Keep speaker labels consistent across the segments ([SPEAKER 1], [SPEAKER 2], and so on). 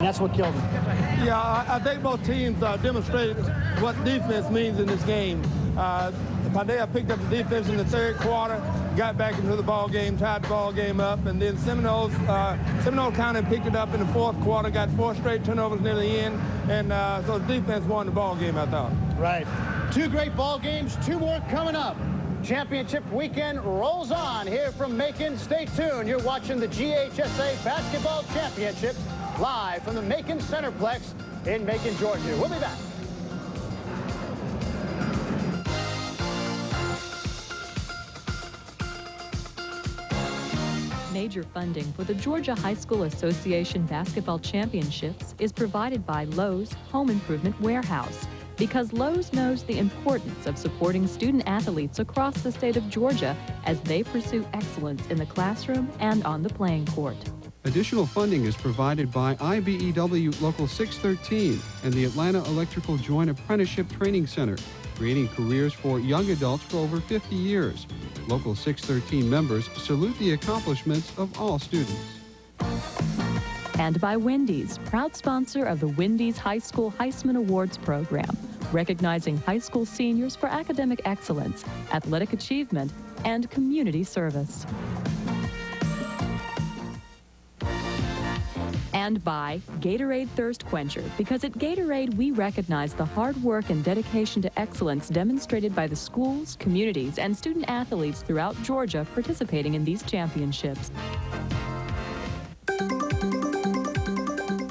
[SPEAKER 1] that's what killed them.
[SPEAKER 2] Yeah, I think both teams demonstrated what defense means in this game. Paideia picked up the defense in the third quarter, got back into the ball game, tied the ball game up, and then Seminole County picked it up in the fourth quarter, got 4 straight turnovers near the end, and so the defense won the ball game, I thought.
[SPEAKER 1] Right. 2 great ball games, 2 more coming up. Championship weekend rolls on here from Macon. Stay tuned. You're watching the GHSA Basketball Championship live from the Macon Centerplex in Macon, Georgia. We'll be back.
[SPEAKER 3] Major funding for the Georgia High School Association Basketball Championships is provided by Lowe's Home Improvement Warehouse, because Lowe's knows the importance of supporting student athletes across the state of Georgia as they pursue excellence in the classroom and on the playing court.
[SPEAKER 4] Additional funding is provided by IBEW Local 613 and the Atlanta Electrical Joint Apprenticeship Training Center, creating careers for young adults for over 50 years. Local 613 members salute the accomplishments of all students.
[SPEAKER 3] And by Wendy's, proud sponsor of the Wendy's High School Heisman Awards program, recognizing high school seniors for academic excellence, athletic achievement, and community service. And by Gatorade Thirst Quencher, because at Gatorade we recognize the hard work and dedication to excellence demonstrated by the schools, communities, and student athletes throughout Georgia participating in these championships.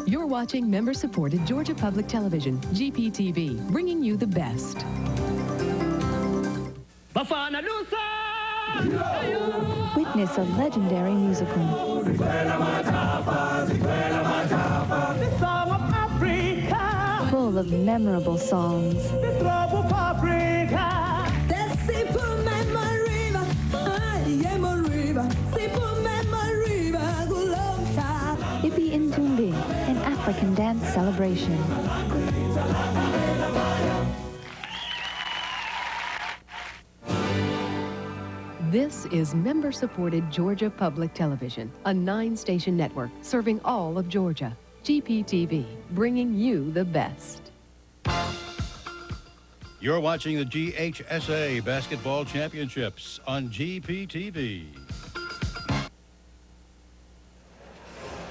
[SPEAKER 5] You're watching member-supported Georgia Public Television, GPTV, bringing you the best.
[SPEAKER 6] Witness a legendary musical. Full of memorable songs. Ibi Intumbi, an African dance celebration.
[SPEAKER 5] This is member-supported Georgia Public Television, a 9-station network serving all of Georgia. GPTV, bringing you the best.
[SPEAKER 7] You're watching the GHSA Basketball Championships on GPTV.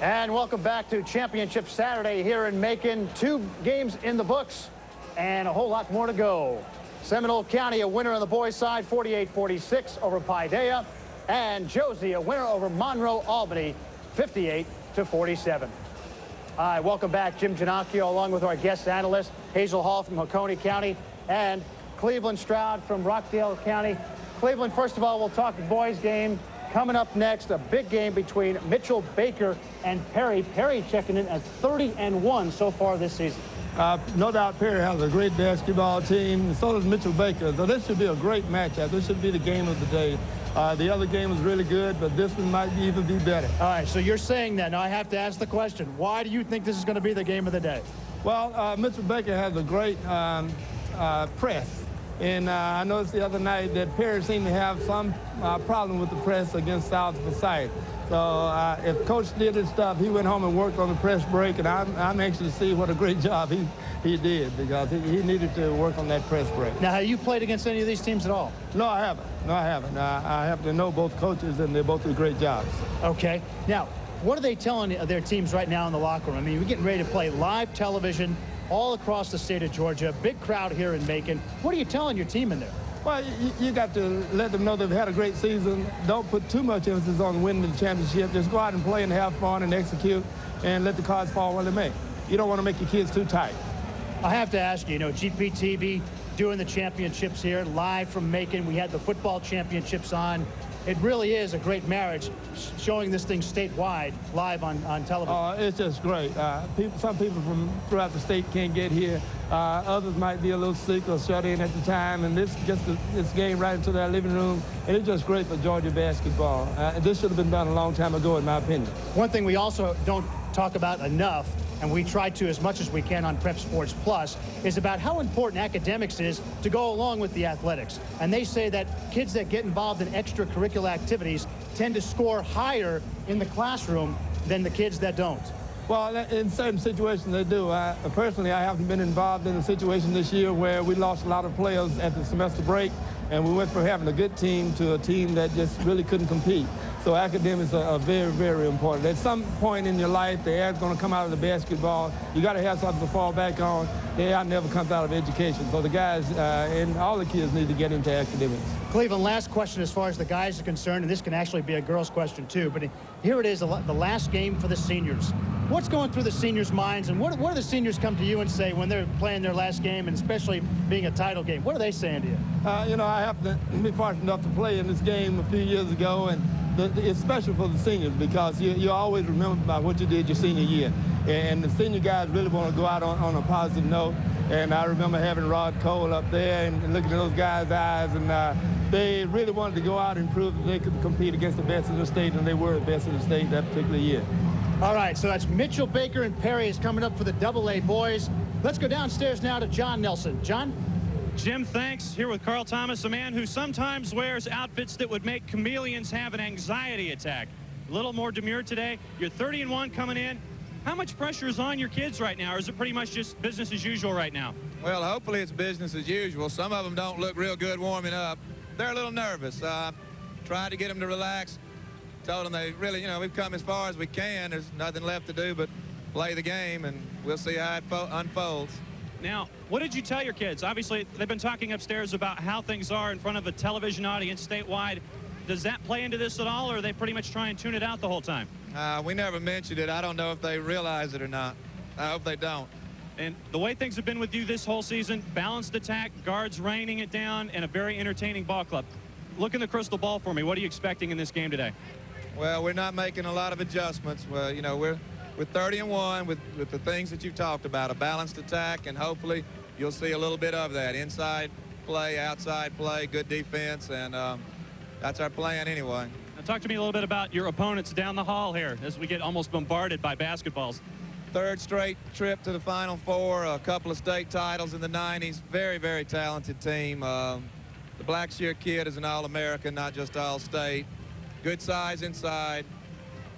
[SPEAKER 1] And welcome back to Championship Saturday here in Macon. 2 games in the books and a whole lot more to go. Seminole County, a winner on the boys' side, 48-46 over Paideia. And Josie, a winner over Monroe Albany, 58-47. All right, welcome back, Jim Ginocchio, along with our guest analyst, Hazel Hall from Oconee County, and Cleveland Stroud from Rockdale County. Cleveland, first of all, we'll talk the boys' game. Coming up next, a big game between Mitchell Baker and Perry. Perry checking in at 30-1 so far this season.
[SPEAKER 2] No doubt Perry has a great basketball team, and so does Mitchell Baker. So this should be a great matchup. This should be the game of the day. The other game was really good, but this one might even be better.
[SPEAKER 1] All right, so you're saying that. Now I have to ask the question, why do you think this is going to be the game of the day?
[SPEAKER 2] Well, Mitchell Baker has a great press. And I noticed the other night that Perry seemed to have some problem with the press against South Forsyth. So if Coach did his stuff, he went home and worked on the press break, and I'm anxious to see what a great job he did, because he needed to work on that press break.
[SPEAKER 1] Now, have you played against any of these teams at all?
[SPEAKER 2] No, I haven't. No, I haven't. I happen to know both coaches, and they both do great jobs.
[SPEAKER 1] Okay. Now, what are they telling their teams right now in the locker room? I mean, we're getting ready to play live television all across the state of Georgia, big crowd here in Macon. What are you telling your team in there?
[SPEAKER 2] Well, you got to let them know they've had a great season. Don't put too much emphasis on winning the championship. Just go out and play and have fun and execute and let the cards fall where they may. You don't want to make your kids too tight.
[SPEAKER 1] I have to ask you, GPTV doing the championships here live from Macon. We had the football championships on. It really is a great marriage, showing this thing statewide, live on television.
[SPEAKER 2] It's just great. Some people from throughout the state can't get here. Others might be a little sick or shut in at the time, and this game right into their living room, and it's just great for Georgia basketball. This should have been done a long time ago, in my opinion.
[SPEAKER 1] One thing we also don't talk about enough, and we try to as much as we can on Prep Sports Plus, is about how important academics is to go along with the athletics. And they say that kids that get involved in extracurricular activities tend to score higher in the classroom than the kids that don't.
[SPEAKER 2] Well, in certain situations they do. Personally, I haven't been involved in a situation this year where we lost a lot of players at the semester break, and we went from having a good team to a team that just really couldn't compete. So academics are very, very important. At some point in your life, the air's going to come out of the basketball. You got to have something to fall back on. The air never comes out of education. So the guys and all the kids need to get into academics.
[SPEAKER 1] Cleveland, last question as far as the guys are concerned, and this can actually be a girls' question too, but here it is, the last game for the seniors. What's going through the seniors' minds, and what do the seniors come to you and say when they're playing their last game, and especially being a title game? What are they saying to you?
[SPEAKER 2] You know, I happened to be fortunate enough to play in this game a few years ago, and it's special for the seniors because you always remember about what you did your senior year. And the senior guys really want to go out on a positive note. And I remember having Rod Cole up there and looking at those guys' eyes, and they really wanted to go out and prove that they could compete against the best in the state, and they were the best in the state that particular year.
[SPEAKER 1] All right, so that's Mitchell Baker and Perry is coming up for the AA boys. Let's go downstairs now to John Nelson. John?
[SPEAKER 8] Jim, thanks. Here with Carl Thomas, a man who sometimes wears outfits that would make chameleons have an anxiety attack. A little more demure today. You're 30-1 coming in. How much pressure is on your kids right now, or is it pretty much just business as usual right now?
[SPEAKER 9] Well, hopefully it's business as usual. Some of them don't look real good warming up. They're a little nervous. Tried to get them to relax. Told them they really, you know, we've come as far as we can. There's nothing left to do but play the game, and we'll see how it unfolds.
[SPEAKER 8] Now, what did you tell your kids? Obviously, they've been talking upstairs about how things are in front of a television audience statewide. Does that play into this at all, or are they pretty much try and tune it out the whole time?
[SPEAKER 9] We never mentioned it. I don't know if they realize it or not. I hope they don't.
[SPEAKER 8] And the way things have been with you this whole season, balanced attack, guards raining it down, and a very entertaining ball club. Look in the crystal ball for me. What are you expecting in this game today?
[SPEAKER 9] Well, we're not making a lot of adjustments. Well, you know, we're 30-1 with the things that you've talked about, a balanced attack, and hopefully you'll see a little bit of that. Inside play, outside play, good defense, and that's our plan anyway.
[SPEAKER 8] Now talk to me a little bit about your opponents down the hall here as we get almost bombarded by basketballs.
[SPEAKER 9] Third straight trip to the Final Four, a couple of state titles in the 90s. Very, very talented team. The Blackshear kid is an All-American, not just All-State. Good size inside,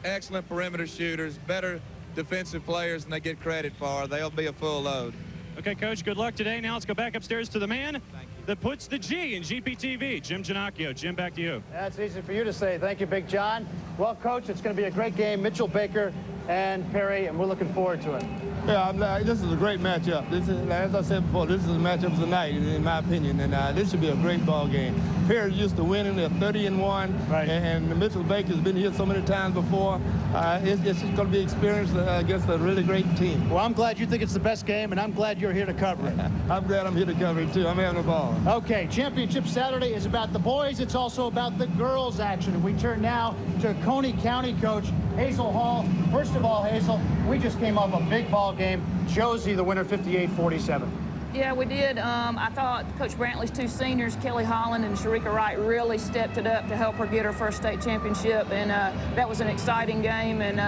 [SPEAKER 9] excellent perimeter shooters, better defensive players than they get credit for. They'll be a full load.
[SPEAKER 8] Okay, Coach, good luck today. Now let's go back upstairs to the man that puts the G in GPTV, Jim Giannacchio. Jim, back to you.
[SPEAKER 1] That's easy for you to say. Thank you, Big John. Well, Coach, it's going to be a great game. Mitchell Baker and Perry, and we're looking forward to it.
[SPEAKER 2] Yeah, this is a great matchup. This is, as I said before, this is a matchup of the night, in my opinion, and this should be a great ball game. Perry's used to winning. They're 30-1,
[SPEAKER 1] right.
[SPEAKER 2] and Mitchell Baker's been here so many times before. It's going to be experienced against a really great team.
[SPEAKER 1] Well, I'm glad you think it's the best game, and I'm glad you're here to cover it.
[SPEAKER 2] I'm glad I'm here to cover it, too. I'm having a ball.
[SPEAKER 1] Okay, Championship Saturday is about the boys. It's also about the girls' action. And we turn now to Coney County coach Hazel Hall. First of all, Hazel, we just came off a big ball game. Josie, the winner, 58-47.
[SPEAKER 10] Yeah, we did. I thought Coach Brantley's two seniors, Kelly Holland and Sharika Wright, really stepped it up to help her get her first state championship, and that was an exciting game, and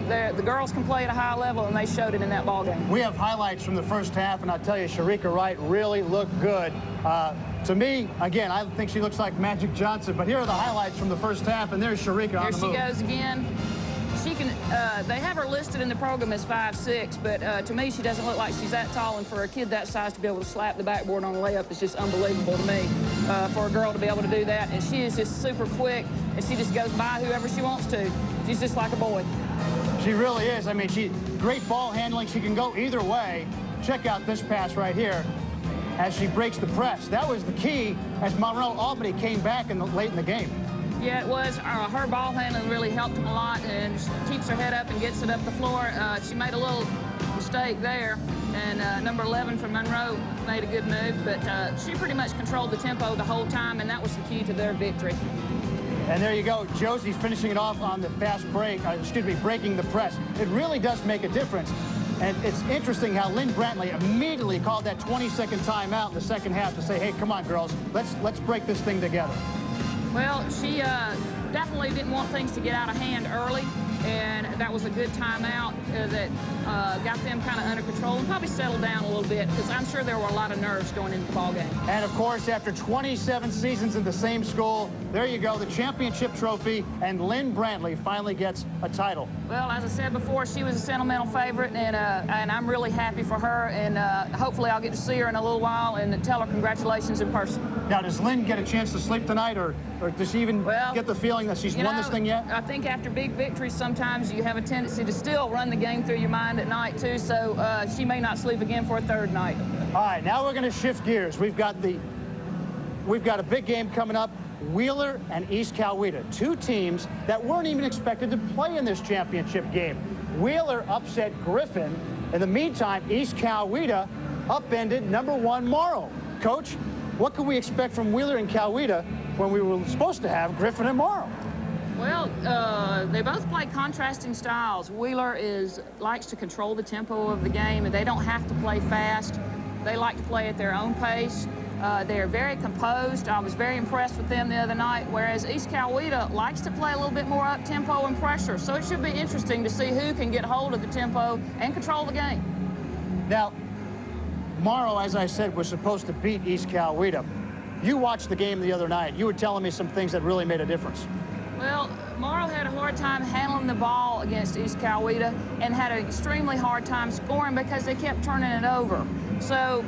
[SPEAKER 10] the girls can play at a high level, and they showed it in that ball game.
[SPEAKER 1] We have highlights from the first half, and I'll tell you, Sharika Wright really looked good. To me, again, I think she looks like Magic Johnson, but here are the highlights from the first half, and there's Sharika on the move.
[SPEAKER 10] Here she goes again. She can, they have her listed in the program as 5'6", but to me, she doesn't look like she's that tall, and for a kid that size to be able to slap the backboard on a layup is just unbelievable to me, for a girl to be able to do that. And she is just super quick, and she just goes by whoever she wants to. She's just like a boy.
[SPEAKER 1] She really is. I mean, great ball handling. She can go either way. Check out this pass right here as she breaks the press. That was the key as Monroe Albany came back late in the game.
[SPEAKER 10] Yeah, it was. Her ball handling really helped them a lot, and she keeps her head up and gets it up the floor. She made a little mistake there, and number 11 from Monroe made a good move, but she pretty much controlled the tempo the whole time, and that was the key to their victory.
[SPEAKER 1] And there you go. Josie's finishing it off on the fast break, breaking the press. It really does make a difference. And it's interesting how Lynn Brantley immediately called that 20-second timeout in the second half to say, hey, come on, girls, let's break this thing together.
[SPEAKER 10] Well, definitely didn't want things to get out of hand early, and that was a good timeout that got them kind of under control and probably settled down a little bit, because I'm sure there were a lot of nerves going into the ball game.
[SPEAKER 1] And of course, after 27 seasons in the same school, there you go, the championship trophy, and Lynn Brantley finally gets a title.
[SPEAKER 10] Well, as I said before, she was a sentimental favorite, and I'm really happy for her, and hopefully I'll get to see her in a little while and tell her congratulations in person.
[SPEAKER 1] Now, does Lynn get a chance to sleep tonight, or does she even get the feeling that she's won this thing yet?
[SPEAKER 10] I think after big victories, sometimes you have a tendency to still run the game through your mind at night, too, so she may not sleep again for a third night.
[SPEAKER 1] All right, now we're going to shift gears. We've got a big game coming up. Wheeler and East Coweta, two teams that weren't even expected to play in this championship game. Wheeler upset Griffin. In the meantime, East Coweta upended #1 Morrow. Coach, what can we expect from Wheeler and Coweta when we were supposed to have Griffin and Morrow?
[SPEAKER 10] Well, they both play contrasting styles. Wheeler likes to control the tempo of the game, and they don't have to play fast. They like to play at their own pace. They are very composed. I was very impressed with them the other night, whereas East Coweta likes to play a little bit more up-tempo and pressure. So it should be interesting to see who can get hold of the tempo and control the game.
[SPEAKER 1] Now, Morrow, as I said, was supposed to beat East Coweta. You watched the game the other night. You were telling me some things that really made a difference.
[SPEAKER 10] Well, Morrow had a hard time handling the ball against East Coweta and had an extremely hard time scoring because they kept turning it over. So,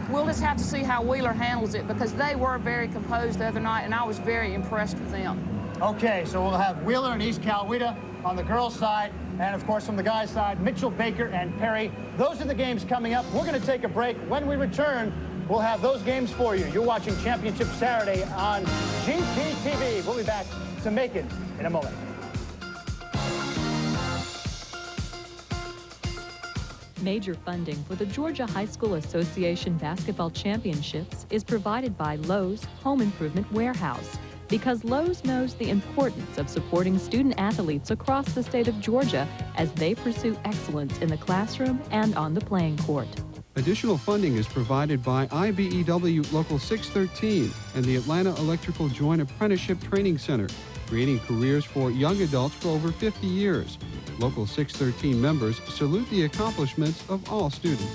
[SPEAKER 10] we'll just have to see how Wheeler handles it, because they were very composed the other night, and I was very impressed with them.
[SPEAKER 1] Okay, so we'll have Wheeler and East Coweta on the girls' side, and of course from the guys' side, Mitchell, Baker, and Perry. Those are the games coming up. We're going to take a break. When we return, we'll have those games for you. You're watching Championship Saturday on GPTV. We'll be back to Macon in a moment.
[SPEAKER 3] Major funding for the Georgia High School Association Basketball Championships is provided by Lowe's Home Improvement Warehouse, because Lowe's knows the importance of supporting student athletes across the state of Georgia as they pursue excellence in the classroom and on the playing court.
[SPEAKER 4] Additional funding is provided by IBEW Local 613 and the Atlanta Electrical Joint Apprenticeship Training Center, creating careers for young adults for over 50 years. Local 613 members salute the accomplishments of all students.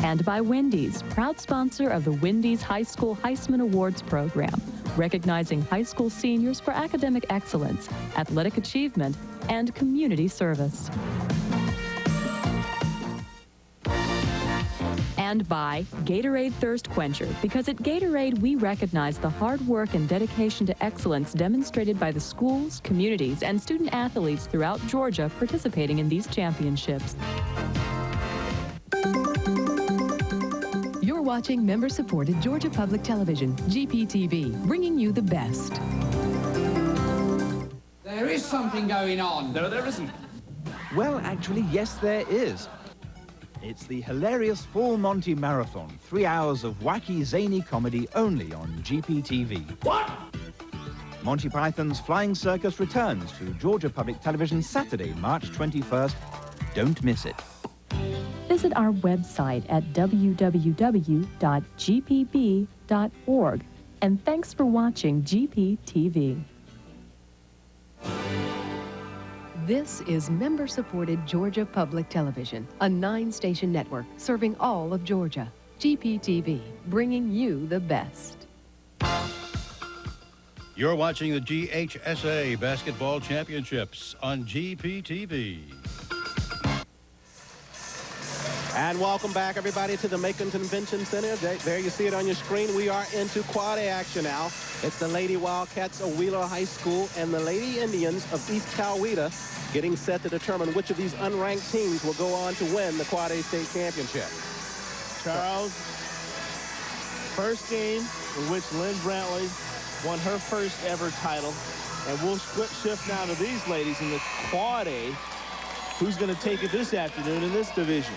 [SPEAKER 3] And by Wendy's, proud sponsor of the Wendy's High School Heisman Awards program, recognizing high school seniors for academic excellence, athletic achievement, and community service. And by Gatorade Thirst Quencher, because at Gatorade we recognize the hard work and dedication to excellence demonstrated by the schools, communities, and student athletes throughout Georgia participating in these championships.
[SPEAKER 5] You're watching member-supported Georgia Public Television, GPTV, bringing you the best.
[SPEAKER 11] There is something going on.
[SPEAKER 12] No, there isn't. Well, actually, yes, there is. It's the hilarious Full Monty Marathon, 3 hours of wacky, zany comedy only on GPTV.
[SPEAKER 11] What?
[SPEAKER 12] Monty Python's Flying Circus returns to Georgia Public Television Saturday, March 21st. Don't miss it.
[SPEAKER 3] Visit our website at www.gpb.org. And thanks for watching GPTV.
[SPEAKER 5] This is member-supported Georgia Public Television, a 9-station network serving all of Georgia. GPTV, bringing you the best.
[SPEAKER 7] You're watching the GHSA Basketball Championships on GPTV.
[SPEAKER 13] And welcome back, everybody, to the Macon Convention Center. There you see it on your screen. We are into quad A action now. It's the Lady Wildcats of Wheeler High School and the Lady Indians of East Coweta getting set to determine which of these unranked teams will go on to win the quad A state championship.
[SPEAKER 2] Charles, first game in which Lynn Brantley won her first ever title. And we'll shift now to these ladies in the quad A. Who's going to take it this afternoon in this division?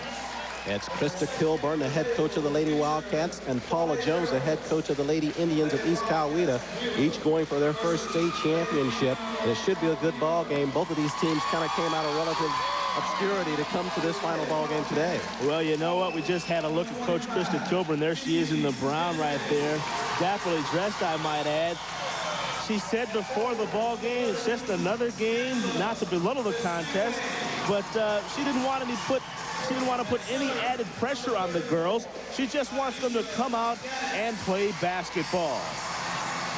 [SPEAKER 13] It's Krista Kilburn, the head coach of the Lady Wildcats, and Paula Jones, the head coach of the Lady Indians of East Coweta, each going for their first state championship. And it should be a good ball game. Both of these teams kind of came out of relative obscurity to come to this final ball game today.
[SPEAKER 14] Well, you know what? We just had a look at Coach Krista Kilburn. There she is in the brown right there. Dapperly dressed, I might add. She said before the ball game, it's just another game, not to belittle the contest, but she didn't want to put any added pressure on the girls. She just wants them to come out and play basketball.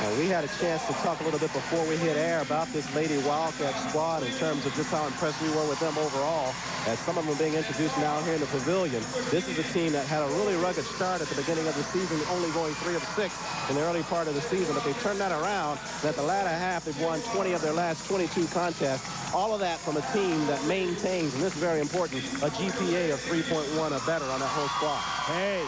[SPEAKER 13] And we had a chance to talk a little bit before we hit air about this Lady Wildcat squad in terms of just how impressed we were with them overall, as some of them being introduced now here in the pavilion. This is a team that had a really rugged start at the beginning of the season, only going 3 of 6 in the early part of the season, but they turned that around, and at the latter half, they've won 20 of their last 22 contests. All of that from a team that maintains, and this is very important, a GPA of 3.1 or better on that whole squad.
[SPEAKER 14] Hey.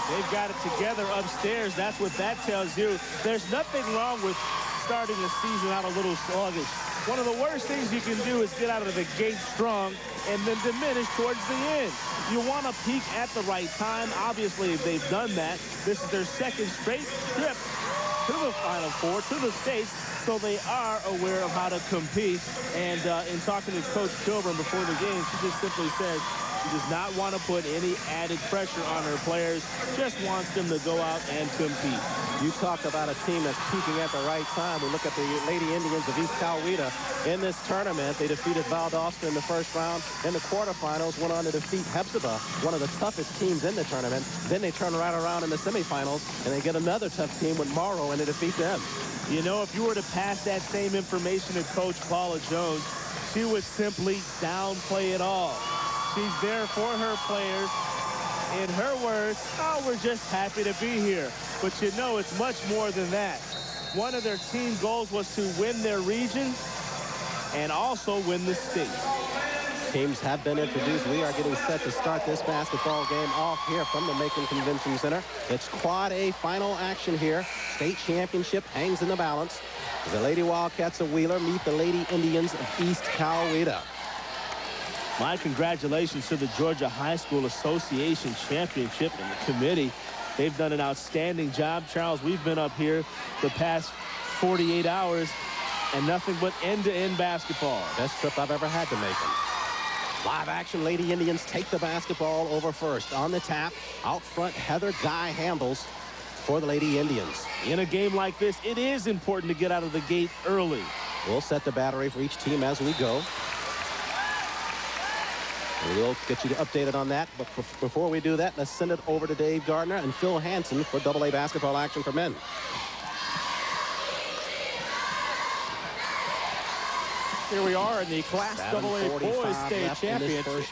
[SPEAKER 14] They've got it together upstairs. That's what that tells you. There's nothing wrong with starting the season out a little sluggish. One of the worst things you can do is get out of the gate strong and then diminish towards the end. You want to peak at the right time. Obviously, they've done that. This is their second straight trip to the Final Four, to the States, so they are aware of how to compete. And in talking to Coach Kilburn before the game, she just simply says, she does not want to put any added pressure on her players, just wants them to go out and compete.
[SPEAKER 13] You talked about a team that's peaking at the right time. We look at the Lady Indians of East Coweta. In this tournament, they defeated Valdosta in the first round. In the quarterfinals, went on to defeat Hephzibah, one of the toughest teams in the tournament. Then they turn right around in the semifinals, and they get another tough team with Morrow, and they defeat them.
[SPEAKER 14] You know, if you were to pass that same information to Coach Paula Jones, she would simply downplay it all. She's there for her players. In her words, oh, we're just happy to be here. But you know, it's much more than that. One of their team goals was to win their region and also win the state.
[SPEAKER 13] Teams have been introduced. We are getting set to start this basketball game off here from the Macon Convention Center. It's Quad A final action here. State championship hangs in the balance. The Lady Wildcats of Wheeler meet the Lady Indians of East Coweta.
[SPEAKER 14] My congratulations to the Georgia High School Association Championship and the committee. They've done an outstanding job. Charles, we've been up here the past 48 hours and nothing but end-to-end basketball.
[SPEAKER 13] Best trip I've ever had to Macon. Live action, Lady Indians take the basketball over first. On the tap, out front, Heather Guy handles for the Lady Indians.
[SPEAKER 14] In a game like this, it is important to get out of the gate early.
[SPEAKER 13] We'll set the battery for each team as we go. And we'll get you updated on that. But before we do that, let's send it over to Dave Gardner and Phil Hansen for AA basketball action for men.
[SPEAKER 15] Here we are in the Class AA Boys State Championship.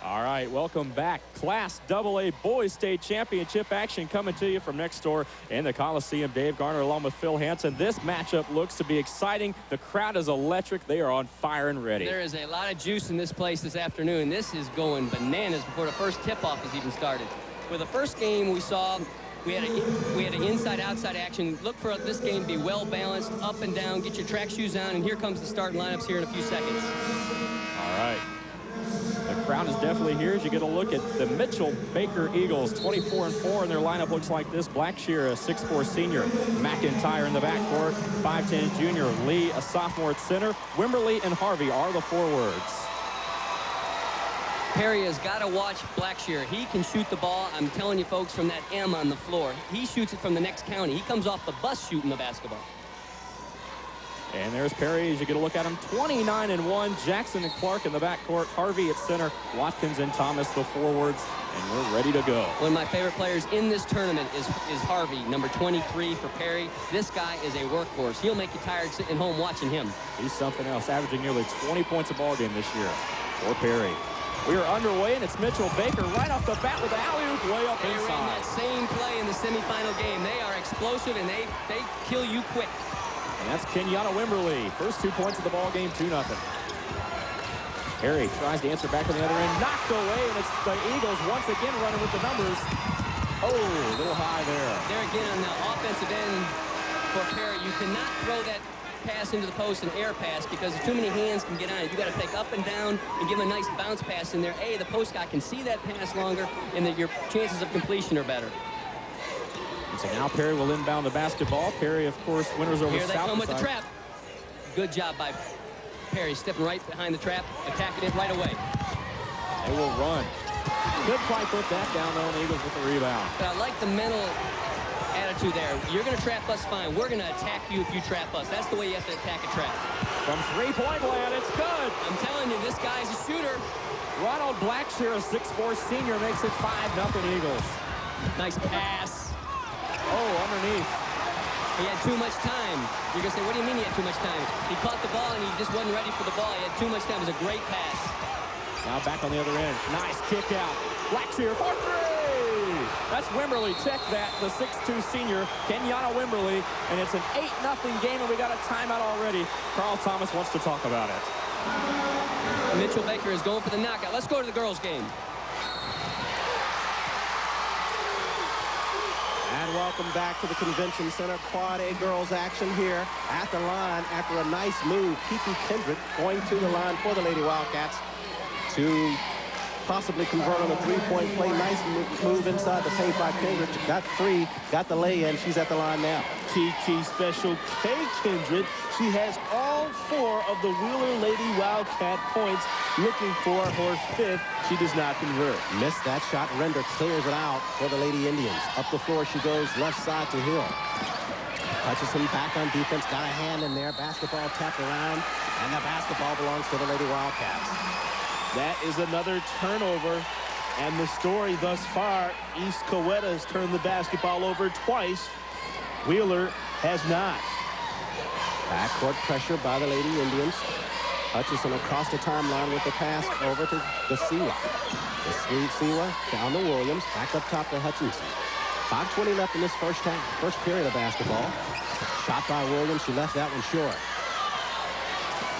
[SPEAKER 15] All right, welcome back. Class AA Boys State Championship action coming to you from next door in the Coliseum. Dave Garner along with Phil Hansen. This matchup looks to be exciting. The crowd is electric. They are on fire and ready.
[SPEAKER 16] There is a lot of juice in this place this afternoon. This is going bananas before the first tip-off has even started. With the first game we saw, we had an inside-outside action. Look for this game to be well-balanced, up and down. Get your track shoes on, and here comes the starting lineups here in a few seconds.
[SPEAKER 15] All right. The crowd is definitely here as you get a look at the Mitchell Baker Eagles, 24-4, and their lineup looks like this. Blackshear, a 6'4 senior. McIntyre in the backcourt. 5'10 junior. Lee, a sophomore at center. Wimberly and Harvey are the forwards.
[SPEAKER 16] Perry has got to watch Blackshear. He can shoot the ball, I'm telling you folks, from that M on the floor. He shoots it from the next county. He comes off the bus shooting the basketball.
[SPEAKER 15] And there's Perry as you get a look at him. 29-1. Jackson and Clark in the backcourt. Harvey at center. Watkins and Thomas the forwards. And we're ready to go.
[SPEAKER 16] One of my favorite players in this tournament is Harvey, number 23 for Perry. This guy is a workhorse. He'll make you tired sitting home watching him.
[SPEAKER 15] He's something else, averaging nearly 20 points a ball game this year for Perry. We are underway, and it's Mitchell Baker right off the bat with the alley-oop way up
[SPEAKER 16] they
[SPEAKER 15] inside.
[SPEAKER 16] They ran that same play in the semifinal game. They are explosive, and they kill you quick.
[SPEAKER 15] And that's Kenyatta Wimberly. First 2 points of the ball game, 2-0. Perry tries to answer back on the other end. Knocked away, and it's the Eagles once again running with the numbers. Oh, a little high there.
[SPEAKER 16] There again on the offensive end for Perry. You cannot throw that pass into the post, an air pass, because too many hands can get on it. You got to take up and down and give him a nice bounce pass in there. The post guy can see that pass longer, and that your chances of completion are better.
[SPEAKER 15] And so now Perry will inbound the basketball. Perry, of course, winners over
[SPEAKER 16] Here they
[SPEAKER 15] South
[SPEAKER 16] come with the
[SPEAKER 15] side.
[SPEAKER 16] trap. Good job by Perry stepping right behind the trap, attacking it right away.
[SPEAKER 15] They will run. Couldn't quite put that down, though, and Eagles with the rebound.
[SPEAKER 16] But I like the mental attitude there. You're going to trap us, fine. We're going to attack you if you trap us. That's the way you have to attack a trap.
[SPEAKER 15] From three-point land, it's good.
[SPEAKER 16] I'm telling you, this guy's a shooter.
[SPEAKER 15] Ronald Blackshear, a 6'4" senior, makes it 5-0 Eagles.
[SPEAKER 16] Nice pass.
[SPEAKER 15] Oh, underneath.
[SPEAKER 16] He had too much time. You're going to say, what do you mean he had too much time? He caught the ball, and he just wasn't ready for the ball. He had too much time. It was a great pass.
[SPEAKER 15] Now back on the other end. Nice kick out. Blackshear for three. That's Wimberly. Check that. The 6'2" senior, Kenyatta Wimberly. And it's an 8-0 game, and we got a timeout already. Carl Thomas wants to talk about it.
[SPEAKER 16] Mitchell Baker is going for the knockout. Let's go to the girls' game.
[SPEAKER 13] And welcome back to the Convention Center. Quad A girls action here at the line after a nice move. Kiki Kendrick going to the line for the Lady Wildcats to possibly convert on a three-point play. Nice move inside the paint by Kendrick. Got free, got the lay-in. She's at the line now.
[SPEAKER 14] Kiki Special K Kendrick. She has all 4 of the Wheeler Lady Wildcat points, looking for her 5th. She does not convert.
[SPEAKER 13] Missed that shot. Render clears it out for the Lady Indians. Up the floor she goes, left side to Hill. Hutchison back on defense, got a hand in there. Basketball tapped around, and the basketball belongs to the Lady Wildcats.
[SPEAKER 14] That is another turnover, and the story thus far, East Coweta has turned the basketball over twice. Wheeler has not.
[SPEAKER 13] Backcourt pressure by the Lady Indians. Hutchison across the timeline with the pass over to the Siwa. The sweet Siwa down to Williams, back up top to Hutchinson. 5:20 left in this first period of basketball. Shot by Williams, she left that one short.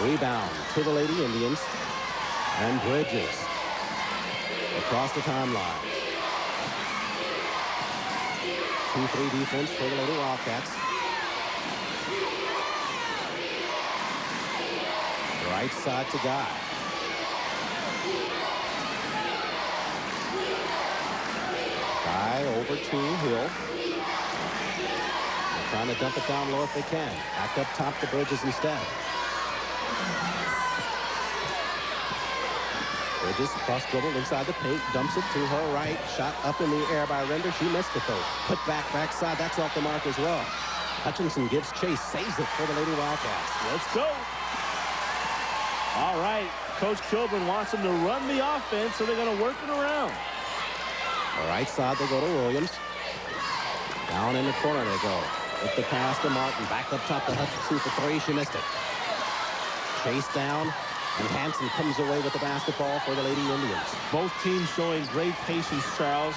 [SPEAKER 13] Rebound to the Lady Indians. And Bridges across the timeline. 2-3 defense for the Lady Wildcats. Right side to Guy. Guy over to Hill. They're trying to dump it down low if they can. Back up top to Bridges instead. Bridges cross dribble inside the paint, dumps it to her right. Shot up in the air by Render. She missed it though. Put backside. That's off the mark as well. Hutchinson gives chase, saves it for the Lady Wildcats.
[SPEAKER 14] Let's go. All right. Coach Kilburn wants them to run the offense, so they're going to work it around.
[SPEAKER 13] The right side they go to Williams. Down in the corner they go. With the pass to Martin. Back up top to Hutchinson for three. She missed it. Chase down. And Hanson comes away with the basketball for the Lady Indians.
[SPEAKER 14] Both teams showing great patience, Charles.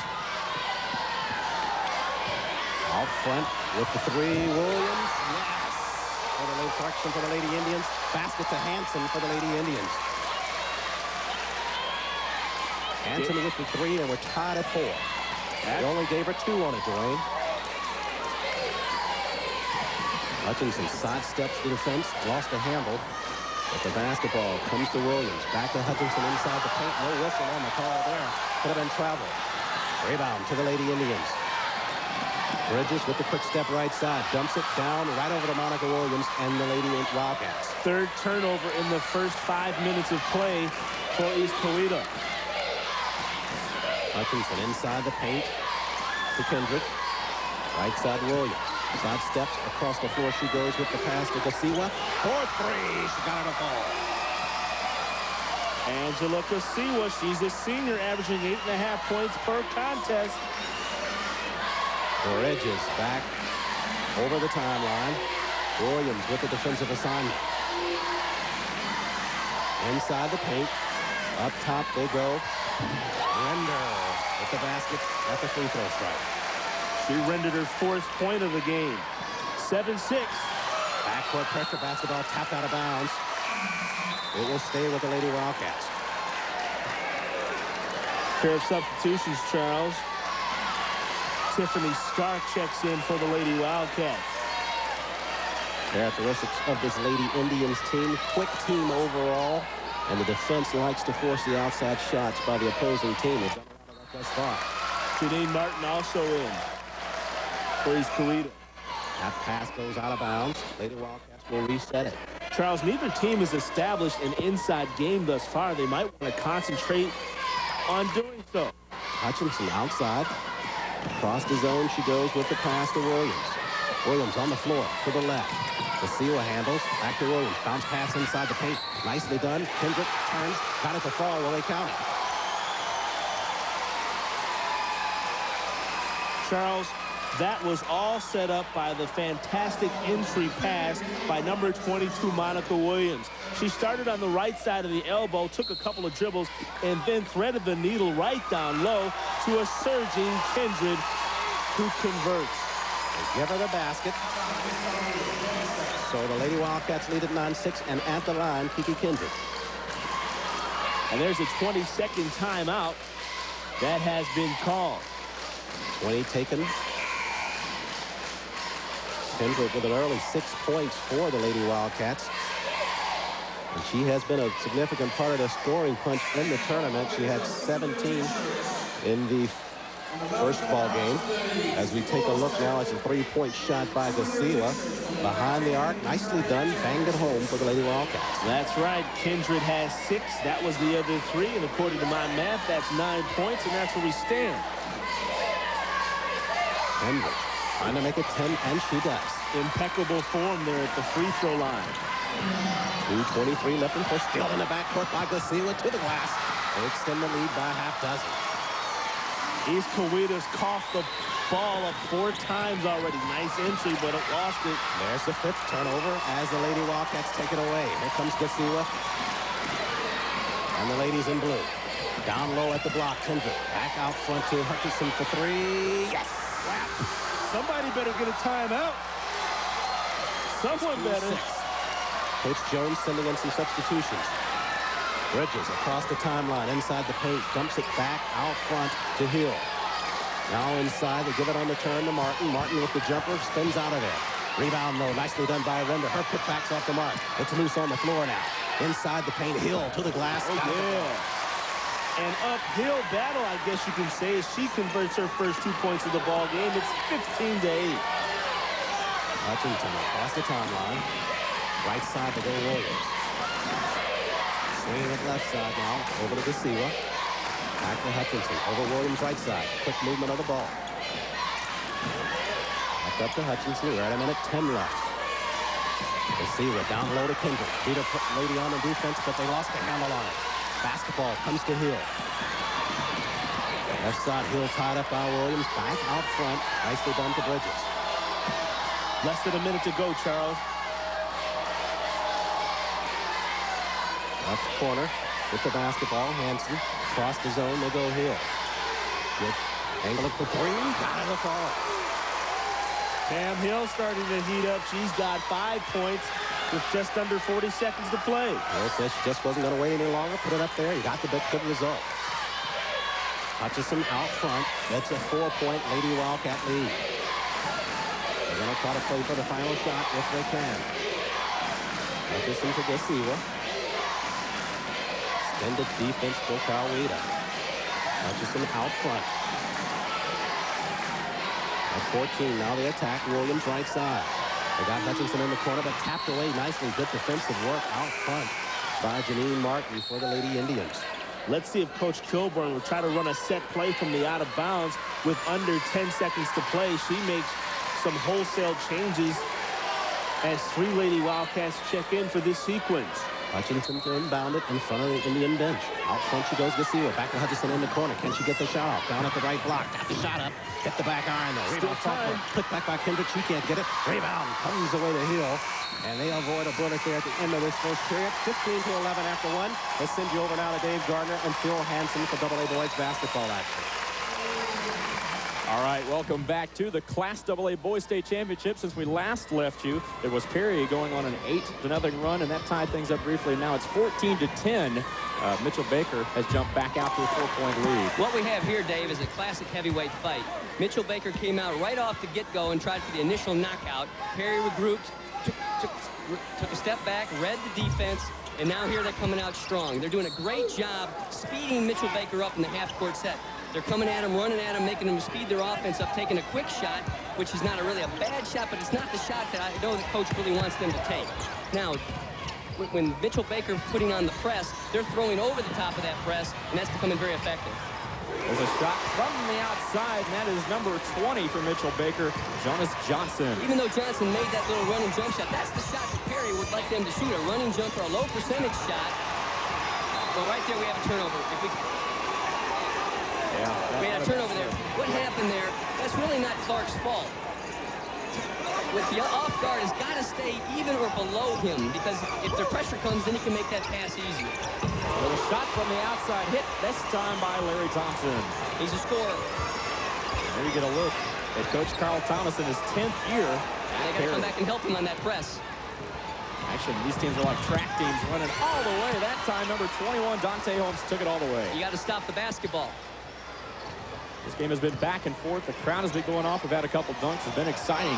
[SPEAKER 13] Out front with the three, Williams. Yes! For the late correction for the Lady Indians. Basket to Hanson for the Lady Indians. Hanson with the three, and we're tied at 4. They only gave her 2 on it, Dwayne. Hutchinson sidesteps the defense, lost the handle. But the basketball comes to Williams. Back to Hutchinson inside the paint. No whistle on the call there. Could have been travel. Rebound to the Lady Indians. Bridges with the quick step right side. Dumps it down right over to Monica Williams and the Lady Wildcats.
[SPEAKER 14] 3rd turnover in the first 5 minutes of play for East Coweta.
[SPEAKER 13] Hutchinson inside the paint to Kendrick. Right side Williams. Side steps across the floor. She goes with the pass to Kasiwa. 4-3. She got it to fall.
[SPEAKER 14] Angela Kasiwa, she's a senior, averaging 8.5 points per contest.
[SPEAKER 13] Bridges back over the timeline. Williams with the defensive assignment. Inside the paint. Up top they go. Render with the basket at the free throw strike.
[SPEAKER 14] She rendered her 4th point of the game. 7-6.
[SPEAKER 13] Backcourt pressure, basketball tapped out of bounds. It will stay with the Lady Wildcats.
[SPEAKER 14] Pair of substitutions, Charles. Tiffany Stark checks in for the Lady Wildcats.
[SPEAKER 13] Characteristics of this Lady Indians team, quick team overall, and the defense likes to force the outside shots by the opposing team. They've done a lot of that thus far.
[SPEAKER 14] Janine Martin also in for East Coweta.
[SPEAKER 13] That pass goes out of bounds. Lady Wildcats will reset it.
[SPEAKER 14] Charles, neither team has established an inside game thus far. They might want to concentrate on doing so.
[SPEAKER 13] Hutchinson outside. Across the zone she goes with the pass to Williams. Williams on the floor to the left. Basile handles. Back to Williams. Bounce pass inside the paint. Nicely done. Kendrick turns. Got it to fall. Will they count it?
[SPEAKER 14] Charles, that was all set up by the fantastic entry pass by number 22, Monica Williams. She started on the right side of the elbow, took a couple of dribbles, and then threaded the needle right down low to a surging Kindred, who converts.
[SPEAKER 13] They give her the basket. So the Lady Wildcats lead at 9-6, and at the line, Kiki Kindred.
[SPEAKER 14] And there's a 20-second timeout that has been called.
[SPEAKER 13] 20 taken. Kendrick with an early 6 points for the Lady Wildcats. And she has been a significant part of the scoring punch in the tournament. She had 17 in the first ball game. As we take a look now, it's a 3-point shot by Gasila. Behind the arc, nicely done, banged it home for the Lady Wildcats.
[SPEAKER 14] That's right, Kindred has 6. That was the other 3, and according to my math, that's 9 points, and that's where we stand.
[SPEAKER 13] Kendrick trying to make it 10, and she does.
[SPEAKER 14] Impeccable form there at the free throw line.
[SPEAKER 13] 2:23 left and first. Still in the backcourt by Gasila to the glass. They extend the lead by a half dozen.
[SPEAKER 14] East Coweda's coughed the ball up 4 times already. Nice entry, but it lost it.
[SPEAKER 13] There's the 5th turnover as the Lady Wildcats take it away. Here comes Gasila. And the ladies in blue. Down low at the block, Kendrick. Back out front to Hutchinson for 3. Yes!
[SPEAKER 14] Somebody better get a timeout. Someone better.
[SPEAKER 13] Coach Jones sending in some substitutions. Bridges across the timeline, inside the paint, dumps it back out front to Hill. Now inside, they give it on the turn to Martin. Martin with the jumper, spins out of there. Rebound, though, nicely done by Render. Her putback's off the mark. It's loose on the floor now. Inside the paint, Hill to the glass.
[SPEAKER 14] Oh, yeah. An uphill battle, I guess you can say, as she converts her first 2 points of the ball game. It's 15-8.
[SPEAKER 13] Hutchinson across the timeline. Right side to go Williams. Swinging it left side now. Over to Gasila. Back to Hutchinson. Over Williams' right side. Quick movement of the ball. Back up to Hutchinson. We're at a minute 10 left. Gasila down low to Kendrick. Beat her lady on the defense, but they lost the handle on it. Basketball comes to Hill. Left side, Hill tied up by Williams. Back out front. Nicely done to Bridges.
[SPEAKER 14] Less than a minute to go, Charles.
[SPEAKER 13] Left corner with the basketball. Hanson across the zone. They go Hill. Good. Angle it for 3. Got it to fall.
[SPEAKER 14] Cam Hill starting to heat up. She's got 5 points with just under 40 seconds to play.
[SPEAKER 13] Hill says she just wasn't going to wait any longer. Put it up there. You got the good result. Hutchinson out front. That's a 4-point Lady Wildcat lead. They're going to try to play for the final shot if they can. Hutchinson to Gasila. Extended defense for Coweta. Hutchinson out front. At 14, now they attack Williams right side. They got Hutchinson in the corner, but tapped away nicely. Good defensive work out front by Janine Martin for the Lady Indians.
[SPEAKER 14] Let's see if Coach Kilburn will try to run a set play from the out of bounds with under 10 seconds to play. She makes some wholesale changes as 3 Lady Wildcats check in for this sequence.
[SPEAKER 13] Hutchinson to inbound it in front of the Indian bench. Out front she goes Gasila. Back to Hutchinson in the corner. Can she get the shot off? Down at the right block. Got the shot up. Hit the back iron though. Rebound time. Put back by Kendrick. She can't get it. Rebound comes away to Hill. And they avoid a bullet there at the end of this first period. 15-11 after 1. Let's send you over now to Dave Gardner and Phil Hansen for AA Boys basketball action.
[SPEAKER 15] All right, welcome back to the Class AA Boys State Championship. Since we last left you, there was Perry going on an 8-0 run, and that tied things up briefly. Now it's 14-10. Mitchell Baker has jumped back out to a 4-point lead.
[SPEAKER 16] What we have here, Dave, is a classic heavyweight fight. Mitchell Baker came out right off the get-go and tried for the initial knockout. Perry regrouped, took a step back, read the defense, and now here they're coming out strong. They're doing a great job speeding Mitchell Baker up in the half-court set. They're coming at him, running at him, making him speed their offense up, taking a quick shot, which is not really a bad shot, but it's not the shot that I know the coach really wants them to take. Now, when Mitchell Baker putting on the press, they're throwing over the top of that press, and that's becoming very effective.
[SPEAKER 15] There's a shot from the outside, and that is number 20 for Mitchell Baker, Jonas Johnson.
[SPEAKER 16] Even though Johnson made that little running jump shot, that's the shot that Perry would like them to shoot, a running jump or a low percentage shot. Well, right there we have a turnover. We had a turnover there. What happened there, that's really not Clark's fault. With the off guard has got to stay even or below him, because if the pressure comes, then he can make that pass easier.
[SPEAKER 15] A little shot from the outside, hit this time by Larry Thompson.
[SPEAKER 16] He's a scorer.
[SPEAKER 15] There you get a look at Coach Carl Thomas in his 10th year.
[SPEAKER 16] They got to come back and help him on that press.
[SPEAKER 15] Actually, these teams are like track teams running all the way. That time, number 21, Dante Holmes, took it all the way.
[SPEAKER 16] You got to stop the basketball.
[SPEAKER 15] This game has been back and forth. The crowd has been going off. We've had a couple dunks. It's been exciting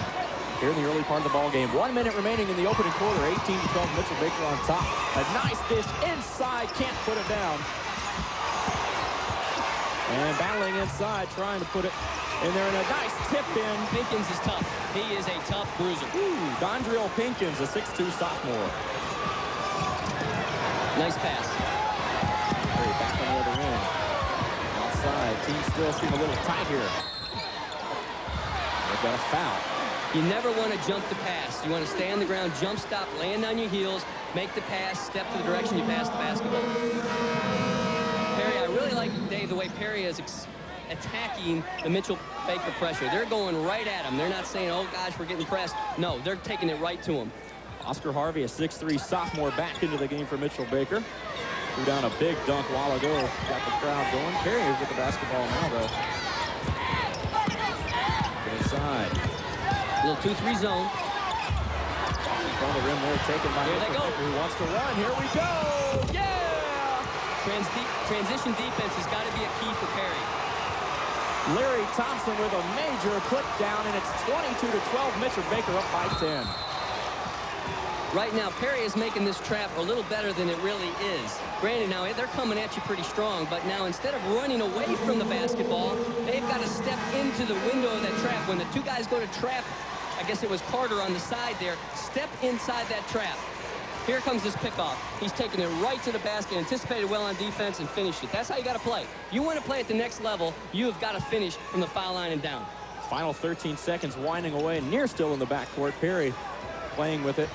[SPEAKER 15] here in the early part of the ball game. 1 minute remaining in the opening quarter. 18-12, Mitchell Baker on top. A nice dish inside. Can't put it down. And battling inside, trying to put it in there, and a nice tip in.
[SPEAKER 16] Pinkins is tough. He is a tough bruiser.
[SPEAKER 15] Dondriel Pinkins, a 6'2 sophomore.
[SPEAKER 16] Nice pass.
[SPEAKER 15] Perry back on the other end. Outside, team still seem a little tight here. They've got a foul.
[SPEAKER 16] You never want to jump the pass. You want to stay on the ground, jump stop, land on your heels, make the pass, step to the direction you pass the basketball. Perry, I really like, Dave, the way Perry is attacking the Mitchell Baker pressure. They're going right at him. They're not saying, oh gosh, we're getting pressed. No, they're taking it right to him.
[SPEAKER 15] Oscar Harvey, a 6'3 sophomore, back into the game for Mitchell Baker. Threw down a big dunk a while ago. Got the crowd going. Perry is with the basketball now, though. Get inside.
[SPEAKER 16] Little 2-3 zone.
[SPEAKER 15] From the rim there, taken by
[SPEAKER 16] Here they go.
[SPEAKER 15] Who wants to run. Here we go.
[SPEAKER 16] Yeah! Transition defense has got to be a key for Perry.
[SPEAKER 15] Larry Thompson with a major put down, and it's 22-12. Mitchell Baker up by 10.
[SPEAKER 16] Right now, Perry is making this trap a little better than it really is. Granted, now they're coming at you pretty strong, but now instead of running away from the basketball, they've got to step into the window of that trap. When the two guys go to trap, I guess it was Carter on the side there, step inside that trap. Here comes this pickoff. He's taking it right to the basket, anticipated well on defense, and finished it. That's how you got to play. If you want to play at the next level, you have got to finish from the foul line and down.
[SPEAKER 15] Final 13 seconds, winding away, near still in the backcourt. Perry playing with it.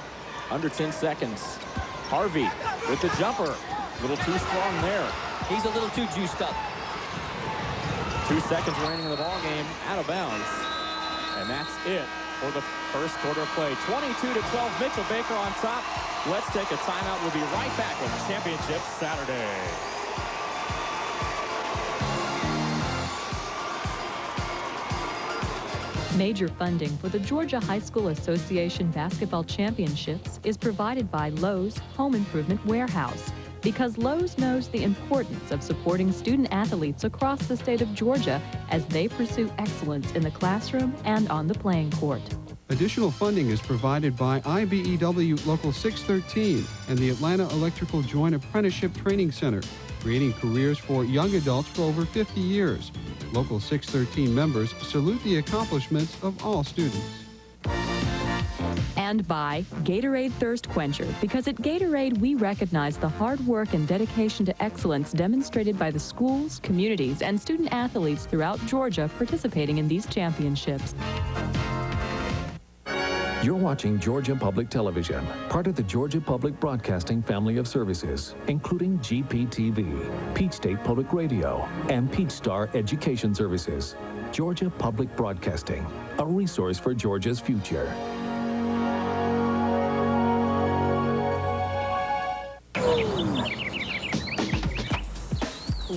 [SPEAKER 15] Under 10 seconds. Harvey with the jumper. A little too strong there.
[SPEAKER 16] He's a little too juiced up.
[SPEAKER 15] 2 seconds remaining in the ball game, out of bounds. And that's it for the first quarter of play. 22-12, Mitchell Baker on top. Let's take a timeout. We'll be right back on Championship Saturday.
[SPEAKER 3] Major funding for the Georgia High School Association Basketball Championships is provided by Lowe's Home Improvement Warehouse, because Lowe's knows the importance of supporting student athletes across the state of Georgia as they pursue excellence in the classroom and on the playing court.
[SPEAKER 4] Additional funding is provided by IBEW Local 613 and the Atlanta Electrical Joint Apprenticeship Training Center, creating careers for young adults for over 50 years. Local 613 members salute the accomplishments of all students.
[SPEAKER 3] And by Gatorade Thirst Quencher, because at Gatorade we recognize the hard work and dedication to excellence demonstrated by the schools, communities, and student athletes throughout Georgia participating in these championships.
[SPEAKER 17] You're watching Georgia Public Television, part of the Georgia Public Broadcasting family of services, including GPTV, Peach State Public Radio, and Peach Star Education Services. Georgia Public Broadcasting, a resource for Georgia's future.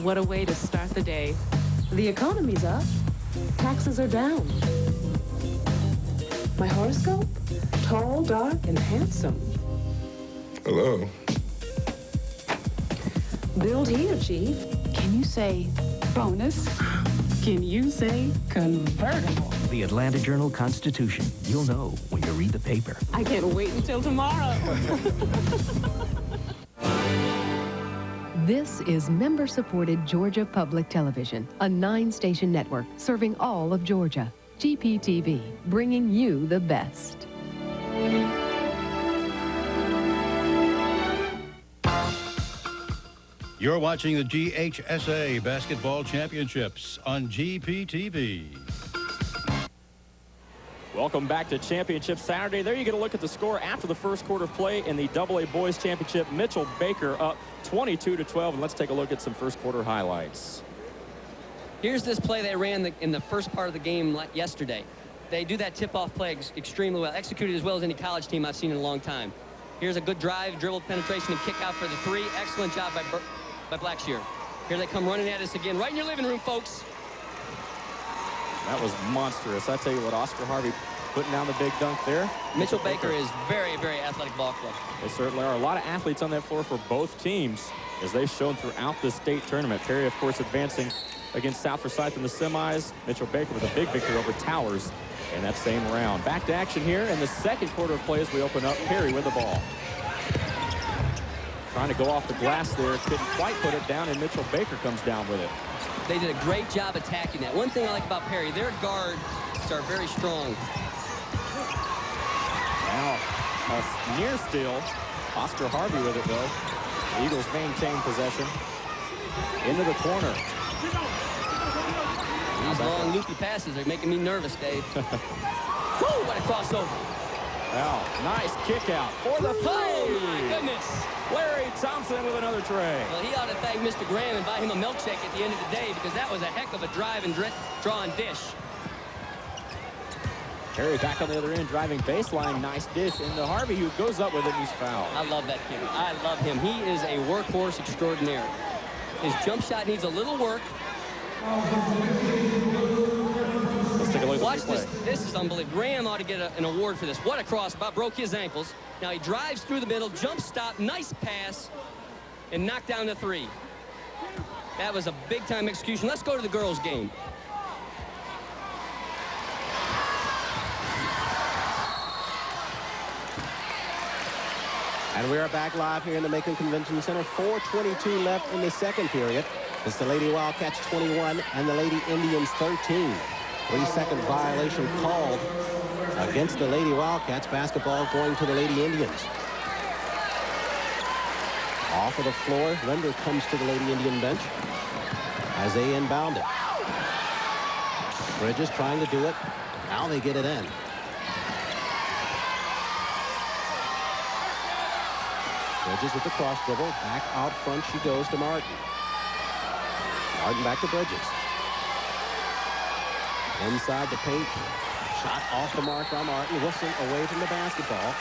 [SPEAKER 18] What a way to start the day. The economy's up. Taxes are down. My horoscope? Tall, dark, and handsome.
[SPEAKER 19] Hello.
[SPEAKER 18] Build here, Chief. Can you say bonus? Can you say convertible?
[SPEAKER 20] The Atlanta Journal-Constitution. You'll know when you read the paper.
[SPEAKER 18] I can't wait until tomorrow.
[SPEAKER 5] This is member-supported Georgia Public Television, a 9-station network serving all of Georgia. GPTV, bringing you the best.
[SPEAKER 7] You're watching the GHSA Basketball Championships on GPTV.
[SPEAKER 15] Welcome back to Championship Saturday. There you get a look at the score after the first quarter of play in the AA Boys Championship. Mitchell Baker up 22-12, and let's take a look at some first quarter highlights.
[SPEAKER 16] Here's this play they ran in the first part of the game yesterday. They do that tip-off play extremely well, executed as well as any college team I've seen in a long time. Here's a good drive, dribble penetration, and kick out for the three. Excellent job by Blackshear. Here they come running at us again, right in your living room, folks.
[SPEAKER 15] That was monstrous. I tell you what, Oscar Harvey putting down the big dunk there.
[SPEAKER 16] Mitchell Baker is very, very athletic ball club.
[SPEAKER 15] They certainly are. A lot of athletes on that floor for both teams, as they've shown throughout the state tournament. Perry, of course, advancing against South Forsyth in the semis. Mitchell Baker with a big victory over Towers in that same round. Back to action here in the second quarter of play as we open up. Perry with the ball. Trying to go off the glass there. Couldn't quite put it down, and Mitchell Baker comes down with it.
[SPEAKER 16] They did a great job attacking that. One thing I like about Perry, their guards are very strong.
[SPEAKER 15] Now, a near steal. Oscar Harvey with it, though. The Eagles maintain possession. Into the corner.
[SPEAKER 16] These long, loopy passes are making me nervous, Dave. Woo, what a crossover.
[SPEAKER 15] Wow, nice kick out for the three.
[SPEAKER 16] Oh, my goodness.
[SPEAKER 15] Larry Thompson with another tray.
[SPEAKER 16] Well, he ought to thank Mr. Graham and buy him a milkshake at the end of the day, because that was a heck of a drive and draw and dish.
[SPEAKER 15] Perry back on the other end, driving baseline. Nice dish into Harvey, who goes up with it, and he's fouled.
[SPEAKER 16] I love that kid. I love him. He is a workhorse extraordinaire. His jump shot needs a little work.
[SPEAKER 15] Let's take a look at
[SPEAKER 16] Watch
[SPEAKER 15] the
[SPEAKER 16] this.
[SPEAKER 15] play.
[SPEAKER 16] This is unbelievable. Graham ought to get an award for this. What a cross. About broke his ankles. Now he drives through the middle, jump stop, nice pass, and knocked down the three. That was a big-time execution. Let's go to the girls' game.
[SPEAKER 13] And we are back live here in the Macon Convention Center. 4:22 left in the second period. It's the Lady Wildcats 21 and the Lady Indians 13. 3-second violation called against the Lady Wildcats. Basketball going to the Lady Indians. Off of the floor, Render comes to the Lady Indian bench as they inbound it. Bridges trying to do it. Now they get it in. Bridges with the cross dribble. Back out front she goes to Martin. Martin back to Bridges. Inside the paint. Shot off the mark by Martin. Whistle away from the basketball.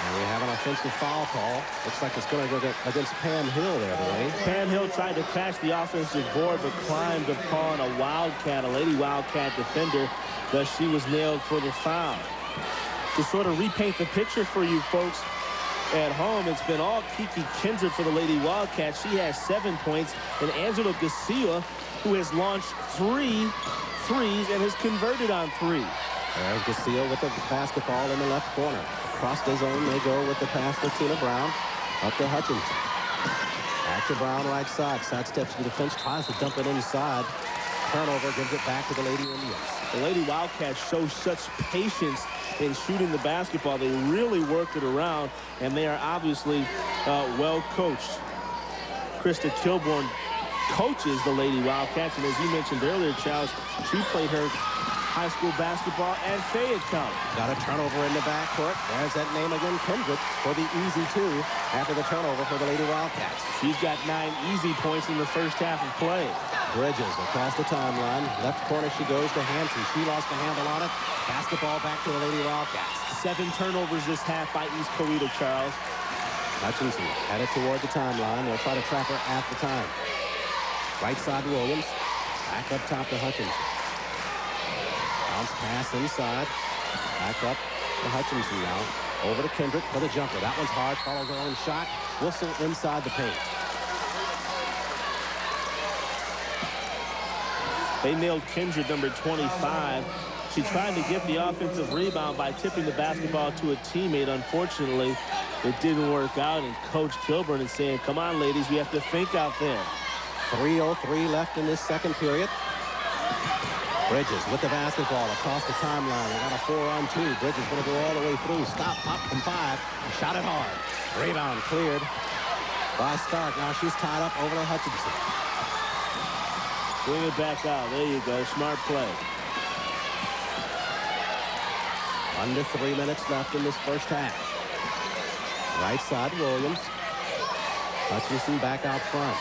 [SPEAKER 13] And we have an offensive foul call. Looks like it's going to go against Pam Hill there, Dwayne.
[SPEAKER 14] Pam Hill tried to catch the offensive board, but climbed upon a Wildcat, a Lady Wildcat defender. Thus she was nailed for the foul. To sort of repaint the picture for you folks at home, it's been all Kiki Kindred for the Lady Wildcats. She has 7 points, and Angela Garcia, who has launched 3 threes and has converted on 3.
[SPEAKER 13] There's Garcia with the basketball in the left corner. Across the zone, they go with the pass to Tina Brown. Up to Hutchinson. Back to Brown, right side. Side steps to the defense, tries to dump it inside. Turnover, gives it back to the Lady Indians.
[SPEAKER 14] The Lady Wildcats show such patience in shooting the basketball. They really worked it around, and they are obviously well coached. Krista Kilborn coaches the Lady Wildcats, and as you mentioned earlier, Charles, she played her high school basketball at Fayette County.
[SPEAKER 13] Got a turnover in the backcourt. There's that name again, Kendrick, for the easy 2 after the turnover for the Lady Wildcats.
[SPEAKER 14] She's got 9 easy points in the first half of play.
[SPEAKER 13] Bridges across the timeline. Left corner she goes to Hanson. She lost the handle on it. Basketball back to the Lady Wildcats.
[SPEAKER 14] 7 turnovers this half by East Coweta, Charles.
[SPEAKER 13] Hutchinson headed toward the timeline. They'll try to trap her at the time. Right side Williams. Back up top to Hutchinson. Bounce pass inside. Back up to Hutchinson now. Over to Kendrick for the jumper. That one's hard. Follows her own shot. Whistle inside the paint.
[SPEAKER 14] They nailed Kindred, number 25. She tried to get the offensive rebound by tipping the basketball to a teammate. Unfortunately, it didn't work out, and Coach Kilburn is saying, come on, ladies, we have to think out there.
[SPEAKER 13] 3:03 left in this second period. Bridges with the basketball across the timeline. They got a 4-on-2. Bridges going to go all the way through. Stop, up from 5. Shot it hard. Rebound cleared by Stark. Now she's tied up over to Hutchinson.
[SPEAKER 14] Bring it back out. There you go. Smart play.
[SPEAKER 13] Under 3 minutes left in this first half. Right side, Williams. Hutchinson back out front.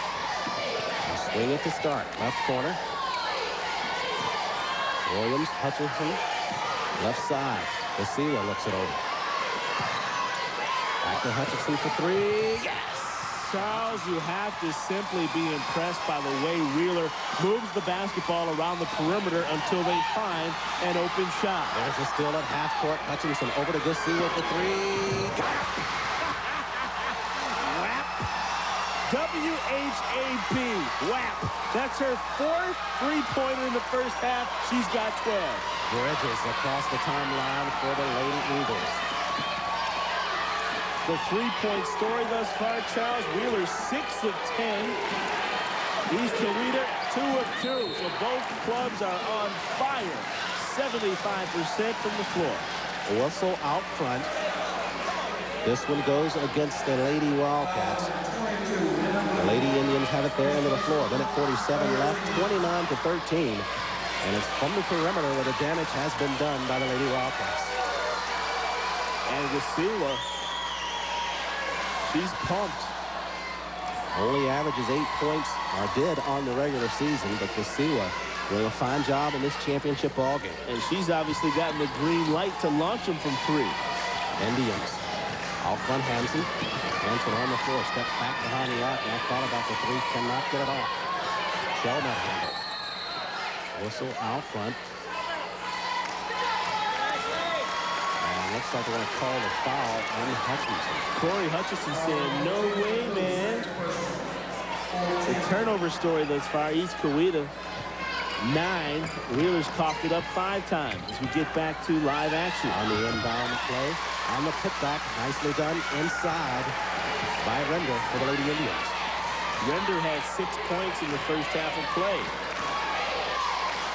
[SPEAKER 13] A swing it to Stark. Left corner. Williams, Hutchinson. Left side. Vasila looks it over. Back to Hutchinson for three. Yes!
[SPEAKER 14] Charles, you have to simply be impressed by the way Wheeler moves the basketball around the perimeter until they find an open shot.
[SPEAKER 13] There's a steal at half court. Hutchinson over to Vasila for three.
[SPEAKER 14] WHAP, WAP. That's her 4th three-pointer in the first half. She's got 12.
[SPEAKER 13] Bridges across the timeline for the Lady Eagles.
[SPEAKER 14] The three-point story thus far, Charles. Wheeler 6 of 10. East Coweta 2 of 2. So both clubs are on fire. 75% from the floor.
[SPEAKER 13] Whistle out front. This one goes against the Lady Wildcats. The Lady Indians have it there into the floor. Minute 47 left, 29-13. And it's from the perimeter where the damage has been done by the Lady Wildcats.
[SPEAKER 14] And Vasila, she's pumped.
[SPEAKER 13] Only averages 8 points, or did on the regular season, but Vasila doing a fine job in this championship ballgame.
[SPEAKER 14] And she's obviously gotten the green light to launch them from three.
[SPEAKER 13] Indians. Out front, Hansen. Hansen on the floor, steps back behind the arc. Now thought about the three, cannot get it off. Shelmet handle. Whistle out front. And looks like they're going to call the foul on Hutchinson.
[SPEAKER 14] Corey Hutchinson saying, no way, man. The turnover story thus far, East Coweta 9. Wheeler's coughed it up 5 times as we get back to live action.
[SPEAKER 13] On the inbound play. On the putback, nicely done inside by Render for the Lady Indians.
[SPEAKER 14] Render had 6 points in the first half of play.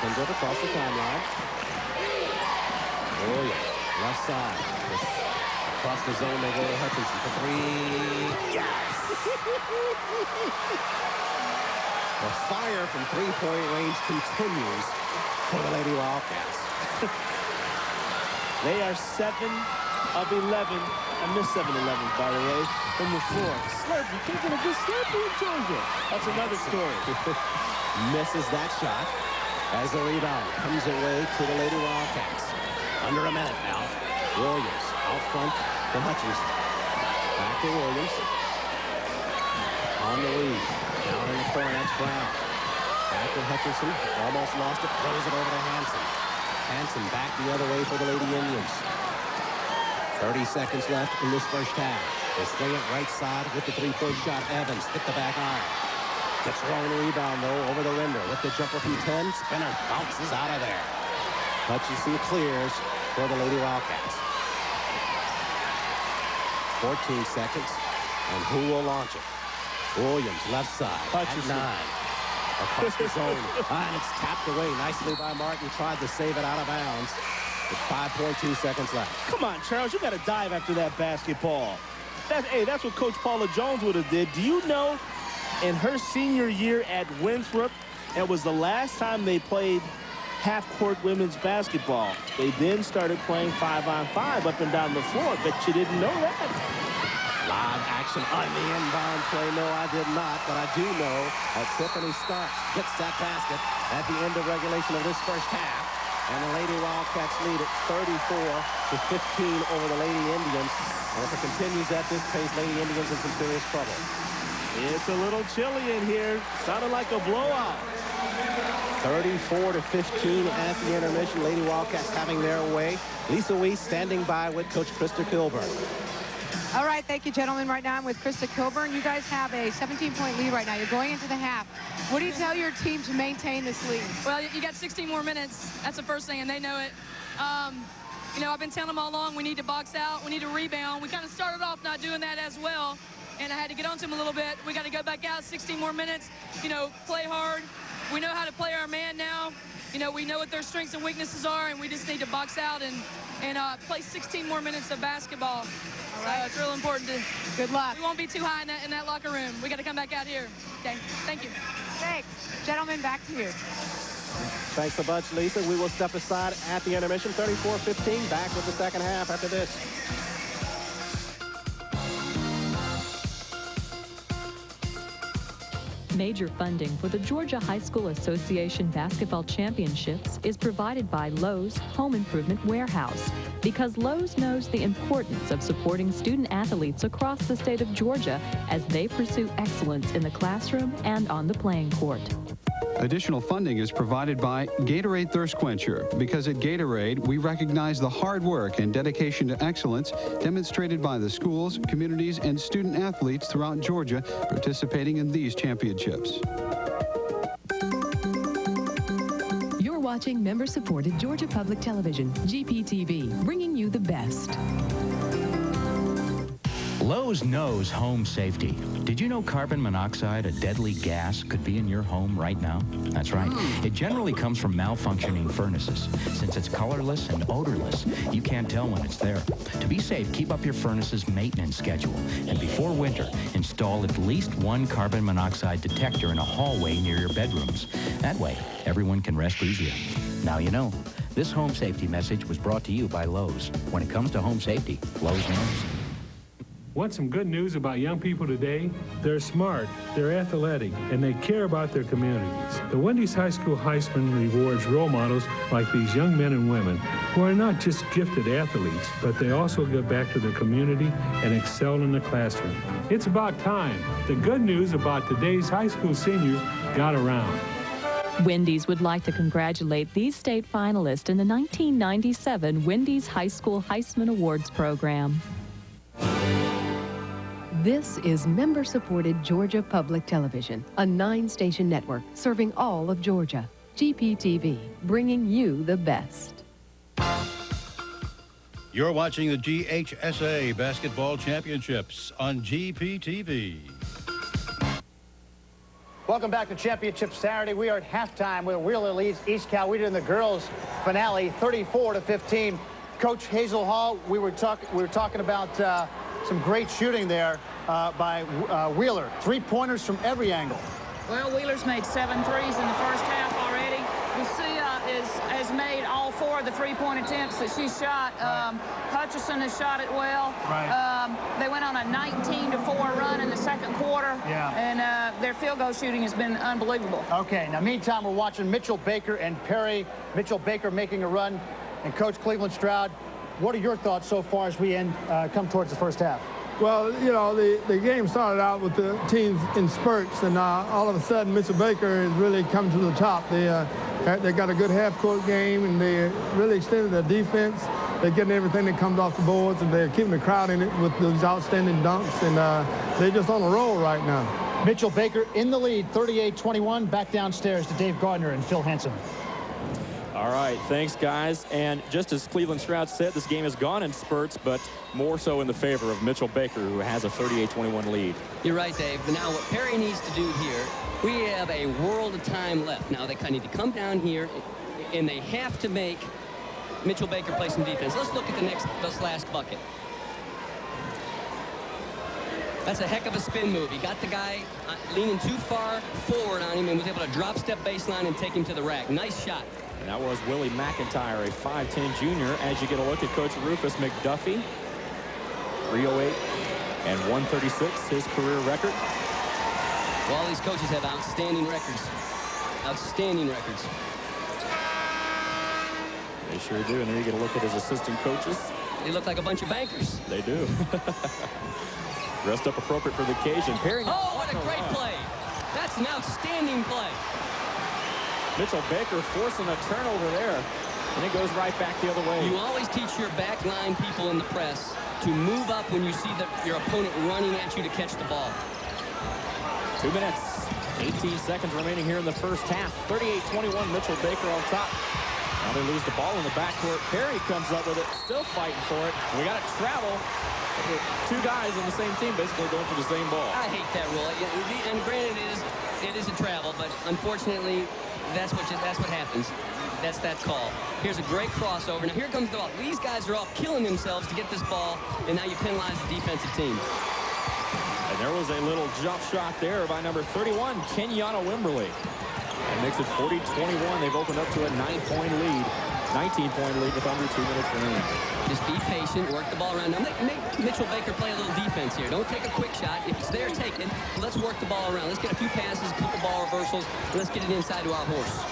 [SPEAKER 13] Sends it across the timeline. Williams, left side. Across the zone, they go to Hutchinson for three. Yes! The fire from three-point range continues for the Lady Wildcats.
[SPEAKER 14] They are 7 of 11. I missed 7-11, by the way, from the floor. Slurpee, taking a good Slurpee in Georgia. That's another story.
[SPEAKER 13] Misses that shot as the rebound comes away to the Lady Wildcats. Under a minute now. Williams out front to Hutchinson. Back to Williams. On the lead. Down in the corner, that's Brown. Back to Hutchinson. Almost lost it. Throws it over to Hansen. Hansen back the other way for the Lady Indians. 30 seconds left in this first half. They swing it right side with the three-point shot. Evans hit the back iron. Gets her own rebound, though, over the Render. With the jumper from 10, Spinner bounces out of there. Hutchinson clears for the Lady Wildcats. 14 seconds, and who will launch it? Williams, left side,
[SPEAKER 14] Hutchinson.
[SPEAKER 13] at 9. Across the zone, and it's tapped away nicely by Martin. Tried to save it out of bounds. With 5.2 seconds left.
[SPEAKER 14] Come on, Charles, you got to dive after that basketball. That's what Coach Paula Jones would have did. Do you know, in her senior year at Winthrop, it was the last time they played half-court women's basketball. They then started playing 5-on-5 up and down the floor. Bet you didn't know that.
[SPEAKER 13] Live action on the inbound play. No, I did not, but I do know that Tiffany Starks gets that basket at the end of regulation of this first half. And the Lady Wildcats lead at 34-15 over the Lady Indians. And if it continues at this pace, Lady Indians in some serious trouble.
[SPEAKER 14] It's a little chilly in here. Sounded like a blowout.
[SPEAKER 13] 34-15 at the intermission. Lady Wildcats having their way. Lisa Weiss standing by with Coach Krista Kilburn.
[SPEAKER 21] All right, thank you, gentlemen. Right now I'm with Krista Kilburn. You guys have a 17-point lead right now. You're going into the half. What do you tell your team to maintain this lead?
[SPEAKER 22] Well, you got 16 more minutes. That's the first thing, and they know it. You know, I've been telling them all along we need to box out, we need to rebound. We kind of started off not doing that as well, and I had to get onto them a little bit. We got to go back out 16 more minutes, you know, play hard, we know how to play our man now. You know, we know what their strengths and weaknesses are, and we just need to box out and play 16 more minutes of basketball. All right. It's real important to.
[SPEAKER 21] Good luck.
[SPEAKER 22] We won't be too high in that locker room. We got to come back out here. Okay. Thank you.
[SPEAKER 21] Thanks. Gentlemen, back to you.
[SPEAKER 13] Thanks a bunch, Lisa. We will step aside at the intermission. 34-15. Back with the second half after this.
[SPEAKER 3] Major funding for the Georgia High School Association Basketball Championships is provided by Lowe's Home Improvement Warehouse, because Lowe's knows the importance of supporting student athletes across the state of Georgia as they pursue excellence in the classroom and on the playing court.
[SPEAKER 4] Additional funding is provided by Gatorade Thirst Quencher, because at Gatorade, we recognize the hard work and dedication to excellence demonstrated by the schools, communities, and student athletes throughout Georgia participating in these championships.
[SPEAKER 5] You're watching member-supported Georgia Public Television, GPTV, bringing you the best.
[SPEAKER 20] Lowe's knows home safety. Did you know carbon monoxide, a deadly gas, could be in your home right now? That's right. It generally comes from malfunctioning furnaces. Since it's colorless and odorless, you can't tell when it's there. To be safe, keep up your furnace's maintenance schedule. And before winter, install at least one carbon monoxide detector in a hallway near your bedrooms. That way, everyone can rest easier. Now you know. This home safety message was brought to you by Lowe's. When it comes to home safety, Lowe's knows.
[SPEAKER 6] Want some good news about young people today? They're smart, they're athletic, and they care about their communities. The Wendy's High School Heisman rewards role models like these young men and women who are not just gifted athletes, but they also give back to their community and excel in the classroom. It's about time. The good news about today's high school seniors got around.
[SPEAKER 3] Wendy's would like to congratulate these state finalists in the 1997 Wendy's High School Heisman Awards program.
[SPEAKER 5] This is member-supported Georgia Public Television, a 9-station network serving all of Georgia. GPTV, bringing you the best.
[SPEAKER 7] You're watching the GHSA Basketball Championships on GPTV.
[SPEAKER 1] Welcome back to Championship Saturday. We are at halftime where Wheeler leads East Coweta in the girls' finale, 34-15. Coach Hazel Hall, we were talking about some great shooting there by Wheeler. 3-pointers from every angle.
[SPEAKER 10] Well, Wheeler's made 7 threes in the first half already. Lucia has made all 4 of the 3-point attempts that she shot. Right. Hutchison has shot it well. Right. They went on a 19-4 run in the second quarter. Yeah. And their field goal shooting has been unbelievable.
[SPEAKER 1] Okay, now meantime, we're watching Mitchell Baker and Perry. Mitchell Baker making a run. And Coach Cleveland Stroud, what are your thoughts so far as we come towards the first half?
[SPEAKER 2] Well, you know, the game started out with the teams in spurts, and all of a sudden Mitchell Baker has really come to the top. They got a good half-court game, and they really extended their defense. They're getting everything that comes off the boards, and they're keeping the crowd in it with those outstanding dunks, and they're just on a roll right now.
[SPEAKER 1] Mitchell Baker in the lead, 38-21. Back downstairs to Dave Gardner and Phil Hansen.
[SPEAKER 15] All right, thanks, guys. And just as Cleveland Stroud said, this game has gone in spurts, but more so in the favor of Mitchell Baker, who has a 38-21 lead.
[SPEAKER 16] You're right, Dave. But now what Perry needs to do here, we have a world of time left. Now they kind of need to come down here, and they have to make Mitchell Baker play some defense. Let's look at this last bucket. That's a heck of a spin move. He got the guy leaning too far forward on him and was able to drop step baseline and take him to the rack. Nice shot.
[SPEAKER 15] And that was Willie McIntyre, a 5'10 junior. As you get a look at Coach Rufus McDuffie, 308 and 136, his career record.
[SPEAKER 16] Well, all these coaches have outstanding records. Outstanding records.
[SPEAKER 15] They sure do. And then you get a look at his assistant coaches.
[SPEAKER 16] They look like a bunch of bankers.
[SPEAKER 15] They do. Dressed up appropriate for the occasion. Perry.
[SPEAKER 16] Oh, what a great play. That's an outstanding play.
[SPEAKER 15] Mitchell Baker forcing a turnover there, and it goes right back the other way.
[SPEAKER 16] You always teach your back line people in the press to move up when you see your opponent running at you to catch the ball.
[SPEAKER 15] 2 minutes, 18 seconds remaining here in the first half. 38-21, Mitchell Baker on top. Now they lose the ball in the backcourt. Perry comes up with it, still fighting for it. We got to travel. Two guys on the same team basically going for the same ball.
[SPEAKER 16] I hate that rule. And granted, it is a travel, but unfortunately, that's what happens. That's that call. Here's a great crossover. Now here comes the ball. These guys are all killing themselves to get this ball, and now you penalize the defensive team.
[SPEAKER 15] And there was a little jump shot there by number 31, Kenyatta Wimberly. That makes it 40-21. They've opened up to a 19-point lead with under 2 minutes remaining.
[SPEAKER 16] Just be patient, work the ball around. Now make Mitchell Baker play a little defense here. Don't take a quick shot. If it's there, take it. Let's work the ball around. Let's get a few passes, a couple ball reversals, and let's get it inside to our horse.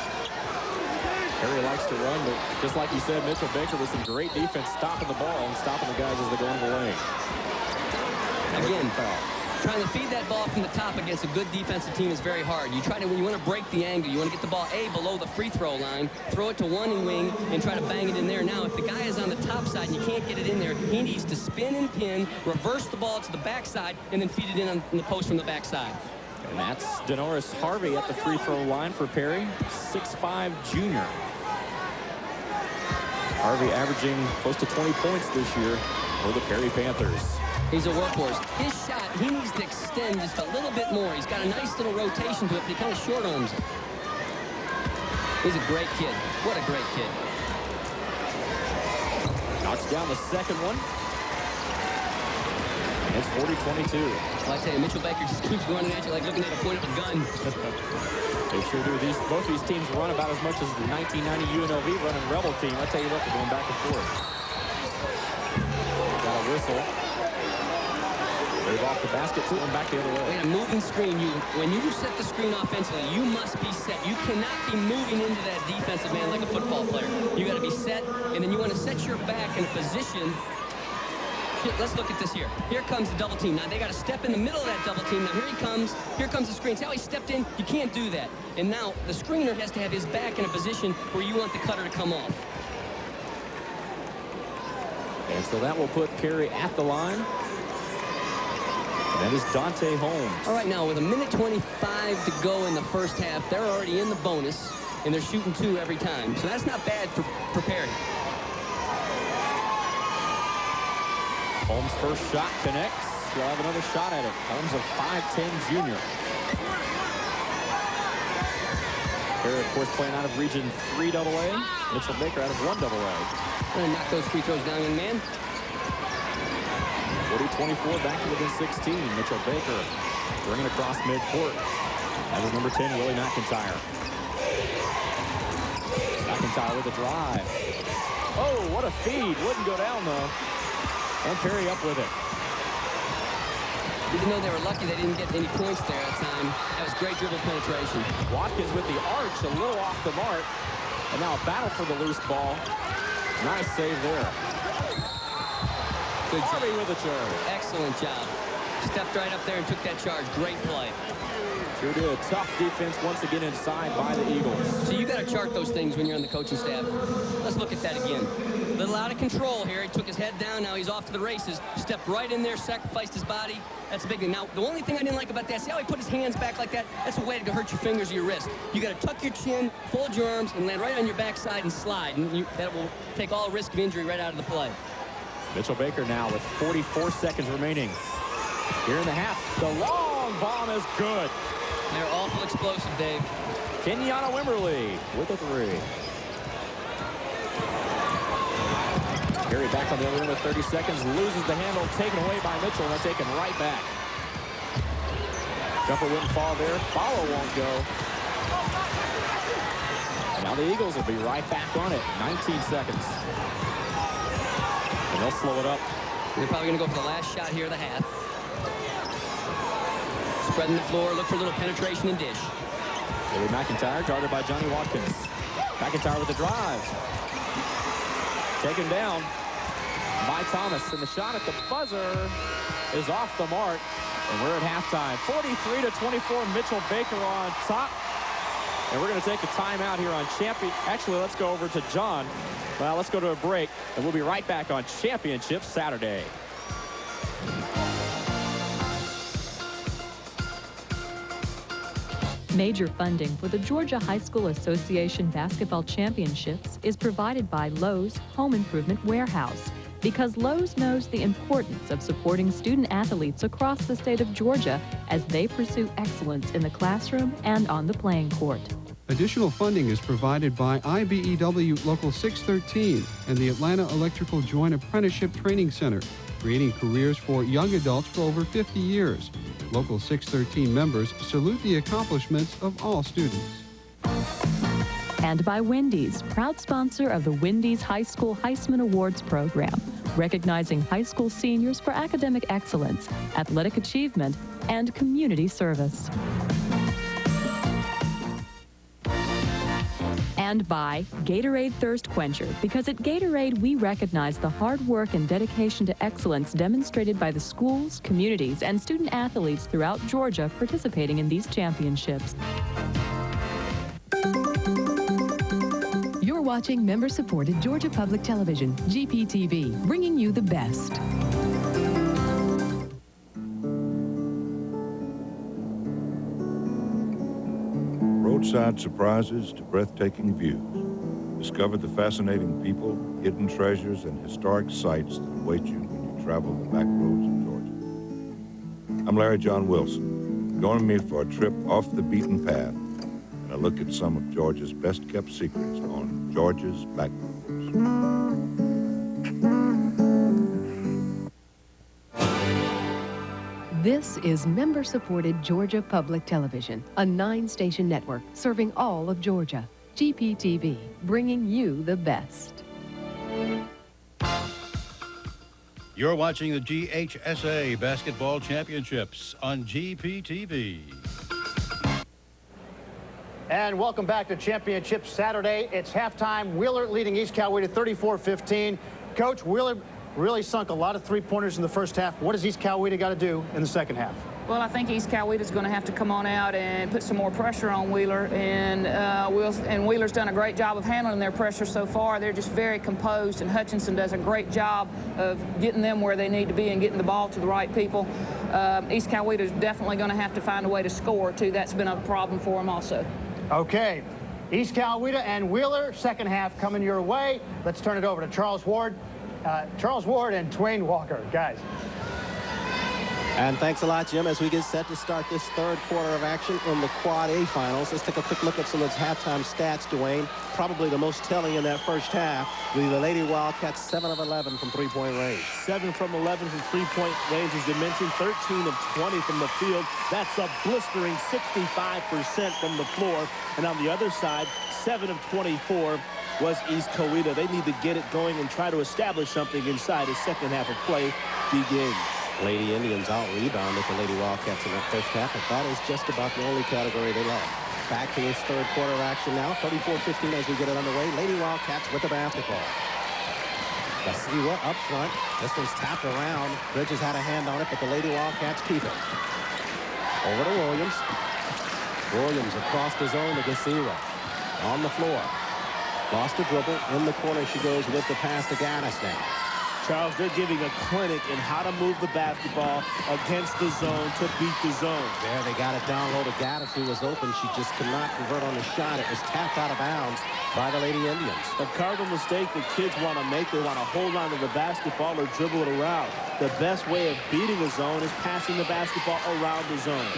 [SPEAKER 15] Perry likes to run, but just like you said, Mitchell Baker with some great defense stopping the ball and stopping the guys as they go in the lane.
[SPEAKER 16] Again, trying to feed that ball from the top against a good defensive team is very hard. When you want to break the angle, you want to get the ball below the free throw line, throw it to one wing, and try to bang it in there. Now, if the guy is on the top side and you can't get it in there, he needs to spin and pin, reverse the ball to the backside, and then feed it in the post from the backside.
[SPEAKER 15] And that's Denoris Harvey at the free throw line for Perry, 6'5" junior. Harvey averaging close to 20 points this year for the Perry Panthers.
[SPEAKER 16] He's a workhorse. His shot, he needs to extend just a little bit more. He's got a nice little rotation to it, but he kind of short arms it. He's a great kid. What a great kid.
[SPEAKER 15] Knocks down the second one. It's 40-22.
[SPEAKER 16] Well, I tell you, Mitchell Baker just keeps running at you like looking at a point of a gun.
[SPEAKER 15] They sure do. Both these teams run about as much as the 1990 UNLV running Rebel team. I tell you what, they're going back and forth. Got a whistle. They've off the basket, too, and back the other way.
[SPEAKER 16] Wait, a moving screen. When you set the screen offensively, you must be set. You cannot be moving into that defensive man like a football player. You got to be set, and then you want to set your back in a position. Here, let's look at this here. Here comes the double team. Now they got to step in the middle of that double team. Now here he comes. Here comes the screen. See how he stepped in? You can't do that. And now the screener has to have his back in a position where you want the cutter to come off.
[SPEAKER 15] And so that will put Perry at the line. And that is Dante Holmes.
[SPEAKER 16] All right, now with 1:25 to go in the first half, they're already in the bonus, and they're shooting 2 every time. So that's not bad for Perry.
[SPEAKER 15] Holmes' first shot connects. He'll have another shot at it. Holmes, a 5'10" junior. Perry, of course, playing out of Region 3 AA. Mitchell Baker out of 1 AA.
[SPEAKER 16] Gonna knock those free throws down, young man.
[SPEAKER 15] 40-24, back to within 16. Mitchell Baker bringing across midcourt. That is number 10, Willie McIntyre. McIntyre with a drive. Oh, what a feed. Wouldn't go down, though. And Perry up with it.
[SPEAKER 16] Even though they were lucky they didn't get any points there at the time, that was great dribble penetration.
[SPEAKER 15] Watkins with the arch, a little off the mark. And now a battle for the loose ball. Nice save there.
[SPEAKER 16] Good
[SPEAKER 15] Harvey with a charge.
[SPEAKER 16] Excellent job. Stepped right up there and took that charge. Great play.
[SPEAKER 15] Sure did. Tough defense once again inside by the Eagles.
[SPEAKER 16] So you got to chart those things when you're on the coaching staff. Let's look at that again. A little out of control here. He took his head down. Now he's off to the races. Stepped right in there, sacrificed his body. That's a big thing. Now, the only thing I didn't like about that, see how he put his hands back like that? That's a way to hurt your fingers or your wrist. You got to tuck your chin, fold your arms, and land right on your backside and slide. And that will take all risk of injury right out of the play.
[SPEAKER 15] Mitchell Baker now with 44 seconds remaining. Here in the half, the long bomb is good.
[SPEAKER 16] They're awful explosive, Dave.
[SPEAKER 15] Kenyatta Wimberly with a 3. Perry back on the other end with 30 seconds, loses the handle, taken away by Mitchell, and taken right back. Jumper wouldn't fall there, follow won't go. Now the Eagles will be right back on it, 19 seconds. And they'll slow it up.
[SPEAKER 16] They're probably going to go for the last shot here of the half. Spreading the floor, look for a little penetration and dish.
[SPEAKER 15] Willie McIntyre, guarded by Johnny Watkins. McIntyre with the drive. Taken down by Thomas. And the shot at the buzzer is off the mark. And we're at halftime. 43-24, Mitchell Baker on top. And we're going to take a timeout here on Champion. Actually, let's go over to John. Well, let's go to a break. And we'll be right back on Championship Saturday.
[SPEAKER 3] Major funding for the Georgia High School Association Basketball Championships is provided by Lowe's Home Improvement Warehouse, because Lowe's knows the importance of supporting student athletes across the state of Georgia as they pursue excellence in the classroom and on the playing court.
[SPEAKER 4] Additional funding is provided by IBEW Local 613 and the Atlanta Electrical Joint Apprenticeship Training Center, creating careers for young adults for over 50 years. Local 613 members salute the accomplishments of all students.
[SPEAKER 3] And by Wendy's, proud sponsor of the Wendy's High School Heisman Awards program, recognizing high school seniors for academic excellence, athletic achievement, and community service. And by Gatorade Thirst Quencher, because at Gatorade we recognize the hard work and dedication to excellence demonstrated by the schools, communities, and student athletes throughout Georgia participating in these championships.
[SPEAKER 5] You're watching member-supported Georgia Public Television, GPTV, bringing you the best.
[SPEAKER 8] Roadside surprises to breathtaking views. Discover the fascinating people, hidden treasures, and historic sights that await you when you travel the back roads of Georgia. I'm Larry John Wilson. Join me for a trip off the beaten path and a look at some of Georgia's best-kept secrets on Georgia's Back Roads.
[SPEAKER 5] This is member-supported Georgia Public Television, a 9-station network serving all of Georgia. GPTV, bringing you the best.
[SPEAKER 7] You're watching the GHSA Basketball Championships on GPTV.
[SPEAKER 1] And welcome back to Championship Saturday. It's halftime. Wheeler leading East Coweta 34-15. Coach, Wheeler really sunk a lot of three-pointers in the first half. What does East Coweta got to do in the second half?
[SPEAKER 10] Well, I think East Coweta's going to have to come on out and put some more pressure on Wheeler, and Wheeler's done a great job of handling their pressure so far. They're just very composed, and Hutchinson does a great job of getting them where they need to be and getting the ball to the right people. East Coweta's definitely going to have to find a way to score, too. That's been a problem for them also.
[SPEAKER 1] Okay. East Coweta and Wheeler, second half coming your way. Let's turn it over to Charles Ward. Charles Ward and Twain Walker. Guys.
[SPEAKER 13] And thanks a lot, Jim. As we get set to start this third quarter of action in the Quad A finals, let's take a quick look at some of those halftime stats, Dwayne. Probably the most telling in that first half. The Lady Wildcats 7 of 11 from three-point range.
[SPEAKER 14] 7 from 11 from three-point range, as you mentioned. 13 of 20 from the field. That's a blistering 65% from the floor. And on the other side, 7 of 24 was East Coweta. They need to get it going and try to establish something inside as second half of play begins.
[SPEAKER 13] Lady Indians out-rebounded the Lady Wildcats in that first half, but that is just about the only category they lost. Back to this third quarter of action now, 34-15 as we get it underway. Lady Wildcats with the basketball. Gasiwa up front. This one's tapped around. Bridges had a hand on it, but the Lady Wildcats keep it. Over to Williams. Williams across the zone to Gasiwa. On the floor. Lost a dribble. In the corner she goes with the pass to Gaddis now.
[SPEAKER 14] Charles, they're giving a clinic in how to move the basketball against the zone to beat the zone.
[SPEAKER 13] There, they got it down low to Gaddis, who was open. She just could not convert on the shot. It was tapped out of bounds by the Lady Indians.
[SPEAKER 14] The cardinal mistake the kids want to make, they want to hold on to the basketball or dribble it around. The best way of beating a zone is passing the basketball around the zone.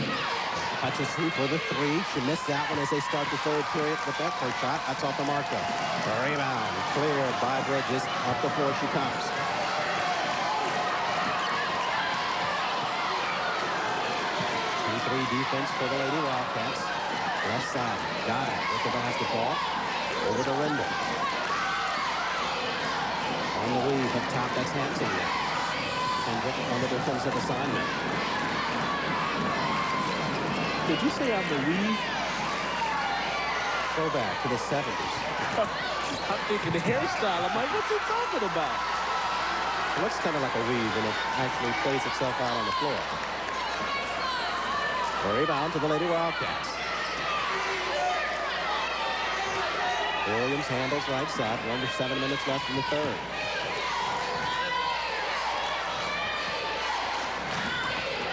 [SPEAKER 13] Hutchinson for the three. She missed that one as they start the third period with that first shot. That's off the mark, though. The rebound cleared by Bridges. Up the floor she comes. 2-3 defense for the Lady Wildcats. Left side. Got it with the basketball. Over to Rendell. On the weave up top. That's Hanson. Hendrick on the defensive assignment.
[SPEAKER 14] Did you say on the weave?
[SPEAKER 13] Throwback to the 70s.
[SPEAKER 14] I'm thinking the hairstyle. I'm like, what's he talking about?
[SPEAKER 13] It looks kind of like a weave, and it actually plays itself out on the floor. The rebound to the Lady Wildcats. Williams handles right side. Under 7 minutes left in the third.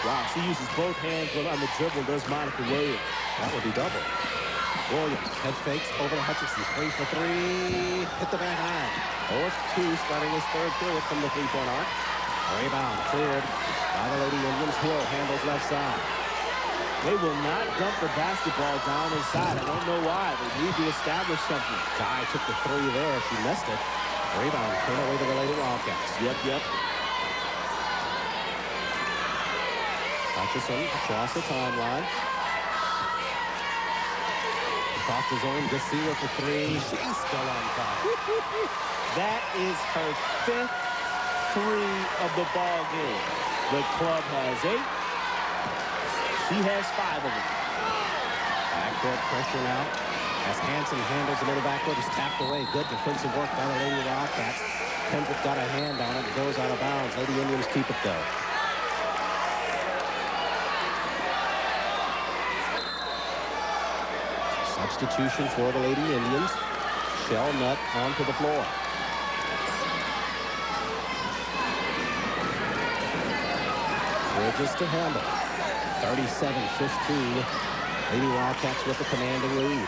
[SPEAKER 14] Wow, she uses both hands on the dribble, does Monica Williams.
[SPEAKER 13] That would be double. Williams head fakes over to Hutchinson. 3 for 3. Hit the back iron. 0-2 starting his third period from the three-point arc. Rebound cleared by the Lady Indians. Hill handles left side.
[SPEAKER 14] They will not dump the basketball down inside. I don't know why. They need to establish something.
[SPEAKER 13] Guy took the three there. She missed it. Rebound came away to the Lady Wildcats.
[SPEAKER 14] Yep.
[SPEAKER 13] Hutchison across the timeline. Across the zone, Gasila for three. She's still on fire.
[SPEAKER 14] That is her 5th three of the ball game. The club has 8. She has 5 of them.
[SPEAKER 13] Backcourt pressure now. As Hanson handles the middle backcourt, is tapped away. Good defensive work by the Lady Wildcats. Kendrick got a hand on it. It goes out of bounds. Lady Indians keep it though. Substitution for the Lady Indians. Shell Nut onto the floor. Bridges to handle. 37-15. Lady Wildcats with a commanding lead.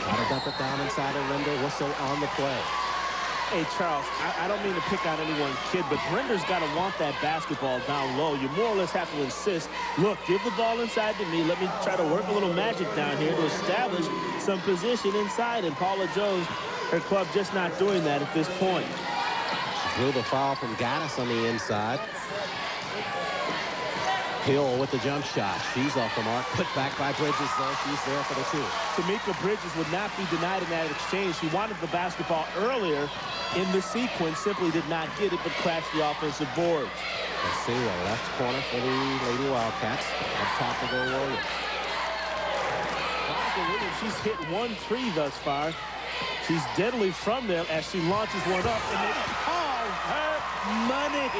[SPEAKER 13] Got to dump it down inside of Rinder. Whistle on the play.
[SPEAKER 14] Hey, Charles, I don't mean to pick out any one kid, but Rinder's got to want that basketball down low. You more or less have to insist, look, give the ball inside to me. Let me try to work a little magic down here to establish some position inside. And Paula Jones, her club, just not doing that at this point.
[SPEAKER 13] Drew the foul from Gaddis on the inside. Hill with the jump shot. She's off the mark. Put back by Bridges, though. She's there for the 2.
[SPEAKER 14] Tamika Bridges would not be denied in that exchange. She wanted the basketball earlier in the sequence, simply did not get it, but crashed the offensive boards.
[SPEAKER 13] Let's see, a left corner for the Lady Wildcats. Up top to go Williams.
[SPEAKER 14] Monica Williams, she's hit 1 3 thus far. She's deadly from there as she launches one up, and they call her money.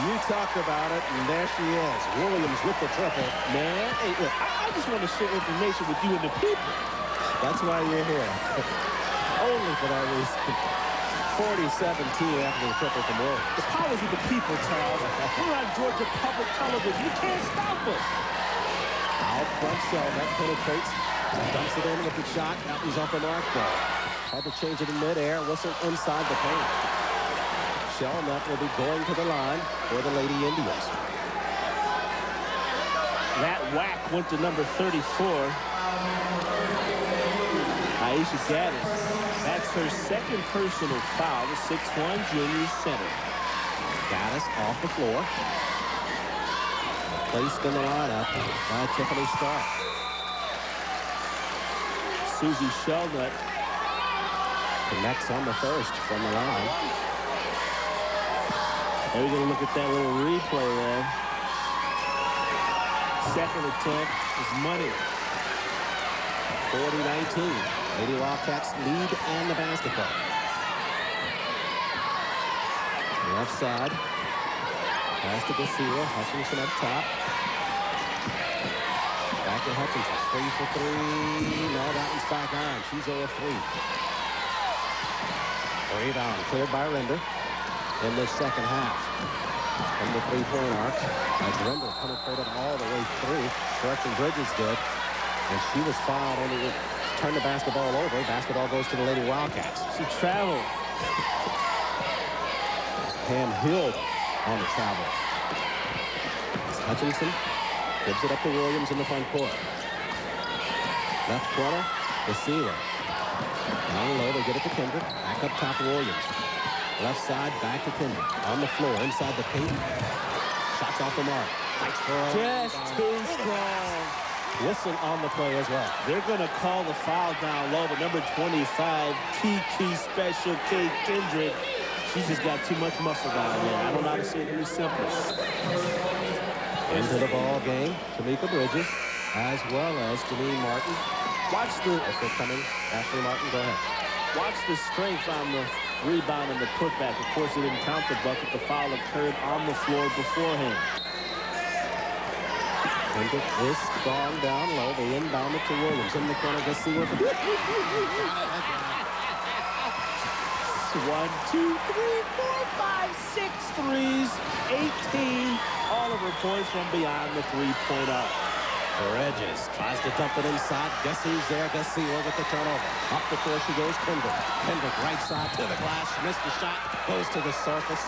[SPEAKER 13] You talked about it, and there she is. Williams with the triple.
[SPEAKER 14] Man, hey, look, I just want to share information with you and the people.
[SPEAKER 13] That's why you're here. Only for that reason. 40-17 after the triple from Williams.
[SPEAKER 14] The powers of the people, Charles. We're on Georgia Public Television. You can't stop us.
[SPEAKER 13] Out front, Selbeck penetrates. Dumps it in with the shot. That was off the mark, though. Had to change it in midair. Whistle inside the paint. Shellnut will be going to the line for the Lady Indians.
[SPEAKER 14] That whack went to number 34. Aisha Gaddis. That's her 2nd personal foul, the 6'1" junior center.
[SPEAKER 13] Gaddis off the floor. Placed in the lineup by Tiffany Stark.
[SPEAKER 14] Susie Shellnut
[SPEAKER 13] connects on the first from the line.
[SPEAKER 14] And we're going to look at that little replay there. 2nd attempt is money.
[SPEAKER 13] 40-19. Lady Wildcats lead and the basketball. Left side. Pass to Gasila. Hutchinson up top. Back to Hutchinson. 3 for 3. No, that one's back on. She's 0 of 3. Rebound cleared by Rinder in the second half. From the three-point arc. As Rinder penetrated all the way through. Correction Bridges did. And she was fouled on the turn the basketball over. Basketball goes to the Lady Wildcats.
[SPEAKER 14] She traveled.
[SPEAKER 13] Pam Hill on the travel. Hutchinson gives it up to Williams in the front court. Left corner, Gasila. Down low, they get it to Kendrick. Back up top, Williams. Left side, back to Kendrick. On the floor, inside the paint. Shots off the mark. Fights for a
[SPEAKER 14] just too strong.
[SPEAKER 13] Whistle on the play as well.
[SPEAKER 14] They're going to call the foul down low, but number 25, Kiki Special K. Kendrick, she's just got too much muscle down there. I don't know how to say it any simpler.
[SPEAKER 13] Into the ball game, Tamika Bridges, as well as Janine Martin.
[SPEAKER 14] Watch the...
[SPEAKER 13] If they're coming, Ashley Martin, go ahead.
[SPEAKER 14] Watch the strength on the rebound and the putback. Of course, they didn't count the bucket. The foul occurred on the floor beforehand.
[SPEAKER 13] Kendrick is gone down low. They inbound it to Williams. In the corner, Gasila.
[SPEAKER 14] 1, 2, 3, 4, 5, 6 threes. 18. All of her points from beyond the three-point arc.
[SPEAKER 13] Regis tries to dump it inside. Guess who's there? Gasila with the turnover. Up the floor she goes, Kendrick. Kendrick right side to the glass. She missed the shot. Goes to the surface.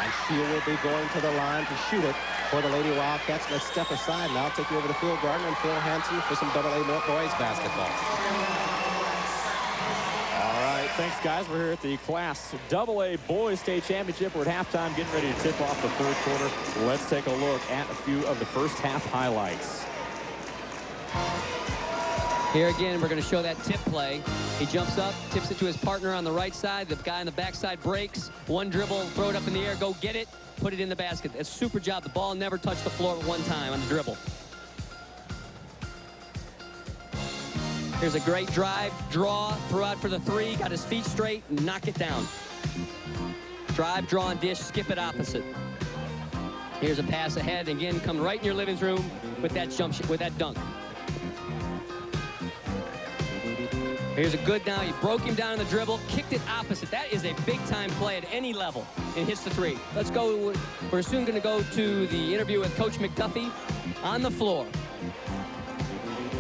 [SPEAKER 13] And she will be going to the line to shoot it for the Lady Wildcats. Let's step aside now. Take you over to Phil Gardner and Phil Hansen for some AA boys basketball.
[SPEAKER 15] Thanks, guys. We're here at the Class AA Boys State Championship. We're at halftime, getting ready to tip off the third quarter. Let's take a look at a few of the first half highlights.
[SPEAKER 16] Here again, we're going to show that tip play. He jumps up, tips it to his partner on the right side. The guy on the backside breaks. One dribble, throw it up in the air, go get it, put it in the basket. It's a super job. The ball never touched the floor at one time on the dribble. Here's a great drive, draw, throw out for the three, got his feet straight, knock it down. Drive, draw, and dish, skip it opposite. Here's a pass ahead, again, come right in your living room with that jump shot, with that dunk. Here's a good now, he broke him down in the dribble, kicked it opposite. That is a big-time play at any level, and hits the three. Let's go, we're soon gonna go to the interview with Coach McDuffie on the floor.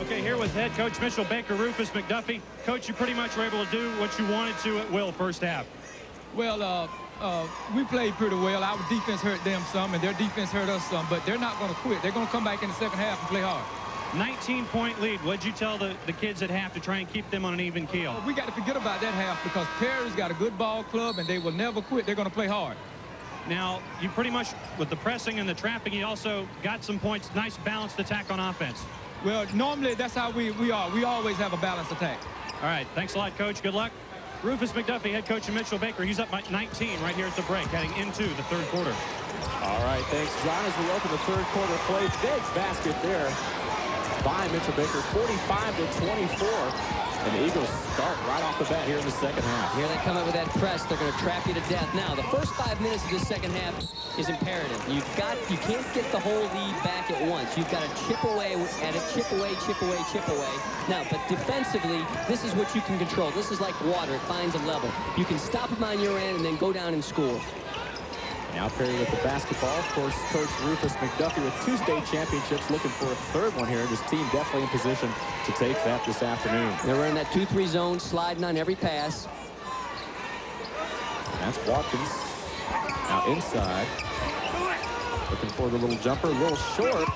[SPEAKER 9] Okay, here with head coach Mitchell Baker, Rufus McDuffie. Coach, you pretty much were able to do what you wanted to at will first half.
[SPEAKER 2] Well, we played pretty well. Our defense hurt them some, and their defense hurt us some, but they're not going to quit. They're going to come back in the second half and play hard.
[SPEAKER 9] 19-point lead. What'd you tell the kids at half to try and keep them on an even keel?
[SPEAKER 2] We got to forget about that half because Perry's got a good ball club, and they will never quit. They're going to play hard.
[SPEAKER 9] Now, you pretty much, with the pressing and the trapping, you also got some points. Nice balanced attack on offense.
[SPEAKER 2] Well, normally that's how we are. We always have a balanced attack.
[SPEAKER 9] All right. Thanks a lot, Coach. Good luck. Rufus McDuffie, head coach of Mitchell Baker. He's up by 19 right here at the break, heading into the third quarter.
[SPEAKER 15] All right, thanks, John. As we open the third quarter play, big basket there by Mitchell Baker, 45-24. And the Eagles start right off the bat here in the second half.
[SPEAKER 16] Here they come up with that press. They're going to trap you to death. Now, the first 5 minutes of this second half is imperative. You can't get the whole lead back at once. You've got to chip away at it, chip away, chip away, chip away. Now, but defensively, this is what you can control. This is like water. It finds a level. You can stop them on your end and then go down and score.
[SPEAKER 15] Now Perry with the basketball. Of course, Coach Rufus McDuffie with 2 state championships, looking for a third one here. And his team definitely in position to take that this afternoon.
[SPEAKER 16] They're running that 2-3 zone, sliding on every pass.
[SPEAKER 15] That's Watkins. Now inside. Looking for the little jumper. A little short.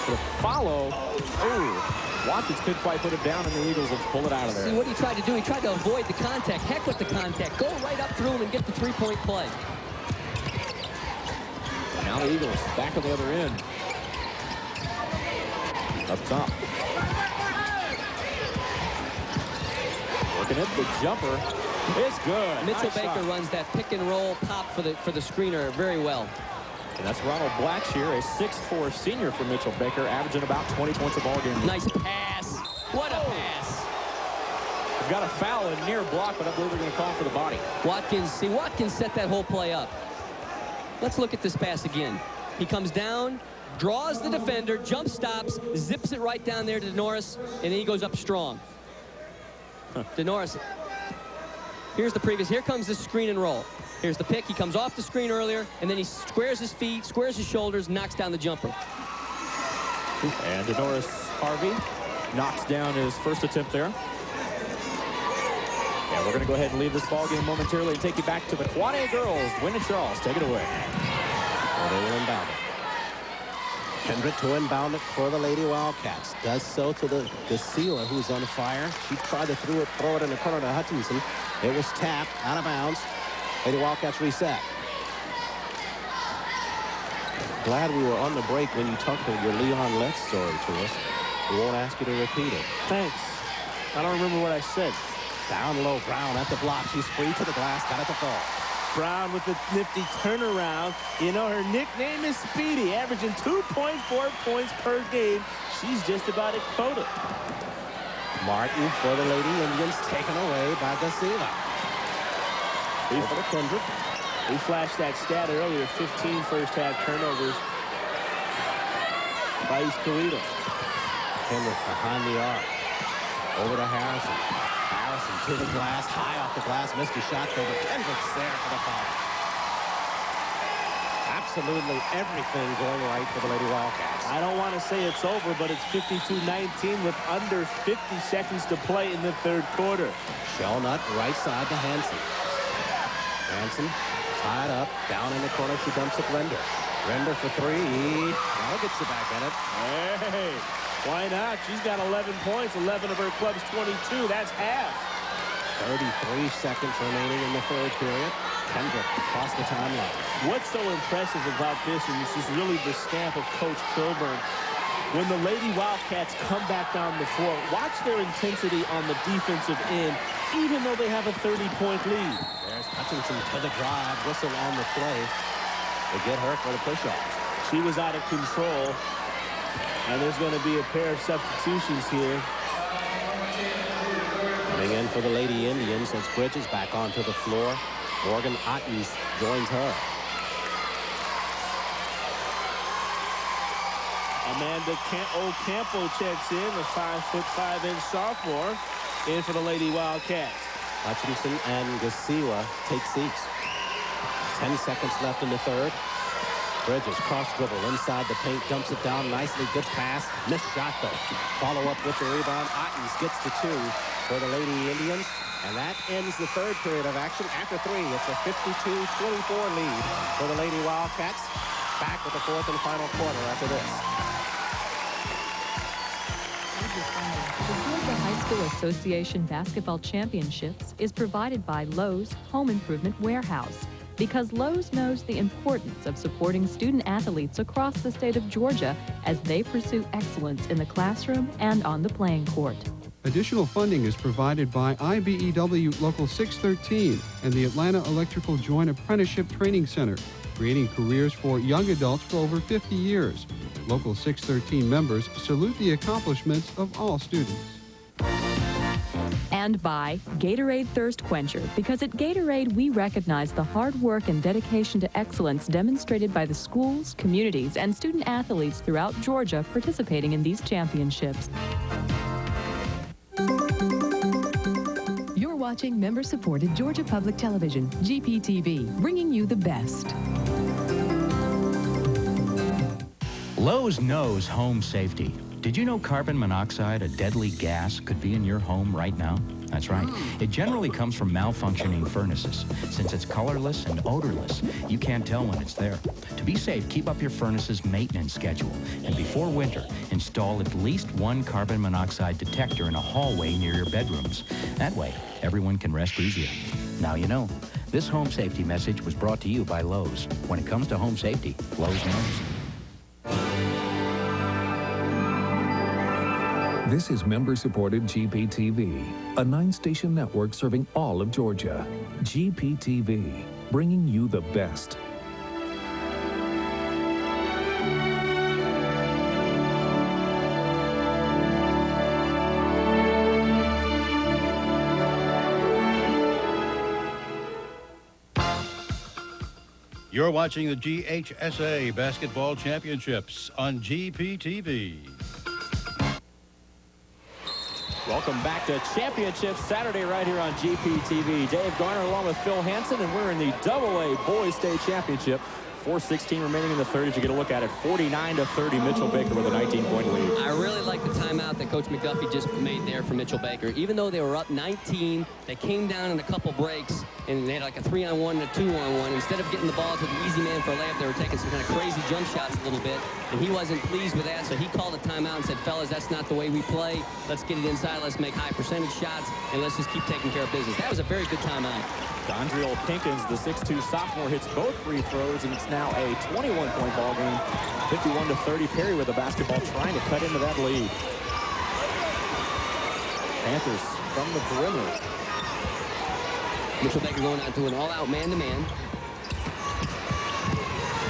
[SPEAKER 15] The follow. Oh, Watkins couldn't quite put it down, and the Eagles will pull it out of there.
[SPEAKER 16] See what he tried to do? He tried to avoid the contact. Heck with the contact. Go right up through him and get the three-point play.
[SPEAKER 15] Now the Eagles back on the other end. Up top. Working it, the jumper. It's good.
[SPEAKER 16] Mitchell
[SPEAKER 15] Nice
[SPEAKER 16] Baker
[SPEAKER 15] shot.
[SPEAKER 16] runs that pick and roll pop for the screener very well.
[SPEAKER 15] And that's Ronald Blackshear, a 6'4" senior for Mitchell Baker, averaging about 20 points a ball game.
[SPEAKER 16] Nice pass. What a pass.
[SPEAKER 15] He's got a foul and near block, but I believe they're going to call for the body.
[SPEAKER 16] Watkins set that whole play up. Let's look at this pass again. He comes down, draws the defender, jump stops, zips it right down there to Norris, and then he goes up strong. To Norris. Here's the previous. Here comes the screen and roll. Here's the pick. He comes off the screen earlier, and then he squares his feet, squares his shoulders, knocks down the jumper.
[SPEAKER 15] And Denoris Harvey knocks down his first attempt there. And we're going to go ahead and leave this ball game momentarily and take you back to the Quad A girls. Wynn and Charles, take it away.
[SPEAKER 13] Well, they will inbound it. Kendrick to inbound it for the Lady Wildcats. Does so to the Gasila, who's on fire. She tried to throw it in the corner to Hutchinson. It was tapped, out of bounds. Lady Wildcats reset. Glad we were on the break when you talked to your Leon Letts story to us. We won't ask you to repeat it.
[SPEAKER 14] Thanks. I don't remember what I said.
[SPEAKER 13] Down low, Brown at the block. She's free to the glass. Got it to fall.
[SPEAKER 14] Brown with the nifty turnaround. You know, her nickname is Speedy, averaging 2.4 points per game. She's just about at quota.
[SPEAKER 13] Martin for the Lady Indians, taken away by Gasila.
[SPEAKER 14] Over to Kendrick. We flashed that stat earlier, 15 first-half turnovers by East Carrito.
[SPEAKER 13] Kendrick behind the arc. Over to Harrison. Harrison to the glass, high off the glass, missed a shot though, but Kendrick's there for the foul. Absolutely everything going right for the Lady Wildcats.
[SPEAKER 14] I don't want to say it's over, but it's 52-19 with under 50 seconds to play in the third quarter.
[SPEAKER 13] Shelnut right side to Hansen. Hansen tied up, down in the corner, she dumps it Render. Render for three. Now gets it back at it.
[SPEAKER 14] Hey, why not? She's got 11 points, 11 of her club's 22. That's half.
[SPEAKER 13] 33 seconds remaining in the third period. Kendrick across the timeline.
[SPEAKER 14] What's so impressive about this, and this is really the stamp of Coach Kilburn, when the Lady Wildcats come back down the floor, watch their intensity on the defensive end, even though they have a 30-point lead.
[SPEAKER 13] There's Hutchinson to the drive, whistle on the play. They get her for the push-off.
[SPEAKER 14] She was out of control, and there's going to be a pair of substitutions here.
[SPEAKER 13] Coming in for the Lady Indians, it's Bridges back onto the floor. Morgan Ottens joins her.
[SPEAKER 14] Amanda Ocampo checks in, a 5'5" sophomore, in for the Lady Wildcats.
[SPEAKER 13] Hutchinson and Gasiwa take seats. 10 seconds left in the third. Bridges cross dribble inside the paint, dumps it down nicely. Good pass. Missed shot though. Follow up with the rebound. Ottens gets to 2 for the Lady Indians. And that ends the third period of action. After 3, it's a 52-24 lead for the Lady Wildcats. Back with the fourth and final quarter after this.
[SPEAKER 3] The Georgia High School Association Basketball Championships is provided by Lowe's Home Improvement Warehouse, because Lowe's knows the importance of supporting student athletes across the state of Georgia as they pursue excellence in the classroom and on the playing court.
[SPEAKER 4] Additional funding is provided by IBEW Local 613 and the Atlanta Electrical Joint Apprenticeship Training Center, creating careers for young adults for over 50 years. Local 613 members salute the accomplishments of all students.
[SPEAKER 3] And by Gatorade Thirst Quencher, because at Gatorade we recognize the hard work and dedication to excellence demonstrated by the schools, communities, and student athletes throughout Georgia participating in these championships.
[SPEAKER 5] You're watching member-supported Georgia Public Television, GPTV, bringing you the best.
[SPEAKER 20] Lowe's knows home safety. Did you know carbon monoxide, a deadly gas, could be in your home right now? That's right. It generally comes from malfunctioning furnaces. Since it's colorless and odorless, you can't tell when it's there. To be safe, keep up your furnace's maintenance schedule. And before winter, install at least one carbon monoxide detector in a hallway near your bedrooms. That way, everyone can rest easier. Now you know. This home safety message was brought to you by Lowe's. When it comes to home safety, Lowe's knows.
[SPEAKER 17] This is member-supported GPTV, a 9-station network serving all of Georgia. GPTV, bringing you the best.
[SPEAKER 7] You're watching the GHSA Basketball Championships on GPTV.
[SPEAKER 15] Welcome back to Championship Saturday right here on GPTV. Dave Garner along with Phil Hansen, and we're in the AA Boys State Championship. 4:16 remaining in the third as you get a look at it. 49-30, Mitchell Baker with a 19-point lead.
[SPEAKER 16] I really like the timeout that Coach McDuffie just made there for Mitchell Baker. Even though they were up 19, they came down in a couple breaks, and they had like a 3-on-1 and a 2-on-1. Instead of getting the ball to the easy man for a layup, they were taking some kind of crazy jump shots a little bit, and he wasn't pleased with that, so he called a timeout and said, fellas, that's not the way we play. Let's get it inside. Let's make high percentage shots, and let's just keep taking care of business. That was a very good timeout.
[SPEAKER 15] Dondriel Pinkins, the 6'2 sophomore, hits both free throws, and it's now a 21-point ball game. 51-30. Perry with the basketball trying to cut into that lead. Panthers from the perimeter.
[SPEAKER 16] Mitchell Baker going out to an all-out man-to-man.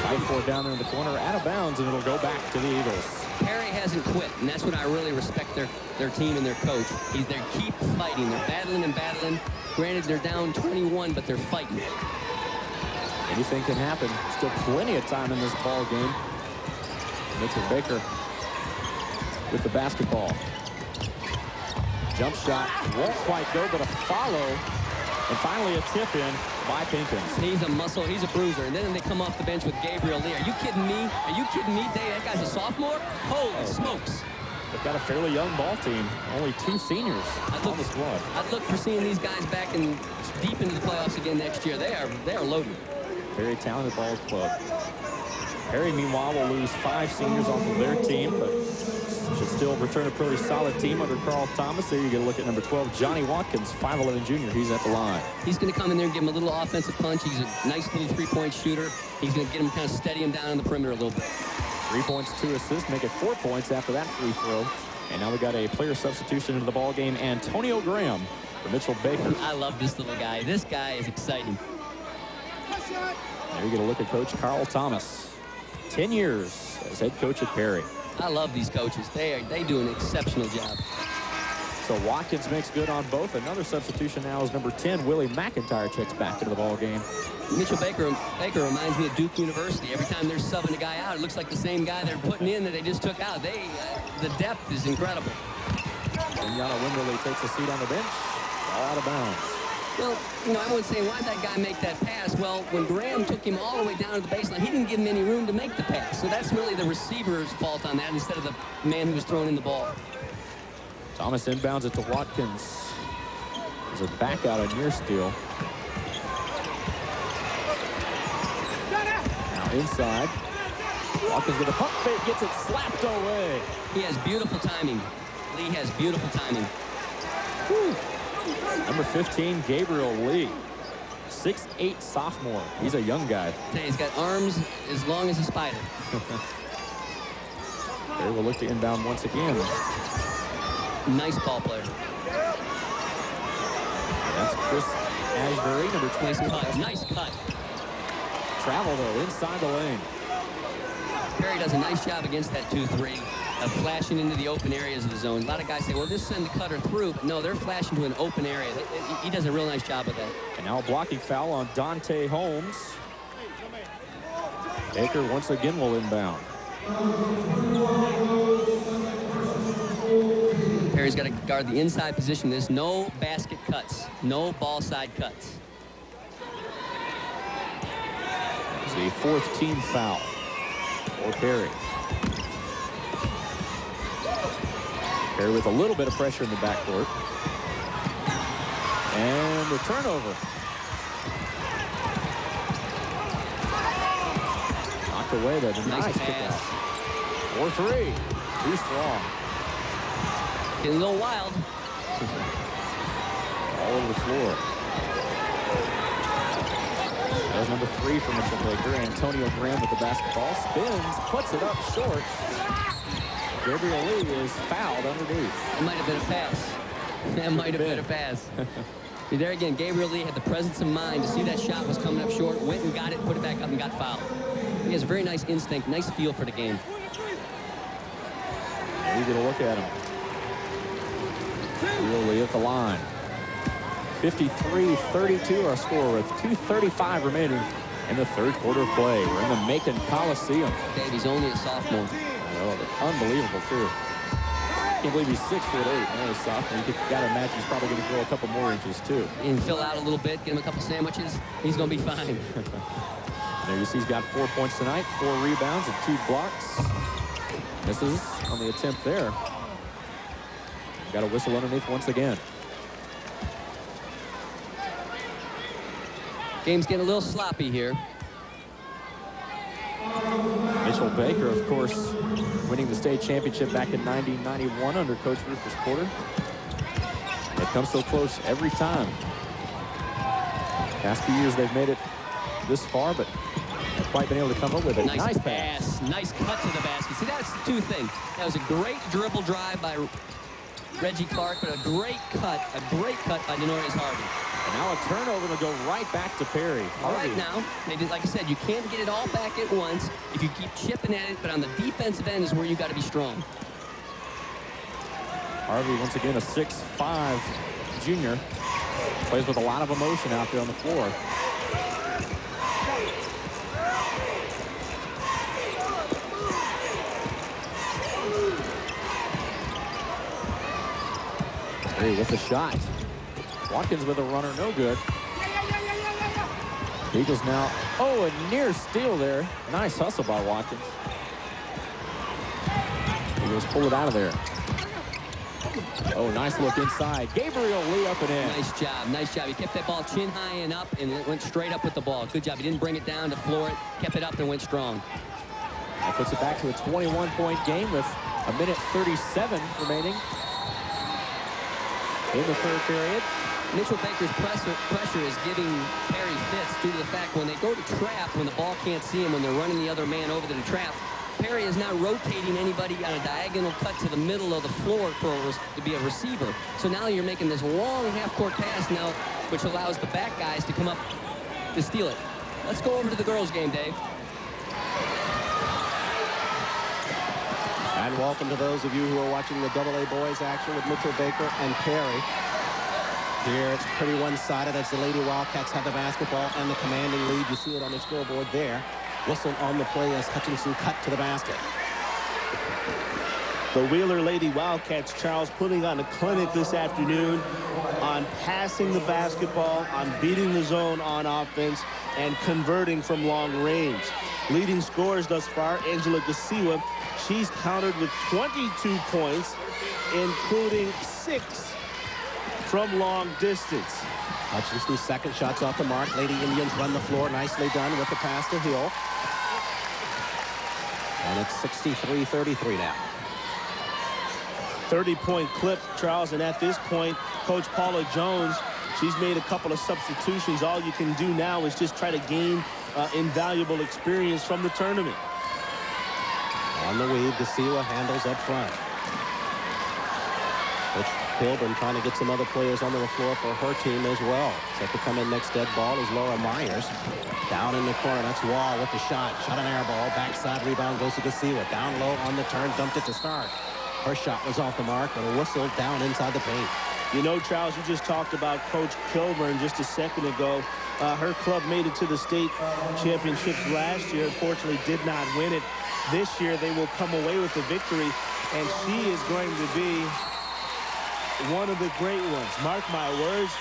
[SPEAKER 15] 5-4 down there in the corner, out of bounds, and it'll go back to the Eagles.
[SPEAKER 16] Perry hasn't quit, and that's what I really respect their team and their coach. They keep fighting. They're battling and battling. Granted, they're down 21, but they're fighting.
[SPEAKER 15] Anything can happen. Still plenty of time in this ball game. Mitchell Baker with the basketball. Jump shot won't quite go, but a follow. And finally a tip in by Pinkins.
[SPEAKER 16] He's a muscle, he's a bruiser. And then they come off the bench with Gabriel Lee. Are you kidding me? Are you kidding me, Dave? That guy's a sophomore? Holy smokes.
[SPEAKER 15] They've got a fairly young ball team. Only 2 seniors on the squad.
[SPEAKER 16] I'd look for seeing these guys back in deep into the playoffs again next year. They are loaded.
[SPEAKER 15] Very talented balls club. Perry, meanwhile, will lose 5 seniors off of their team, but should still return a pretty solid team under Carl Thomas. There you get a look at number 12, Johnny Watkins, 5'11" junior. He's at the line.
[SPEAKER 16] He's going to come in there and give him a little offensive punch. He's a nice little three-point shooter. He's going to get him kind of steady him down on the perimeter a little bit.
[SPEAKER 15] 3 points, 2 assists, make it 4 points after that free throw. And now we got a player substitution into the ball game. Antonio Graham for Mitchell Baker.
[SPEAKER 16] I love this little guy. This guy is exciting.
[SPEAKER 15] There you get a look at Coach Carl Thomas. 10 years as head coach at Perry.
[SPEAKER 16] I love these coaches. They do an exceptional job.
[SPEAKER 15] So Watkins makes good on both. Another substitution now is number 10, Willie McIntyre checks back into the ball game.
[SPEAKER 16] Mitchell Baker reminds me of Duke University. Every time they're subbing a guy out, it looks like the same guy they're putting in that they just took out. The depth is incredible.
[SPEAKER 15] And Yana Wimberly takes a seat on the bench. All out of bounds.
[SPEAKER 16] Well, you know, I wouldn't say, why'd that guy make that pass? Well, when Graham took him all the way down to the baseline, he didn't give him any room to make the pass. So that's really the receiver's fault on that instead of the man who was throwing in the ball.
[SPEAKER 15] Thomas inbounds it to Watkins. There's a back out, a near steal. Now inside. Watkins with a pump fake, gets it slapped away.
[SPEAKER 16] He has beautiful timing. Lee has beautiful timing.
[SPEAKER 15] Whew. Number 15, Gabriel Lee. 6'8" sophomore. He's a young guy.
[SPEAKER 16] He's got arms as long as a spider.
[SPEAKER 15] They will look to inbound once again.
[SPEAKER 16] Nice ball player.
[SPEAKER 15] That's Chris Ashbury, number 20.
[SPEAKER 16] Nice cut. Nice cut.
[SPEAKER 15] Travel, though, inside the lane.
[SPEAKER 16] Perry does a nice job against that 2-3 of flashing into the open areas of the zone. A lot of guys say, well, just send the cutter through. But no, they're flashing to an open area. He does a real nice job of that.
[SPEAKER 15] And now a blocking foul on Dante Holmes. Baker once again will inbound.
[SPEAKER 16] Perry's got to guard the inside position. There's no basket cuts, no ball side cuts.
[SPEAKER 15] It's the 4th team foul for Perry. Perry with a little bit of pressure in the backcourt. And the turnover. Knocked away, but a nice pass. 4-3. Too strong.
[SPEAKER 16] Getting a little wild.
[SPEAKER 15] All over the floor. There's number 3 for Mitchell Baker. Antonio Graham with the basketball. Spins, puts it up short. Gabriel Lee is fouled underneath.
[SPEAKER 16] It might have been a pass. That might have been a pass. There again, Gabriel Lee had the presence of mind to see that shot was coming up short, went and got it, put it back up, and got fouled. He has a very nice instinct, nice feel for the game.
[SPEAKER 15] There you get a look at him. Gabriel Lee at the line. 53-32 our score with 2:35 remaining in the 3rd quarter of play. We're in the Macon Coliseum.
[SPEAKER 16] Dave, he's only a sophomore.
[SPEAKER 15] I know, but unbelievable too. Can't believe he's 6'8". Man, a sophomore. You gotta imagine he's probably going to grow a couple more inches too.
[SPEAKER 16] And fill out a little bit, get him a couple sandwiches. He's going to be fine.
[SPEAKER 15] There you see he's got 4 points tonight, 4 rebounds and 2 blocks. Misses on the attempt there. Got a whistle underneath once again.
[SPEAKER 16] Game's getting a little sloppy here.
[SPEAKER 15] Mitchell Baker, of course, winning the state championship back in 90-91 under Coach Rufus Porter. They come so close every time. Past few years they've made it this far, but haven't quite been able to come up with it.
[SPEAKER 16] Nice pass. Nice cut to the basket. See, that's the 2 things. That was a great dribble drive by Reggie Clark, but a great cut by Denorius Harvey.
[SPEAKER 15] And now a turnover to go right back to Perry.
[SPEAKER 16] All right now, like I said, you can't get it all back at once if you keep chipping at it, but on the defensive end is where you got to be strong.
[SPEAKER 15] Harvey, once again, a 6'5" junior. Plays with a lot of emotion out there on the floor. Perry with the shot. Watkins with a runner, no good. Eagles now, a near steal there. Nice hustle by Watkins. Eagles pull it out of there. Nice look inside. Gabriel Lee up and in.
[SPEAKER 16] Nice job, nice job. He kept that ball chin high and up and went straight up with the ball. Good job. He didn't bring it down to floor it. Kept it up and went strong.
[SPEAKER 15] That puts it back to a 21-point game with a minute 37 remaining in the third period.
[SPEAKER 16] Mitchell Baker's pressure is giving Perry fits due to the fact when they go to trap, when the ball can't see him, when they're running the other man over to the trap, Perry is not rotating anybody on a diagonal cut to the middle of the floor to be a receiver. So now you're making this long half-court pass now, which allows the back guys to come up to steal it. Let's go over to the girls' game, Dave.
[SPEAKER 13] And welcome to those of you who are watching the AA boys action with Mitchell Baker and Perry. Here it's pretty one-sided as the Lady Wildcats have the basketball and the commanding lead. You see it on the scoreboard there. Whistle on the play as Hutchinson cut to the basket.
[SPEAKER 14] The Wheeler Lady Wildcats, Charles, putting on a clinic this afternoon on passing the basketball, on beating the zone on offense, and converting from long range. Leading scorers thus far, Angela Gasiwa. She's countered with 22 points, including 6 from long distance.
[SPEAKER 13] Hutchinson's second shot's off the mark. Lady Indians run the floor. Nicely done with the pass to Hill. And it's 63-33 now.
[SPEAKER 14] 30-point clip, Charles, and at this point, Coach Paula Jones, she's made a couple of substitutions. All you can do now is just try to gain invaluable experience from the tournament.
[SPEAKER 13] On the weave, Gasiwa handles up front. Coach Kilburn trying to get some other players onto the floor for her team as well. Set to come in next dead ball is Laura Myers. Down in the corner, that's Wall with the shot. Shot an air ball, backside rebound goes to Gasiwa. Down low on the turn, dumped it to Stark. Her shot was off the mark, but a whistle down inside the paint.
[SPEAKER 14] You know, Charles, you just talked about Coach Kilburn just a second ago. Her club made it to the state championships last year. Unfortunately, did not win it. This year, they will come away with the victory, and she is going to be one of the great ones. Mark my words.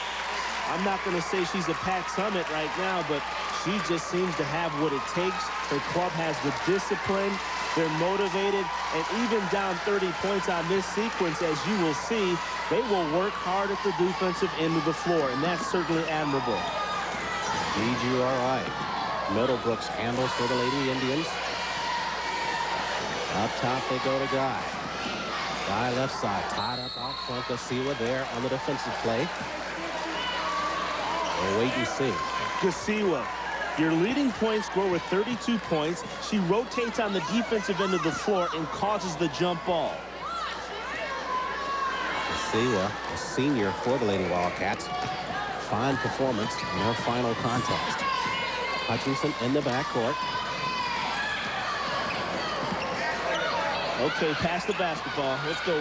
[SPEAKER 14] I'm not going to say she's a Pat Summitt right now, but she just seems to have what it takes. Her club has the discipline. They're motivated, and even down 30 points on this sequence, as you will see, they will work hard at the defensive end of the floor, and that's certainly admirable.
[SPEAKER 13] DGRI. Middlebrooks handles for the Lady Indians. Up top they go to Guy. Guy left side, tied up out front. Gasiwa there on the defensive play. We'll wait and see.
[SPEAKER 14] Gasiwa, your leading point scorer with 32 points. She rotates on the defensive end of the floor and causes the jump ball.
[SPEAKER 13] Gasiwa, a senior for the Lady Wildcats. Fine performance in their final contest. Hutchinson in the backcourt.
[SPEAKER 14] Okay, pass the basketball. Let's go.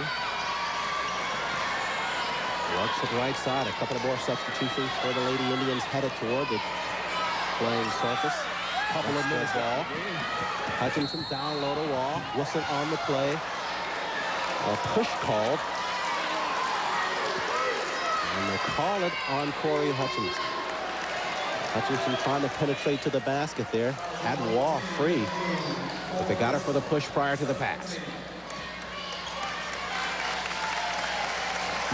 [SPEAKER 13] Works at the right side. A couple of more substitutions for the Lady Indians headed toward the playing surface. Couple of minutes ball. Hutchinson down low to Wall. Whistle on the play. A push called. And they call it on Corey Hutchinson. Hutchinson trying to penetrate to the basket there. Had Wall free. But they got her for the push prior to the pass.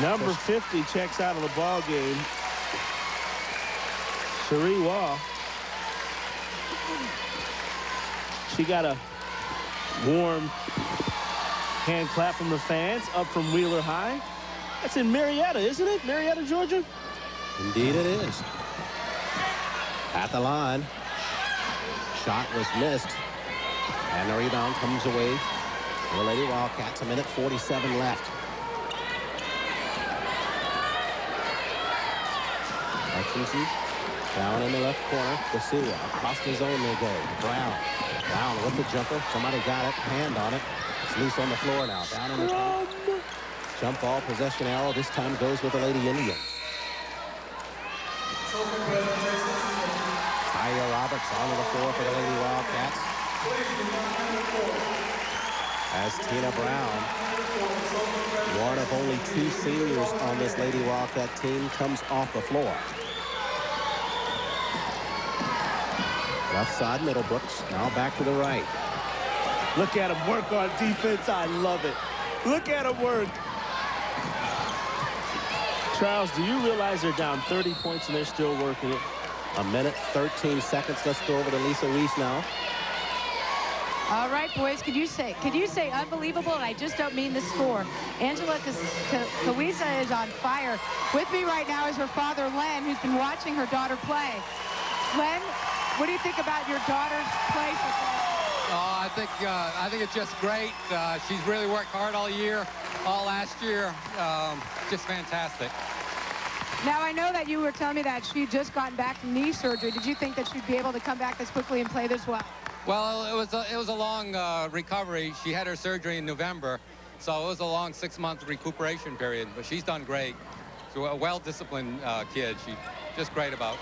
[SPEAKER 14] Number 50 checks out of the ball game. Cherie Wall. She got a warm hand clap from the fans up from Wheeler High. That's in Marietta, isn't it? Marietta, Georgia?
[SPEAKER 13] Indeed it is. At the line. Shot was missed. And the rebound comes away. The Lady Wildcats, a minute 47 left. Hutchinson down in the left corner. Gasiwa across the zone they go. Brown. Brown with the jumper. Somebody got it. Hand on it. It's loose on the floor now. Down in the corner. Jump ball, possession arrow. This time goes with the Lady Indians. Taya Roberts onto the floor for the Lady Wildcats. as Tina Brown, one of only 2 seniors on this Lady Wildcat team, comes off the floor. Left side, Middlebrooks. Now back to the right.
[SPEAKER 14] Look at him work on defense. I love it. Look at him work. Charles, do you realize they're down 30 points and they're still working it?
[SPEAKER 13] A minute, 13 seconds. Let's go over to Lisa Reese now.
[SPEAKER 21] All right, boys, could you say unbelievable? And I just don't mean the score. Angela Kawisa is on fire. With me right now is her father, Len, who's been watching her daughter play. Len, what do you think about your daughter's play so far?
[SPEAKER 11] I think it's just great. She's really worked hard all year, all last year. Just fantastic.
[SPEAKER 21] Now, I know that you were telling me that she'd just gotten back from knee surgery. Did you think that she'd be able to come back this quickly and play this well?
[SPEAKER 11] Well, it was a long recovery. She had her surgery in November, so it was a long 6-month recuperation period. But she's done great. She's a well-disciplined kid. She's just great about,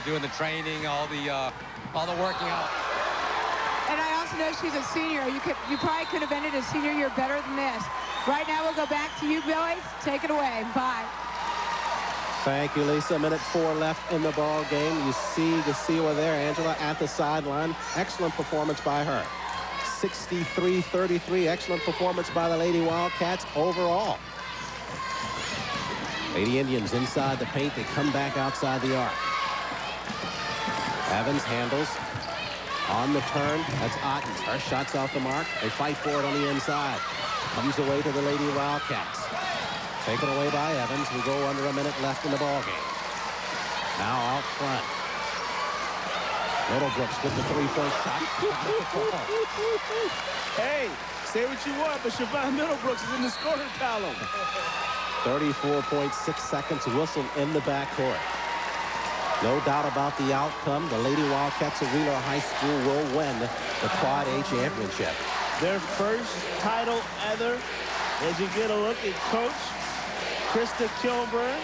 [SPEAKER 11] doing the training, all the working out.
[SPEAKER 21] And I also know she's a senior. You probably could have ended a senior year better than this. Right now, we'll go back to you, boys. Take it away. Bye.
[SPEAKER 13] Thank you, Lisa. Minute 4 left in the ball game. You see Gasiwa there, Angela at the sideline. Excellent performance by her. 63-33. Excellent performance by the Lady Wildcats overall. Lady Indians inside the paint. They come back outside the arc. Evans handles. On the turn, that's Ottens. Her shot's off the mark. They fight for it on the inside. Comes away to the Lady Wildcats. Taken away by Evans. We go under a minute left in the ball game. Now out front. Middlebrooks with the 3-point shot.
[SPEAKER 14] Hey, say what you want, but Siobhan Middlebrooks is in the scoring column.
[SPEAKER 13] 34.6 seconds whistled in the backcourt. No doubt about the outcome. The Lady Wildcats of Wheeler High School will win the Quad A championship.
[SPEAKER 14] Their first title ever. As you get a look at Coach Krista Kilburn.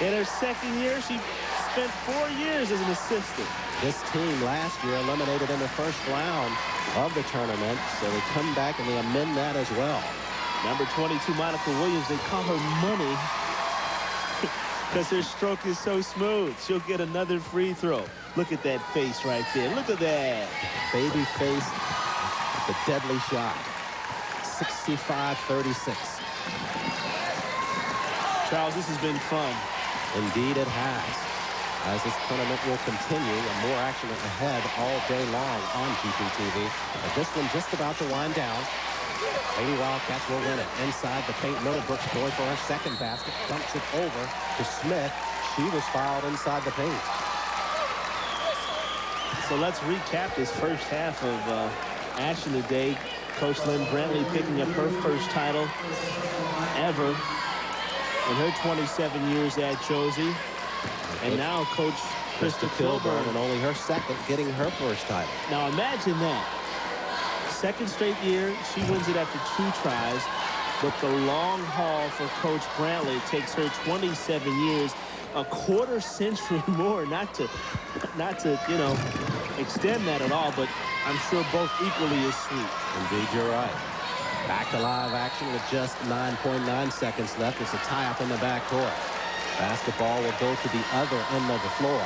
[SPEAKER 14] In her second year, she spent 4 years as an assistant.
[SPEAKER 13] This team last year eliminated in the first round of the tournament, so they come back and they amend that as well.
[SPEAKER 14] Number 22, Monica Williams, they call her Money because her stroke is so smooth. She'll get another free throw. Look at that face right there. Look at that.
[SPEAKER 13] Baby face, the deadly shot. 65-36.
[SPEAKER 14] Charles, this has been fun.
[SPEAKER 13] Indeed it has. As this tournament will continue and more action ahead all day long on GPTV. But this one just about to wind down. Lady Wildcats will win it. Inside the paint, Middlebrooks going for her second basket. Dumps it over to Smith. She was fouled inside the paint.
[SPEAKER 14] So let's recap this first half of action today. Coach Lynn Brantley picking up her first title ever in her 27 years at Josie. And now Coach Krista Kilburn,
[SPEAKER 13] and only her second, getting her first title.
[SPEAKER 14] Now imagine that. Second straight year, she wins it after 2 tries. But the long haul for Coach Brantley takes her 27 years, a quarter century more. Not to extend that at all, but I'm sure both equally as sweet.
[SPEAKER 13] Indeed, you're right. Back to live action with just 9.9 seconds left. It's a tie-up in the backcourt. Basketball will go to the other end of the floor.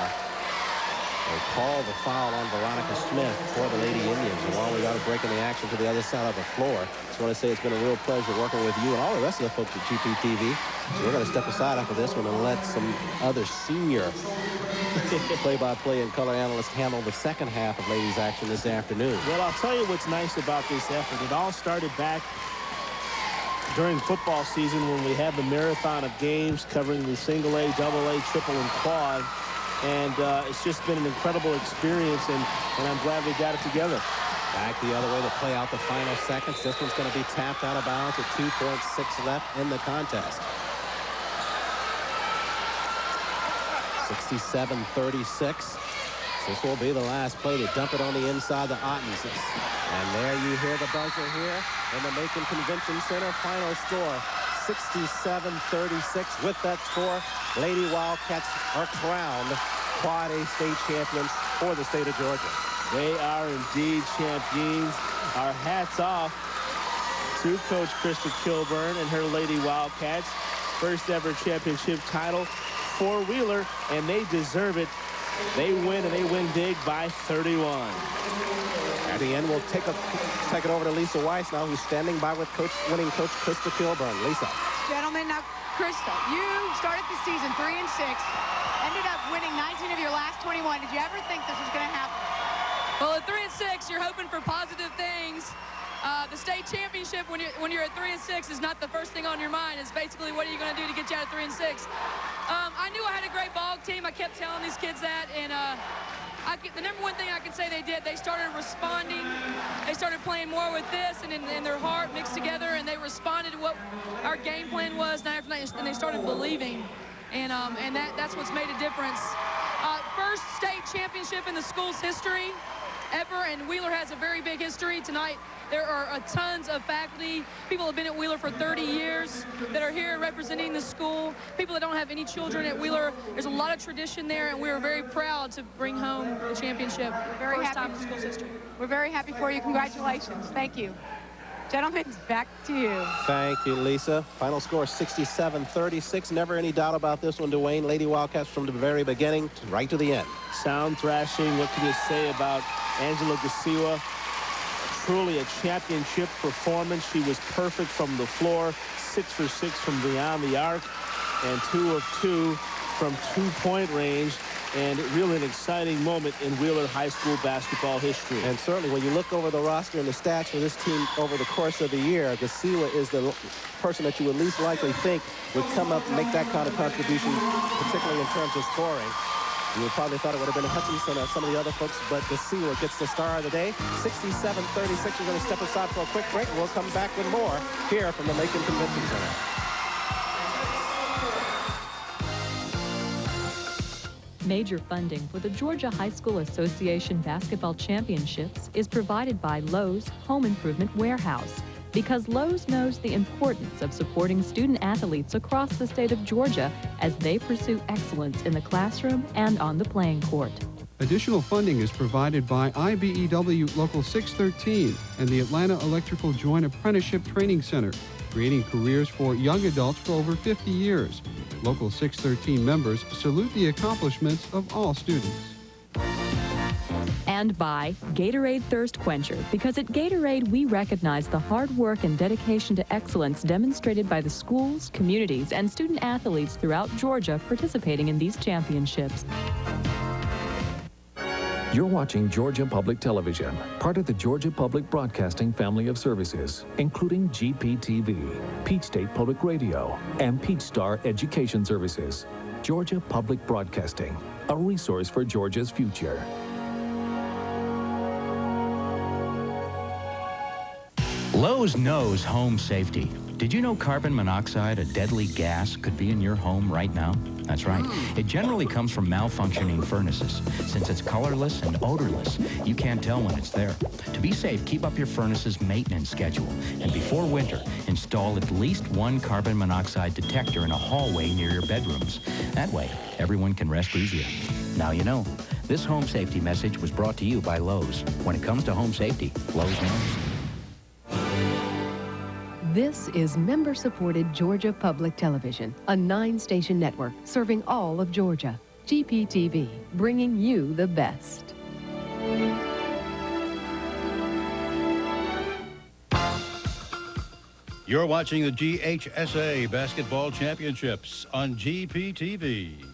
[SPEAKER 13] They call the foul on Veronica Smith for the Lady Indians. And while we got a break in the action to the other side of the floor, I just want to say it's been a real pleasure working with you and all the rest of the folks at GPTV. So we're going to step aside after this one and let some other senior play-by-play and color analysts handle the second half of ladies action this afternoon.
[SPEAKER 14] Well, I'll tell you what's nice about this effort. It all started back during football season when we had the marathon of games covering the single A, double A, triple, and quad. And it's just been an incredible experience, and I'm glad we got it together.
[SPEAKER 13] Back the other way to play out the final seconds. This one's going to be tapped out of bounds with 2.6 left in the contest. 67-36. This will be the last play. They dump it on the inside, the Ottens. And there you hear the buzzer here in the Macon Convention Center. Final score, 67-36. With that score, Lady Wildcats are crowned Quad A state champions for the state of Georgia.
[SPEAKER 14] They are indeed champions. Our hats off to Coach Krista Kilburn and her Lady Wildcats. First ever championship title for Wheeler, and they deserve it. They win, and they win big by 31.
[SPEAKER 13] At the end, we'll take it over to Lisa Weiss now, who's standing by with winning Coach Krista Kilburn. Lisa.
[SPEAKER 21] Gentlemen, now, Krista, you started the season 3-6, ended up winning 19 of your last 21. Did you ever think this was going to happen?
[SPEAKER 22] Well, at 3-6, you're hoping for positive things. The state championship, when you're at 3-6, is not the first thing on your mind. It's basically, what are you going to do to get you out of 3-6? I knew I had a great ball team. I kept telling these kids that, and the number one thing I can say they did, they started responding. They started playing more with this and in their heart mixed together, and they responded to what our game plan was night after night, and they started believing, and that's what's made a difference. First state championship in the school's history ever, and Wheeler has a very big history. Tonight there are tons of faculty, people who have been at Wheeler for 30 years that are here representing the school, people that don't have any children at Wheeler. There's a lot of tradition there, and we're very proud to bring home the championship. First time in the school's history.
[SPEAKER 21] We're very happy for you. Congratulations. Thank you. Gentlemen, back to you.
[SPEAKER 13] Thank you, Lisa. Final score 67-36. Never any doubt about this one, Dwayne. Lady Wildcats from the very beginning right to the end.
[SPEAKER 14] Sound thrashing. What can you say about Angela Gasiwa? Truly a championship performance. She was perfect from the floor, 6 for 6 from beyond the arc, and 2 of 2 from two-point range. And really an exciting moment in Wheeler High School basketball history.
[SPEAKER 13] And certainly when you look over the roster and the stats for this team over the course of the year, Gasiwa is the person that you would least likely think would come up and make that kind of contribution, particularly in terms of scoring. You would probably thought it would have been Hutchinson or some of the other folks, but Gasiwa gets the star of the day. 67-36. We're going to step aside for a quick break. We'll come back with more here from the Macon Convention Center.
[SPEAKER 3] Major funding for the Georgia High School Association Basketball Championships is provided by Lowe's Home Improvement Warehouse, because Lowe's knows the importance of supporting student athletes across the state of Georgia as they pursue excellence in the classroom and on the playing court.
[SPEAKER 4] Additional funding is provided by IBEW Local 613 and the Atlanta Electrical Joint Apprenticeship Training Center, creating careers for young adults for over 50 years. Local 613 members salute the accomplishments of all students.
[SPEAKER 3] And by Gatorade Thirst Quencher, because at Gatorade we recognize the hard work and dedication to excellence demonstrated by the schools, communities, and student athletes throughout Georgia participating in these championships.
[SPEAKER 17] You're watching Georgia Public Television, part of the Georgia Public Broadcasting family of services, including GPTV, Peach State Public Radio, and Peach Star Education Services. Georgia Public Broadcasting, a resource for Georgia's future.
[SPEAKER 20] Lowe's knows home safety. Did you know carbon monoxide, a deadly gas, could be in your home right now? That's right. It generally comes from malfunctioning furnaces. Since it's colorless and odorless, you can't tell when it's there. To be safe, keep up your furnace's maintenance schedule. And before winter, install at least one carbon monoxide detector in a hallway near your bedrooms. That way, everyone can rest easier. Now you know. This home safety message was brought to you by Lowe's. When it comes to home safety, Lowe's knows.
[SPEAKER 5] This is member-supported Georgia Public Television, a 9-station network serving all of Georgia. GPTV, bringing you the best.
[SPEAKER 7] You're watching the GHSA Basketball Championships on GPTV.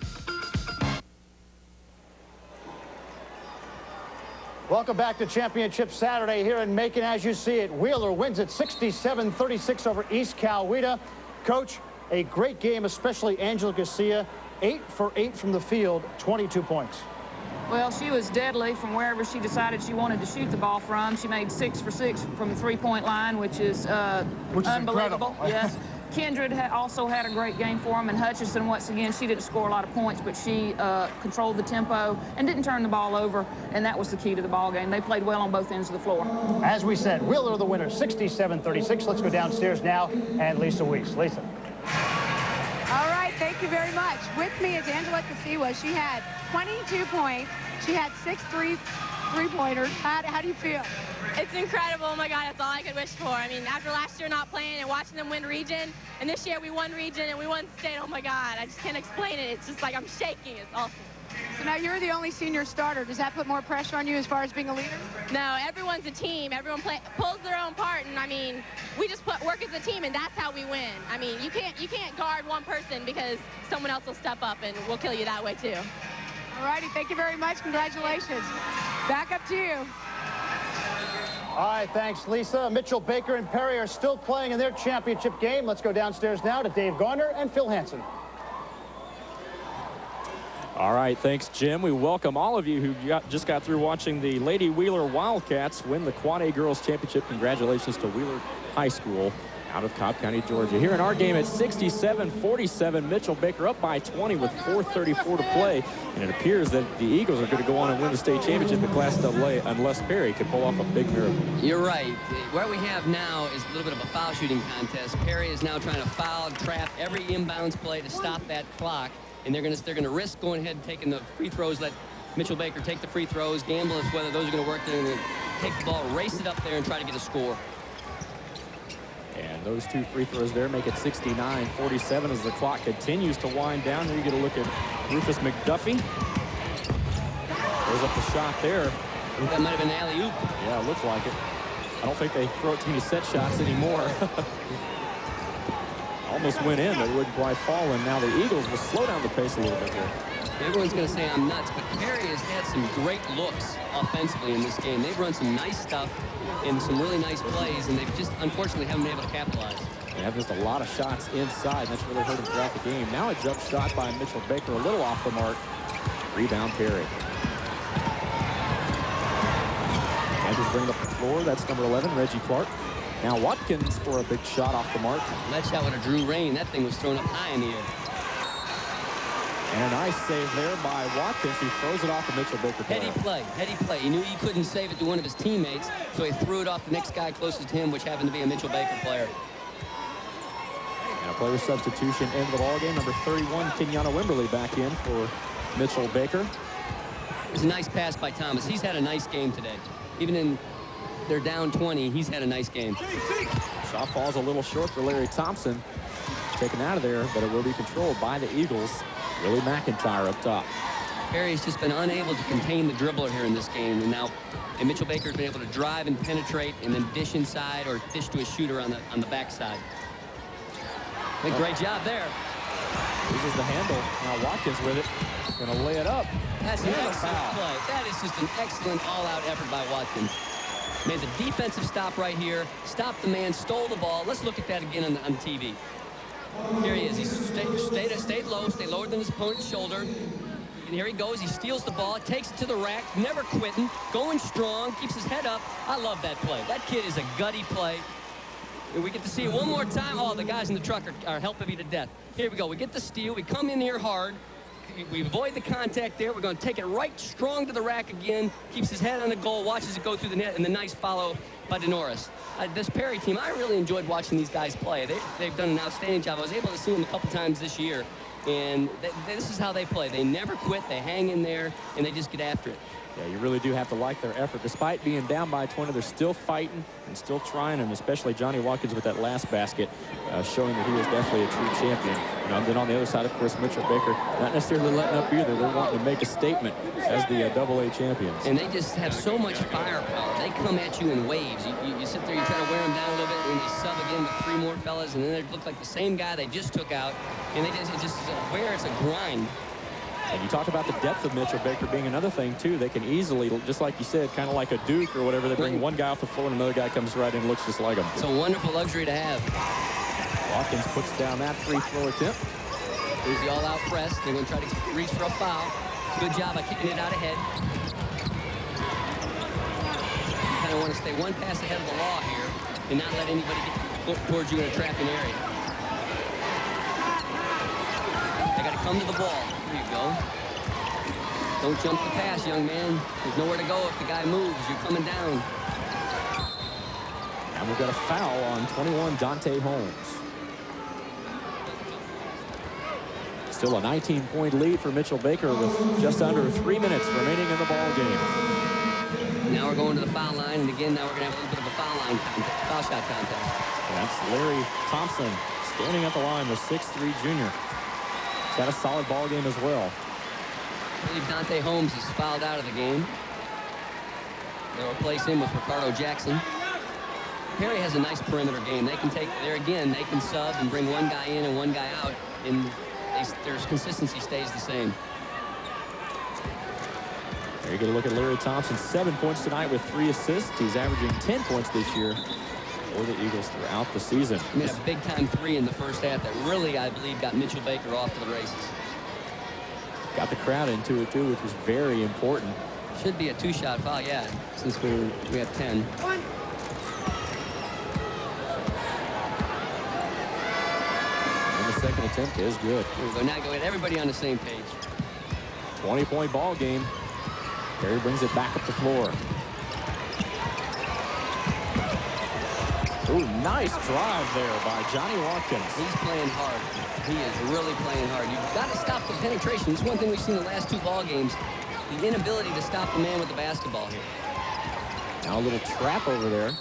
[SPEAKER 1] Welcome back to Championship Saturday here in Macon. As you see it, Wheeler wins it 67-36 over East Coweta. Coach, a great game, especially Angela Gasiwa, 8 for 8 from the field, 22 points.
[SPEAKER 10] Well, she was deadly from wherever she decided she wanted to shoot the ball from. She made 6 for 6 from the three-point line, which is unbelievable. Yes. Kindred also had a great game for him, and Hutchinson, once again, she didn't score a lot of points, but she controlled the tempo and didn't turn the ball over, and that was the key to the ball game. They played well on both ends of the floor.
[SPEAKER 1] As we said, Wheeler the winner, 67-36. Let's go downstairs now, and Lisa Weiss. Lisa.
[SPEAKER 21] All right, thank you very much. With me is Angela Gasiwa. She had 22 points. She had 6 3 three-pointer. How do you feel?
[SPEAKER 12] It's incredible. Oh my God, that's all I could wish for. I mean, after last year not playing and watching them win region, and this year we won region and we won state, oh my God, I just can't explain it. It's just like I'm shaking. It's awesome.
[SPEAKER 21] So now you're the only senior starter. Does that put more pressure on you as far as being a leader?
[SPEAKER 12] No, everyone's a team. Everyone pulls their own part, and I mean, we just work as a team, and that's how we win. I mean, you can't guard one person because someone else will step up and we'll kill you that way too.
[SPEAKER 21] All righty, thank you very much. Congratulations. Back up to you.
[SPEAKER 1] All right, thanks, Lisa. Mitchell Baker and Perry are still playing in their championship game. Let's go downstairs now to Dave Garner and Phil Hansen.
[SPEAKER 15] All right, thanks, Jim. We welcome all of you who just got through watching the Lady Wheeler Wildcats win the Quad A Girls Championship. Congratulations to Wheeler High School out of Cobb County, Georgia. Here in our game at 67-47, Mitchell Baker up by 20 with 4:34 to play. And it appears that the Eagles are going to go on and win the state championship in Class AA unless Perry can pull off a big miracle.
[SPEAKER 16] You're right. What we have now is a little bit of a foul shooting contest. Perry is now trying to foul, trap every inbounds play to stop that clock. And they're going to risk going ahead and taking the free throws, let Mitchell Baker take the free throws, gamble as whether those are going to work. They're going to take the ball, race it up there, and try to get a score.
[SPEAKER 15] And those two free throws there make it 69-47 as the clock continues to wind down. Here you get a look at Rufus McDuffie. Goes up the shot there.
[SPEAKER 16] That might have been an alley-oop.
[SPEAKER 15] Yeah, it looked like it. I don't think they throw too many set shots anymore. Almost went in, but it wouldn't quite fall. And now the Eagles will slow down the pace a little bit here.
[SPEAKER 16] Everyone's going to say I'm nuts, but Perry has had some great looks offensively in this game. They've run some nice stuff and some really nice plays, and they've just unfortunately haven't been able to capitalize.
[SPEAKER 15] They have just a lot of shots inside. That's really hurt them throughout the game. Now a jump shot by Mitchell Baker, a little off the mark. Rebound Perry. And just bring it up the floor. That's number 11, Reggie Clark. Now Watkins for a big shot off the mark.
[SPEAKER 16] That shot would have drew rain. That thing was thrown up high in the air.
[SPEAKER 15] And a nice save there by Watkins. He throws it off the Mitchell Baker player.
[SPEAKER 16] Heady play. He knew he couldn't save it to one of his teammates, so he threw it off the next guy closest to him, which happened to be a Mitchell Baker player.
[SPEAKER 15] And a player substitution in the ballgame. Number 31, Kenyatta Wimberly back in for Mitchell Baker.
[SPEAKER 16] It was a nice pass by Thomas. He's had a nice game today. Even in they're down 20, he's had a nice game.
[SPEAKER 15] Shot falls a little short for Larry Thompson. Taken out of there, but it will be controlled by the Eagles. Willie McIntyre up top.
[SPEAKER 16] Perry's just been unable to contain the dribbler here in this game. And now Mitchell Baker's been able to drive and penetrate and then dish inside or dish to a shooter on the backside. A great job there.
[SPEAKER 15] Uses the handle. Now Watkins with it. Gonna lay it up.
[SPEAKER 16] That's an excellent play. That is just an excellent all-out effort by Watkins. Made the defensive stop right here. Stopped the man, stole the ball. Let's look at that again on TV. Here he is. He stayed low, stayed lower than his opponent's shoulder. And here he goes. He steals the ball, takes it to the rack, never quitting, going strong, keeps his head up. I love that play. That kid is a gutty play. We get to see it one more time. Oh, the guys in the truck are helping me to death. Here we go. We get the steal. We come in here hard. We avoid the contact there. We're going to take it right strong to the rack again. Keeps his head on the goal, watches it go through the net, and the nice follow by DeNorris. This Perry team, I really enjoyed watching these guys play. They've done an outstanding job. I was able to see them a couple times this year, and this is how they play. They never quit. They hang in there, and they just get after it.
[SPEAKER 15] Yeah, you really do have to like their effort. Despite being down by 20, they're still fighting and still trying, and especially Johnny Watkins with that last basket, showing that he was definitely a true champion. And then on the other side, of course, Mitchell Baker, not necessarily letting up either. They're wanting to make a statement as the AA champions.
[SPEAKER 16] And they just have so much firepower. They come at you in waves. You sit there, you try to wear them down a little bit, and they sub again with 3 more fellas, and then they look like the same guy they just took out. And it's a grind.
[SPEAKER 15] And you talked about the depth of Mitchell Baker being another thing, too. They can easily, just like you said, kind of like a Duke or whatever, they bring one guy off the floor and another guy comes right in and looks just like him.
[SPEAKER 16] It's a wonderful luxury to have.
[SPEAKER 15] Watkins puts down that free throw attempt.
[SPEAKER 16] Here's the all-out press. They're going to try to reach for a foul. Good job by kicking it out ahead. You kind of want to stay one pass ahead of the law here and not let anybody get towards you in a trapping area. They got to come to the ball. There you go. Don't jump the pass, young man. There's nowhere to go if the guy moves. You're coming down.
[SPEAKER 15] And we've got a foul on 21, Dante Holmes. Still a 19-point lead for Mitchell Baker with just under 3 minutes remaining in the ball game.
[SPEAKER 16] Now we're going to the foul line, and again, now we're going to have a little bit of a foul shot contest.
[SPEAKER 15] That's Larry Thompson standing at the line, the 6'3" junior. He's got a solid ball game as well.
[SPEAKER 16] I believe Dante Holmes is fouled out of the game. They'll replace him with Ricardo Jackson. Perry has a nice perimeter game. They can take, there again, they can sub and bring one guy in and one guy out, and their consistency stays the same.
[SPEAKER 15] There you get a look at Larry Thompson. 7 points tonight with 3 assists. He's averaging 10 points this year for the Eagles throughout the season.
[SPEAKER 16] He made a big-time 3 in the first half that really, I believe, got Mitchell Baker off to the races.
[SPEAKER 15] Got the crowd into it, too, which was very important.
[SPEAKER 16] Should be a 2-shot foul, yeah, since we have 10.
[SPEAKER 15] And the second attempt is good.
[SPEAKER 16] Here we go. Now go ahead. Everybody on the same page.
[SPEAKER 15] 20-point ball game. Perry brings it back up the floor. Ooh, nice drive there by Johnny Watkins.
[SPEAKER 16] He's playing hard. He is really playing hard. You've got to stop the penetration. It's one thing we've seen the last 2 ball games. The inability to stop the man with the basketball here.
[SPEAKER 15] Now a little trap over there.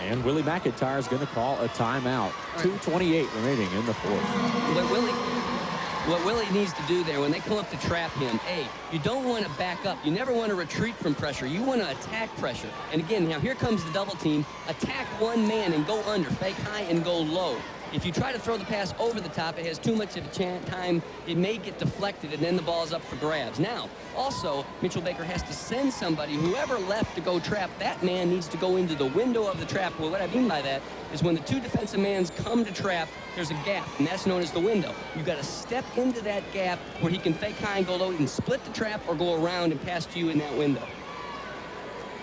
[SPEAKER 15] And Willie McIntyre is going to call a timeout. 2:28 remaining in the fourth.
[SPEAKER 16] What Willie needs to do there when they come up to trap him, you don't want to back up. You never want to retreat from pressure. You want to attack pressure. And again, now here comes the double team. Attack one man and go under. Fake high and go low. If you try to throw the pass over the top, it has too much of a time. It may get deflected, and then the ball's up for grabs. Now, also, Mitchell Baker has to send somebody, whoever left to go trap, that man needs to go into the window of the trap. Well, what I mean by that is when the 2 defensive mans come to trap, there's a gap, and that's known as the window. You've got to step into that gap where he can fake high and go low. He can split the trap or go around and pass to you in that window.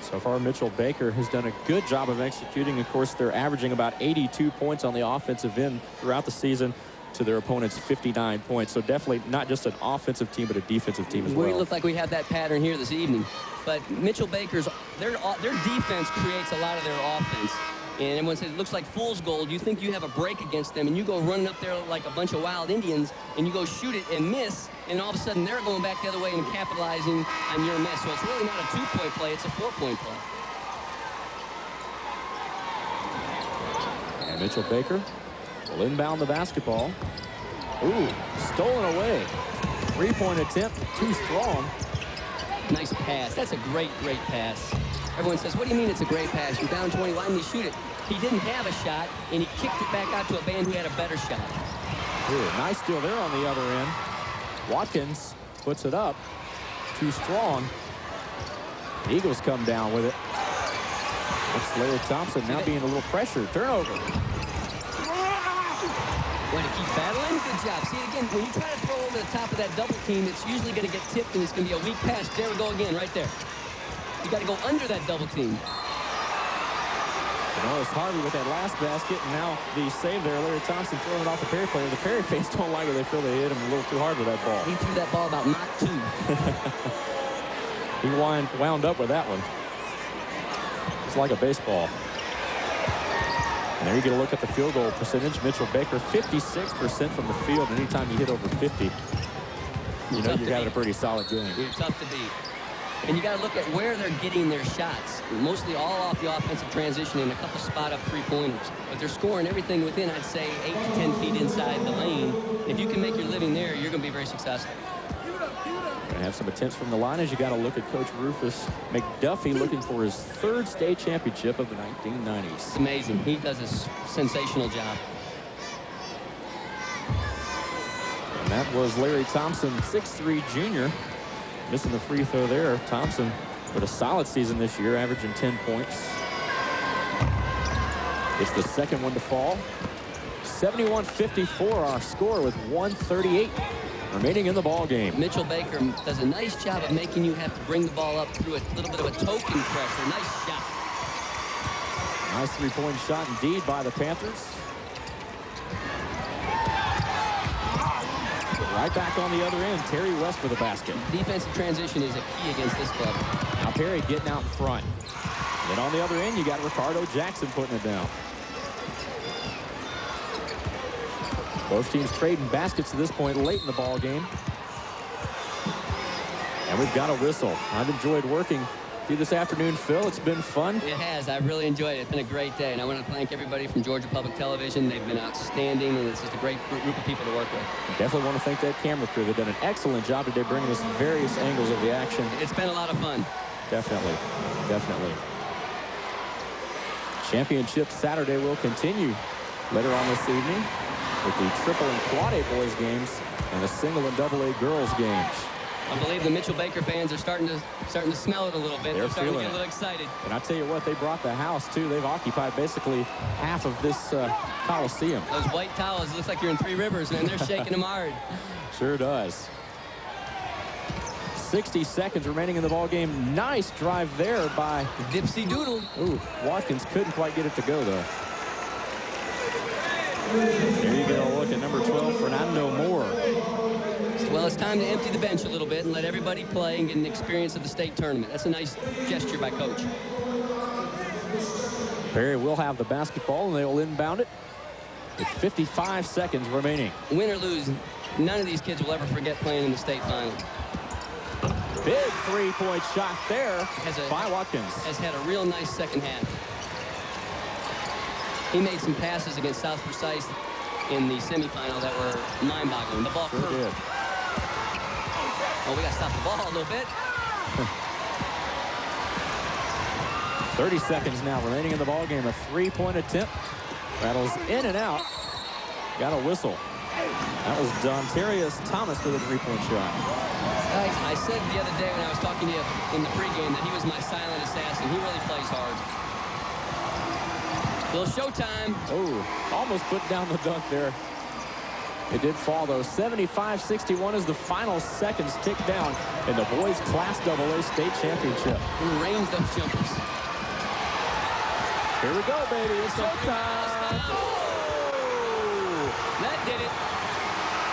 [SPEAKER 15] So far, Mitchell Baker has done a good job of executing. Of course, they're averaging about 82 points on the offensive end throughout the season to their opponent's 59 points. So definitely not just an offensive team, but a defensive team as well.
[SPEAKER 16] We look like we have that pattern here this evening. But Mitchell Baker's, their defense creates a lot of their offense. And everyone says it looks like fool's gold. You think you have a break against them, and you go running up there like a bunch of wild Indians, and you go shoot it and miss, and all of a sudden they're going back the other way and capitalizing on your miss. So it's really not a 2-point play, it's a 4-point play.
[SPEAKER 15] And Mitchell Baker will inbound the basketball. Ooh, stolen away. 3-point attempt, too strong.
[SPEAKER 16] Nice pass. That's a great, great pass. Everyone says, what do you mean it's a great pass? You're down 20. Why didn't he shoot it? He didn't have a shot, and he kicked it back out to a band who had a better shot.
[SPEAKER 15] Ooh, nice steal there on the other end. Watkins puts it up. Too strong. The Eagles come down with it. It's Larry Thompson now being a little pressured. Turnover.
[SPEAKER 16] Way to keep battling. Good job. See, again, when you try to throw over the top of that double team, it's usually going to get tipped, and it's going to be a weak pass. There we go again, right there. You got to go under that double team.
[SPEAKER 15] Norris Harvey with that last basket, and now the save there. Larry Thompson throwing it off the Perry player. The Perry fans don't like it. They feel they hit him a little too hard with that ball.
[SPEAKER 16] He threw that ball about Mach 2.
[SPEAKER 15] He wound up with that one. It's like a baseball. And there you get a look at the field goal percentage. Mitchell Baker, 56% from the field. Anytime you hit over 50, you know you're having a pretty solid game.
[SPEAKER 16] You're tough to beat. And you got to look at where they're getting their shots. Mostly all off the offensive transition and a couple spot-up three-pointers. But they're scoring everything within, I'd say, 8 to 10 feet inside the lane. If you can make your living there, you're going to be very successful.
[SPEAKER 15] Going to have some attempts from the line as you got to look at Coach Rufus McDuffie looking for his 3rd state championship of the 1990s.
[SPEAKER 16] It's amazing. He does a sensational job.
[SPEAKER 15] And that was Larry Thompson, 6'3" junior. Missing the free throw there. Thompson with a solid season this year, averaging 10 points. It's the second one to fall. 71-54 our score with 1:38 remaining in the ball game.
[SPEAKER 16] Mitchell Baker does a nice job of making you have to bring the ball up through a little bit of a token pressure. Nice shot.
[SPEAKER 15] Nice 3-point shot indeed by the Panthers. Right back on the other end, Terry West for the basket.
[SPEAKER 16] Defensive transition is a key against this club.
[SPEAKER 15] Now Perry getting out in front. Then on the other end, you got Ricardo Jackson putting it down. Both teams trading baskets to this point late in the ball game. And And we've got a whistle. I've enjoyed working through this afternoon, Phil. It's been fun.
[SPEAKER 16] It has. I really enjoyed it. It's been a great day. And I want to thank everybody from Georgia Public Television. They've been outstanding, and it's just a great group of people to work with.
[SPEAKER 15] Definitely want to thank that camera crew. They've done an excellent job today bringing us various angles of the action.
[SPEAKER 16] It's been a lot of fun.
[SPEAKER 15] Definitely. Definitely. Championship Saturday will continue later on this evening with the triple and quad A boys games and the single and double A girls games.
[SPEAKER 16] I believe the Mitchell Baker fans are starting to smell it a little bit. They're starting to get a little excited.
[SPEAKER 15] And I tell you what, they brought the house too. They've occupied basically half of this Coliseum.
[SPEAKER 16] Those white towels, it looks like you're in Three Rivers, and they're shaking them hard.
[SPEAKER 15] Sure does. 60 seconds remaining in the ball game. Nice drive there by
[SPEAKER 16] Dipsy Doodle.
[SPEAKER 15] Ooh, Watkins couldn't quite get it to go though. Here you go. Look at number 12, Fernando Moore.
[SPEAKER 16] Well, it's time to empty the bench a little bit and let everybody play and get an experience of the state tournament. That's a nice gesture by Coach.
[SPEAKER 15] Perry will have the basketball, and they will inbound it with 55 seconds remaining.
[SPEAKER 16] Win or lose, none of these kids will ever forget playing in the state final.
[SPEAKER 15] Big three-point shot there by Watkins.
[SPEAKER 16] Has had a real nice second half. He made some passes against South Forsyth in the semifinal that were mind-boggling. The ball curved. Oh, we got to stop the ball a little bit.
[SPEAKER 15] 30 seconds now remaining in the ball game. A three-point attempt. Rattles in and out. Got a whistle. That was Dontarius Thomas with a three-point shot.
[SPEAKER 16] I said the other day when I was talking to you in the pregame that he was my silent assassin. He really plays hard. Little showtime.
[SPEAKER 15] Oh, almost put down the dunk there. It did fall, though. 75-61 as the final seconds tick down in the boys' Class AA state championship.
[SPEAKER 16] Who rains those jumpers?
[SPEAKER 15] Here we go, baby. It's showtime.
[SPEAKER 16] Oh, that did it.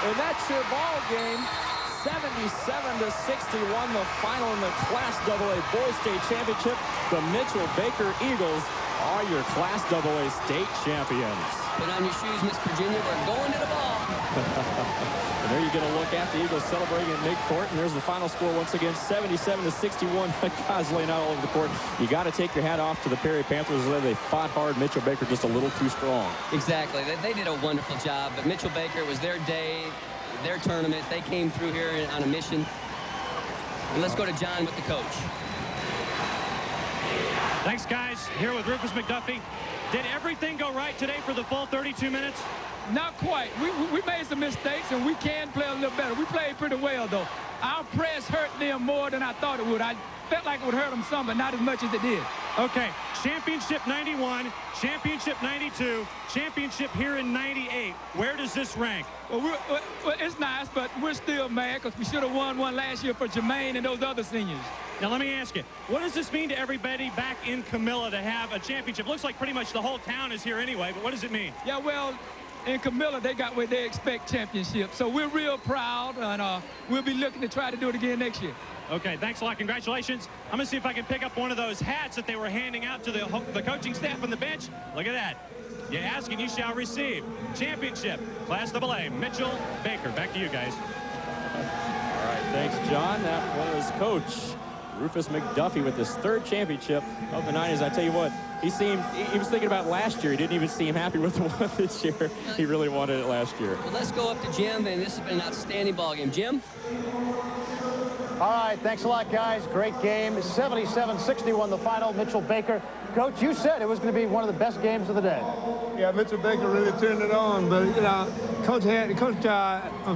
[SPEAKER 15] And that's your ball game. 77-61, the final in the Class AA boys state championship. The Mitchell Baker Eagles are your Class AA state champions.
[SPEAKER 16] Put on your shoes, Miss Virginia. We're going to the ball.
[SPEAKER 15] And there you get a look at the Eagles celebrating at midcourt. And there's the final score once again, 77-61. Guys laying out all over the court. You got to take your hat off to the Perry Panthers. They fought hard. Mitchell Baker just a little too strong.
[SPEAKER 16] Exactly. They did a wonderful job. But Mitchell Baker, it was their day, their tournament. They came through here on a mission. And let's go to John with the coach.
[SPEAKER 9] Thanks, guys. Here with Rufus McDuffie. Did everything go right today for the full 32 minutes?
[SPEAKER 2] Not quite. We made some mistakes, and we can play a little better. We played pretty well, though. Our press hurt them more than I thought it would. I felt like it would hurt them some, but not as much as it did.
[SPEAKER 9] Okay, championship 91, championship 92, championship here in 98. Where does this rank?
[SPEAKER 2] Well, it's nice, but we're still mad because we should have won one last year for Jermaine and those other seniors.
[SPEAKER 9] Now, let me ask you, what does this mean to everybody back in Camilla to have a championship? Looks like pretty much the whole town is here anyway, but what does it mean?
[SPEAKER 2] Yeah, well, in Camilla, they got where they expect championships. So we're real proud, and we'll be looking to try to do it again next year.
[SPEAKER 9] Okay, thanks a lot. Congratulations. I'm going to see if I can pick up one of those hats that they were handing out to the coaching staff on the bench. Look at that. You ask and you shall receive. Championship, Class AA, Mitchell Baker. Back to you guys.
[SPEAKER 15] All right, thanks, John. That was Coach Rufus McDuffie with his third championship of the 90s. I tell you what, he was thinking about last year. He didn't even seem happy with the one this year. He really wanted it last year.
[SPEAKER 16] Well, let's go up to Jim, and this has been an outstanding ball game. Jim?
[SPEAKER 1] All right, thanks a lot, guys. Great game. 77-61 the final. Mitchell Baker. Coach, you said it was going to be one of the best games of the day.
[SPEAKER 2] Yeah, Mitchell Baker really turned it on, but you know, Coach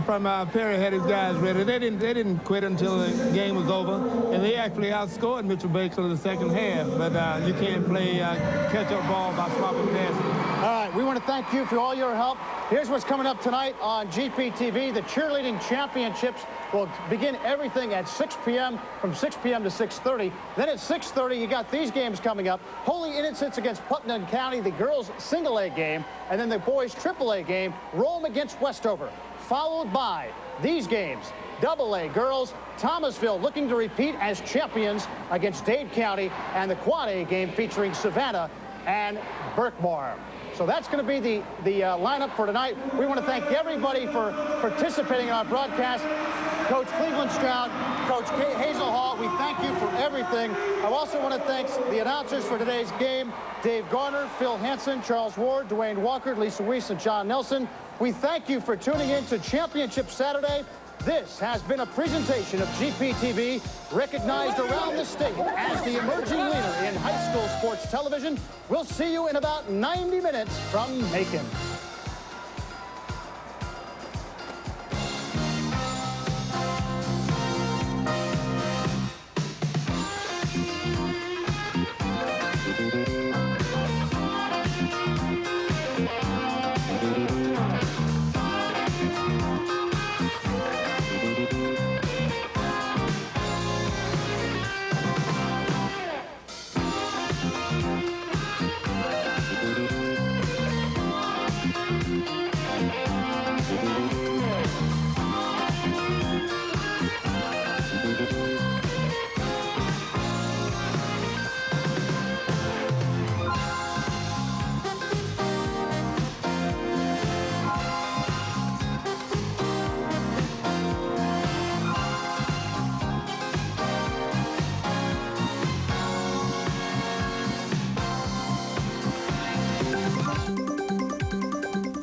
[SPEAKER 2] from Perry had his guys ready. They didn't quit until the game was over, and they actually outscored Mitchell Baker in the second half. But you can't play catch-up ball by swapping passes.
[SPEAKER 1] All right, we want to thank you for all your help. Here's what's coming up tonight on GPTV. The cheerleading championships will begin everything at 6 p.m. from 6 p.m. to 6:30. Then at 6:30, you got these games coming up. Holy Innocents against Putnam County, the girls' single-A game, and then the boys' triple-A game, Rome against Westover. Followed by these games, AA girls, Thomasville looking to repeat as champions against Dade County, and the Quad A game featuring Savannah and Berkmar. So that's going to be the lineup for tonight. We want to thank everybody for participating in our broadcast. Coach Cleveland Stroud, Coach Hazel Hall, we thank you for everything. I also want to thank the announcers for today's game, Dave Garner, Phil Hansen, Charles Ward, Dwayne Walker, Lisa Weiss, and John Nelson. We thank you for tuning in to Championship Saturday. This has been a presentation of GPTV, recognized around the state as the emerging leader in high school sports television. We'll see you in about 90 minutes from Macon.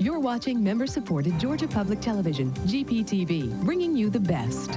[SPEAKER 5] You're watching member-supported Georgia Public Television, GPTV, bringing you the best.